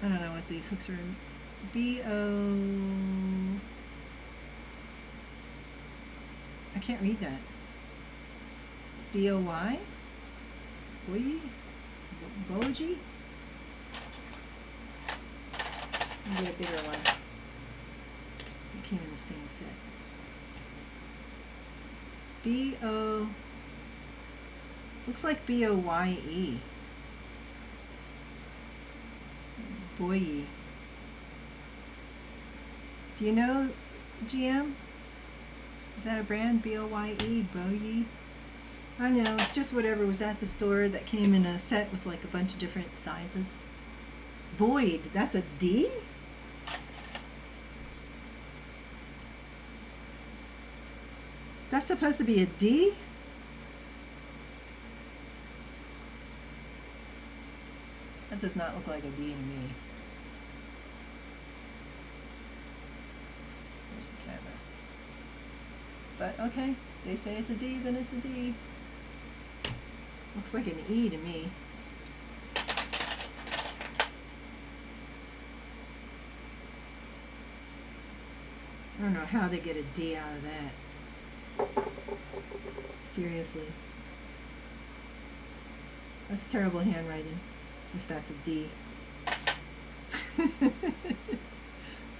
I don't know what these hooks are. B-O, I can't read that. B-O-Y? Boy? Boji? I'll get a bigger one. It came in the same set. B-O, looks like B-O-Y-E. Boye. Do you know GM? Is that a brand? B-O-Y-E? Boye? I don't know. It's just whatever was at the store that came in a set with like a bunch of different sizes. Boyd. That's a D? That's supposed to be a D? That does not look like a D to me. There's the camera. But okay, they say it's a D, then it's a D. Looks like an E to me. I don't know how they get a D out of that. Seriously. That's terrible handwriting, if that's a D.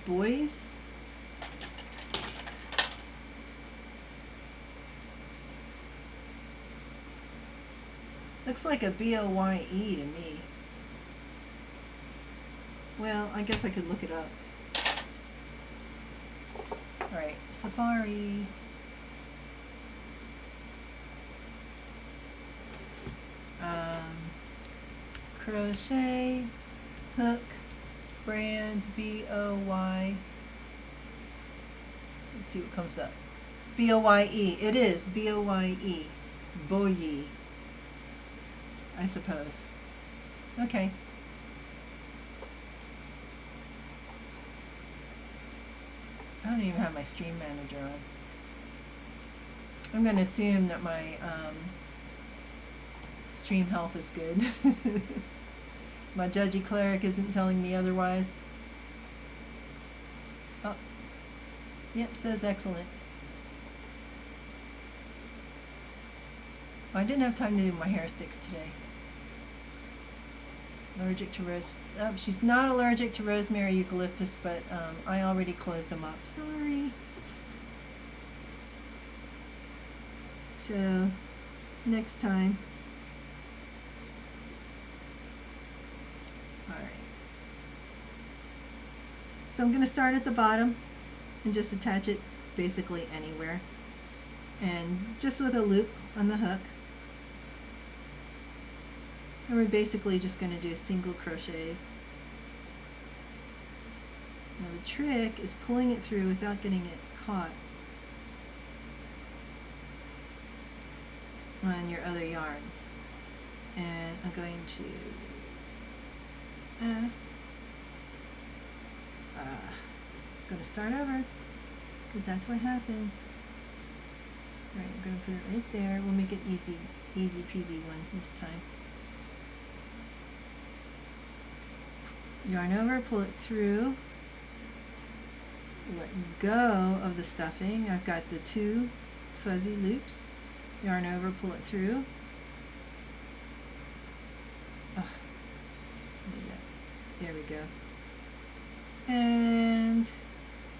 Boys? Looks like a B-O-Y-E to me. Well, I guess I could look it up. Alright, Safari. Crochet, hook, brand, B-O-Y. Let's see what comes up. B-O-Y-E. It is B-O-Y-E. Boye. I suppose. Okay. I don't even have my stream manager on. I'm going to assume that my stream health is good. My judgy cleric isn't telling me otherwise. Oh. Yep, says excellent. I didn't have time to do my hair sticks today. Allergic to rose. She's not allergic to rosemary eucalyptus, but I already closed them up. Sorry. So, next time. Alright. So I'm going to start at the bottom and just attach it basically anywhere. And just with a loop on the hook. And we're basically just going to do single crochets. Now the trick is pulling it through without getting it caught on your other yarns. And I'm going to start over because that's what happens. All right, I'm going to put it right there. We'll make it easy peasy one this time. Yarn over, pull it through, let go of the stuffing. I've got the two fuzzy loops. Yarn over, pull it through. Oh, there we go. And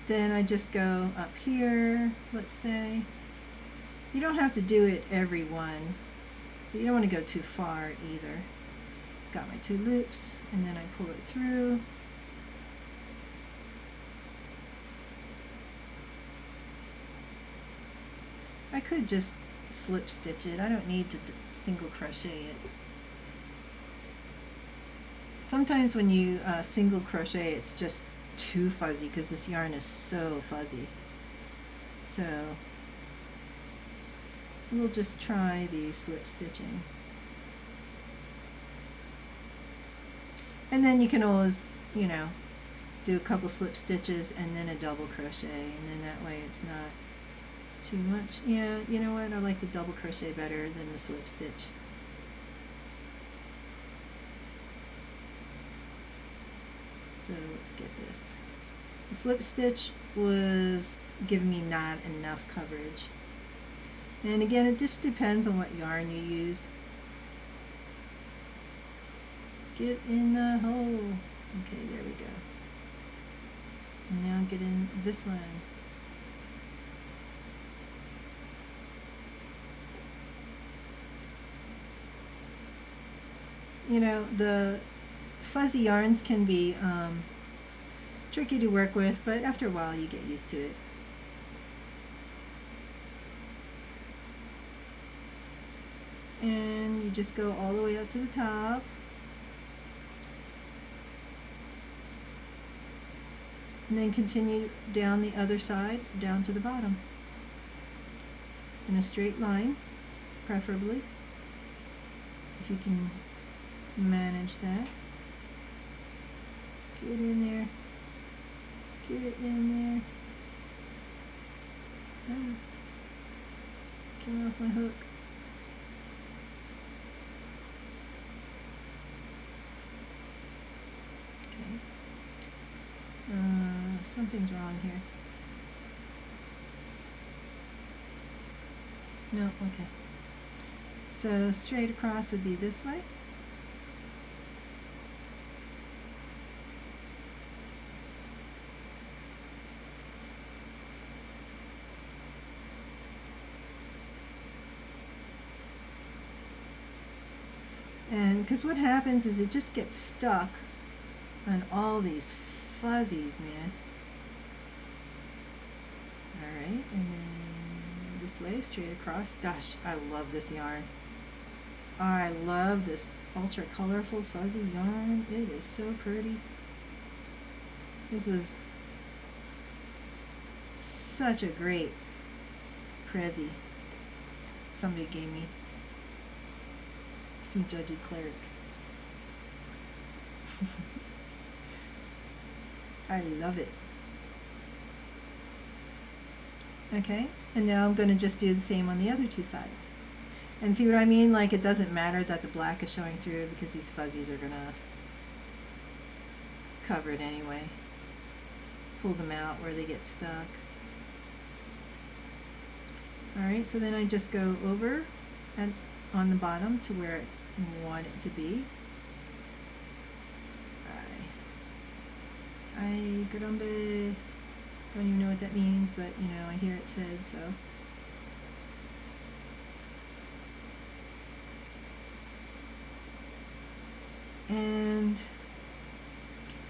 then I just go up here, let's say. You don't have to do it every one, but you don't want to go too far either. Got my two loops, and then I pull it through. I could just slip stitch it. I don't need to single crochet it. Sometimes when you single crochet, it's just too fuzzy because this yarn is so fuzzy. So we'll just try the slip stitching. And then you can always, you know, do a couple slip stitches and then a double crochet, and then that way it's not too much. Yeah, you know what? I like the double crochet better than the slip stitch. So let's get this. The slip stitch was giving me not enough coverage. And again, it just depends on what yarn you use. Get in the hole. Okay, there we go. And now get in this one. You know, the fuzzy yarns can be tricky to work with, but after a while you get used to it. And you just go all the way up to the top. And then continue down the other side, down to the bottom. In a straight line, preferably, if you can manage that. Get in there. Get in there. Ah, came off my hook. Something's wrong here. No, okay. So straight across would be this way. And because what happens is it just gets stuck on all these fuzzies, man. Alright, and then this way, straight across. Gosh, I love this yarn. I love this ultra colorful fuzzy yarn. It is so pretty. This was such a great Prezi somebody gave me. Some judgy cleric. I love it. Okay, and now I'm going to just do the same on the other two sides. And see what I mean? Like, it doesn't matter that the black is showing through because these fuzzies are going to cover it anyway. Pull them out where they get stuck. Alright, so then I just go over and on the bottom to where I want it to be. Ay, caramba. Don't even know what that means, but you know, I hear it said, so. And,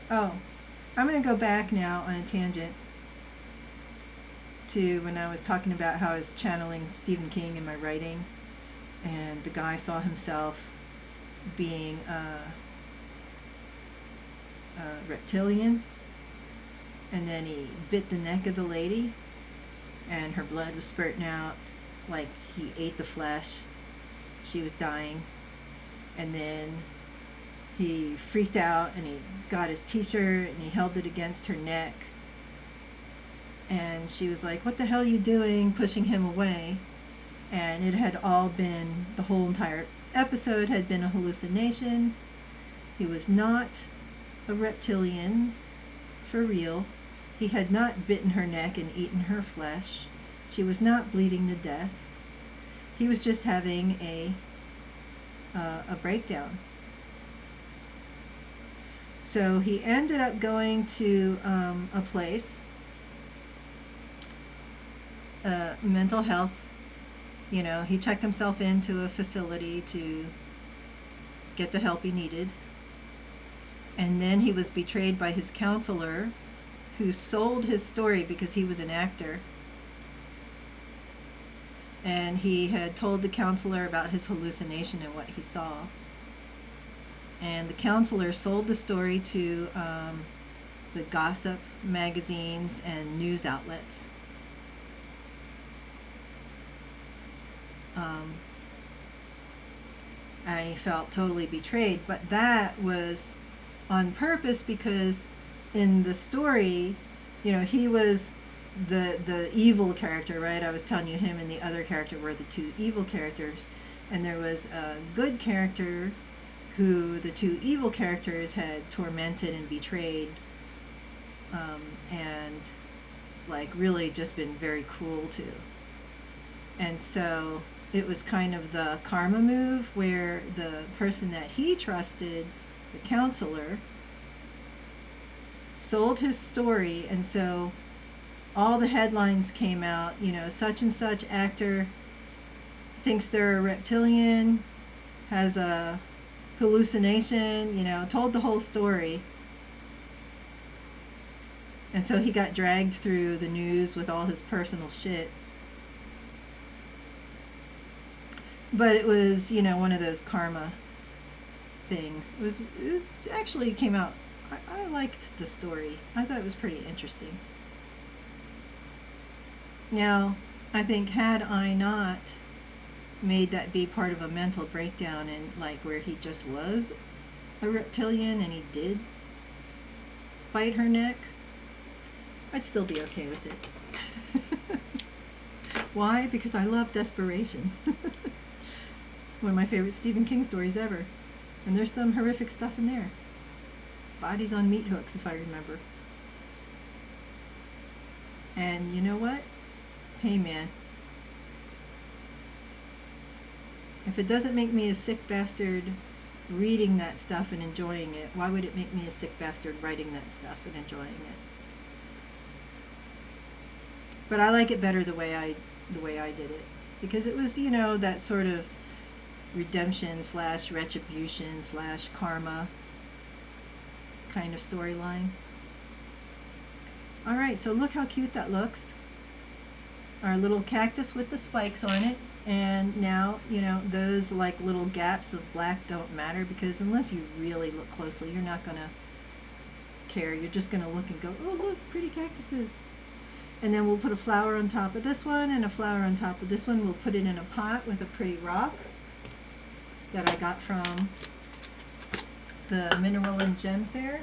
oh, I'm going to go back now on a tangent to when I was talking about how I was channeling Stephen King in my writing, and the guy saw himself being a reptilian, and then he bit the neck of the lady, and her blood was spurting out like he ate the flesh. She was dying, and then he freaked out and he got his t-shirt and he held it against her neck, and she was like, "What the hell are you doing?" pushing him away. And it had all been, the whole entire episode had been a hallucination. He was not a reptilian for real. He had not bitten her neck and eaten her flesh. She was not bleeding to death. He was just having a breakdown. So he ended up going to a place, mental health. You know, he checked himself into a facility to get the help he needed. And then he was betrayed by his counselor, who sold his story because he was an actor. And he had told the counselor about his hallucination and what he saw. And the counselor sold the story to the gossip magazines and news outlets. And he felt totally betrayed, but that was on purpose because in the story, you know, he was the evil character, right? I was telling you him and the other character were the two evil characters, and there was a good character who the two evil characters had tormented and betrayed, and like really just been very cruel to. And so it was kind of the karma move where the person that he trusted, the counselor, sold his story, and so all the headlines came out, you know, such and such actor thinks they're a reptilian, has a hallucination, you know, told the whole story. And so he got dragged through the news with all his personal shit. But it was, you know, one of those karma things. It actually came out. I liked the story. I thought it was pretty interesting. Now, I think had I not made that be part of a mental breakdown and like where he just was a reptilian and he did bite her neck, I'd still be okay with it. Why? Because I love desperation. One of my favorite Stephen King stories ever. And there's some horrific stuff in there. Bodies on meat hooks, if I remember. And you know what? Hey man. If it doesn't make me a sick bastard reading that stuff and enjoying it, why would it make me a sick bastard writing that stuff and enjoying it? But I like it better the way I did it. Because it was, you know, that sort of redemption / retribution / karma kind of storyline. Alright, so look how cute that looks. Our little cactus with the spikes on it. And now, you know, those like little gaps of black don't matter because unless you really look closely, you're not going to care. You're just going to look and go, oh, look, pretty cactuses. And then we'll put a flower on top of this one and a flower on top of this one. We'll put it in a pot with a pretty rock that I got from the Mineral and Gem Fair.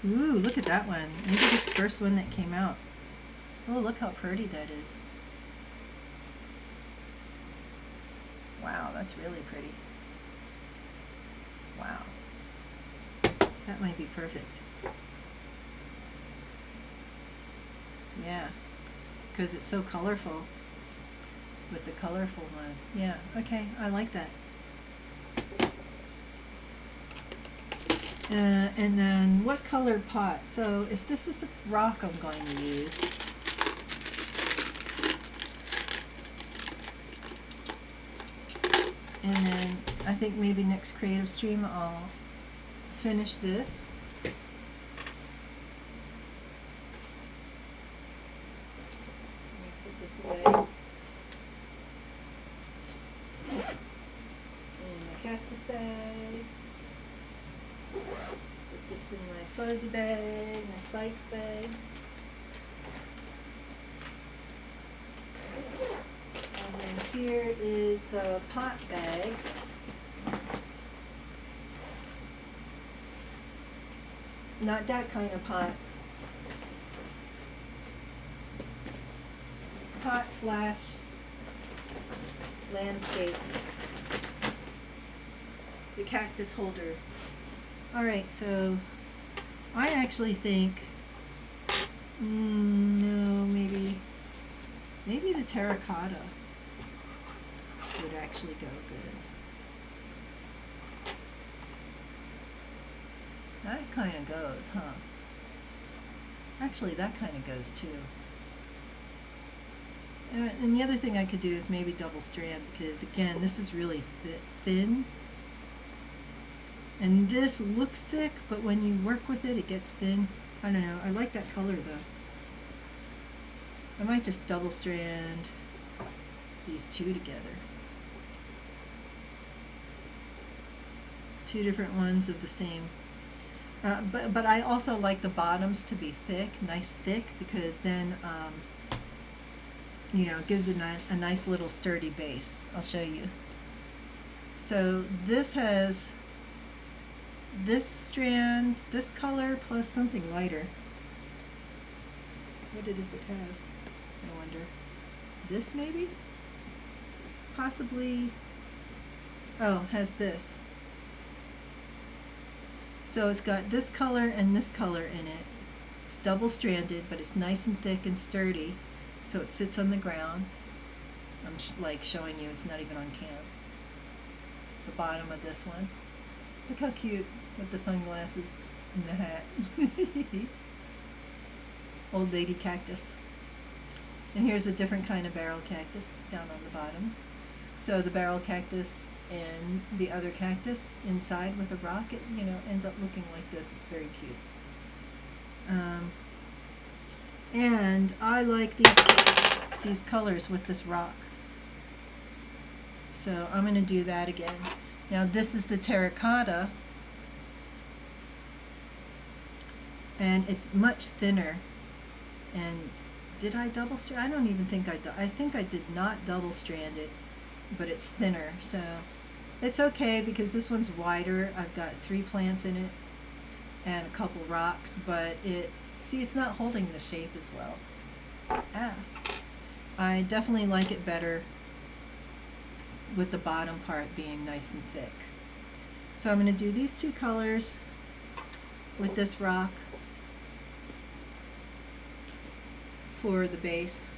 Ooh, look at that one. Maybe this first one that came out. Oh, look how pretty that is. Wow, that's really pretty. Wow. That might be perfect. Yeah, because it's so colorful with the colorful one. Yeah, okay, I like that. And then what color pot? So if this is the rock I'm going to use, and then I think maybe next creative stream I'll finish this. Let me put this away. In my cactus bag. Put this in my fuzzy bag, my spikes bag. And then here is the pot bag. Not that kind of pot. Pot / landscape. The cactus holder. Alright, so I actually think, no, maybe the terracotta would actually go good. That kind of goes, huh? Actually, that kind of goes too. And the other thing I could do is maybe double strand because, again, this is really thin. And this looks thick, but when you work with it, it gets thin. I don't know. I like that color, though. I might just double strand these two together. Two different ones of the same. But I also like the bottoms to be thick, nice thick, because then, you know, it gives it a nice little sturdy base. I'll show you. So this has this strand, this color, plus something lighter. What does it have? I wonder. This maybe? Possibly. Oh, has this. So it's got this color and this color in it. It's double stranded, but it's nice and thick and sturdy. So it sits on the ground. I'm like showing you, it's not even on cam. The bottom of this one. Look how cute with the sunglasses and the hat. Old lady cactus. And here's a different kind of barrel cactus down on the bottom. So the barrel cactus and the other cactus inside with a rock. It, you know, ends up looking like this. It's very cute. And I like these colors with this rock. So I'm going to do that again. Now this is the terracotta, and it's much thinner. And did I double strand? I don't even think I think I did not double strand it, but it's thinner, so it's okay because this one's wider. I've got 3 plants in it and a couple rocks, but it's not holding the shape as well. I definitely like it better with the bottom part being nice and thick. So I'm going to do these 2 colors with this rock for the base.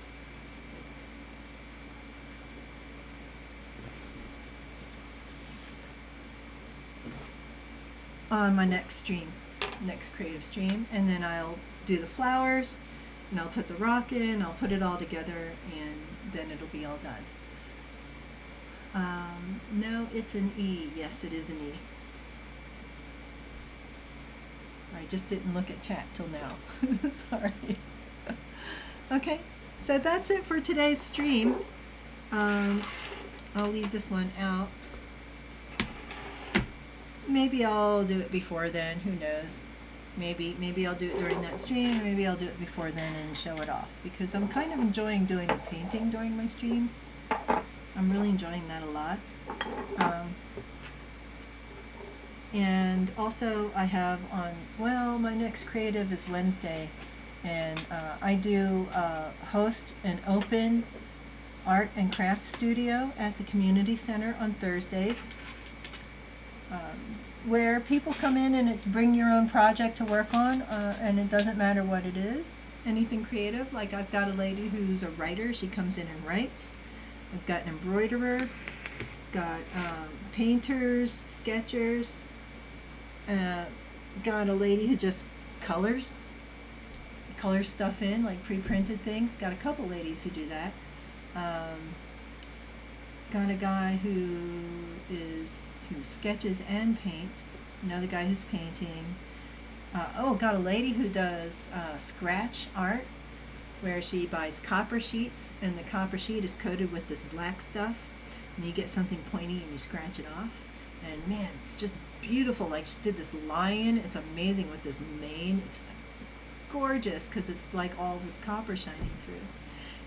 On my next creative stream, and then I'll do the flowers, and I'll put the rock in, I'll put it all together, and then it'll be all done. No, it's an E. Yes, it is an E. I just didn't look at chat till now. Sorry. Okay, so that's it for today's stream. I'll leave this one out. Maybe I'll do it before then, who knows. Maybe I'll do it during that stream, or maybe I'll do it before then and show it off, because I'm kind of enjoying doing the painting during my streams. I'm really enjoying that a lot. And also I have my next creative is Wednesday, and I do host an open art and craft studio at the community center on Thursdays, where people come in and it's bring your own project to work on, and it doesn't matter what it is, anything creative. Like I've got a lady who's a writer, she comes in and writes. I've got an embroiderer, got painters, sketchers, got a lady who just colors stuff in, like pre-printed things. Got a couple ladies who do that. Got a guy who sketches and paints. Another guy who's painting. Got a lady who does scratch art, where she buys copper sheets, and the copper sheet is coated with this black stuff, and you get something pointy and you scratch it off, and man, it's just beautiful. Like she did this lion, it's amazing with this mane. It's gorgeous because it's like all this copper shining through.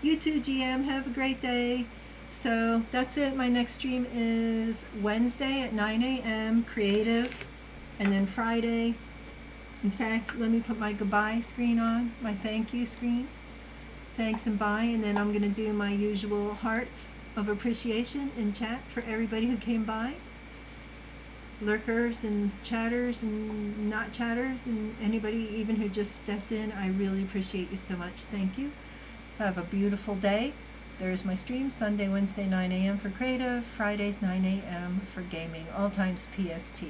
You too, GM, have a great day. So that's it. My next stream is Wednesday at 9 a.m. creative, and then Friday, in fact, let me put my goodbye screen on, my thank you screen. Thanks and bye, and then I'm going to do my usual hearts of appreciation in chat for everybody who came by. Lurkers and chatters and not chatters, and anybody even who just stepped in, I really appreciate you so much. Thank you. Have a beautiful day. There's my stream, Sunday, Wednesday, 9 a.m. for creative, Fridays, 9 a.m. for gaming, all times PST.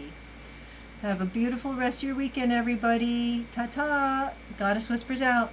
Have a beautiful rest of your weekend, everybody. Ta-ta. Goddess Whispers out.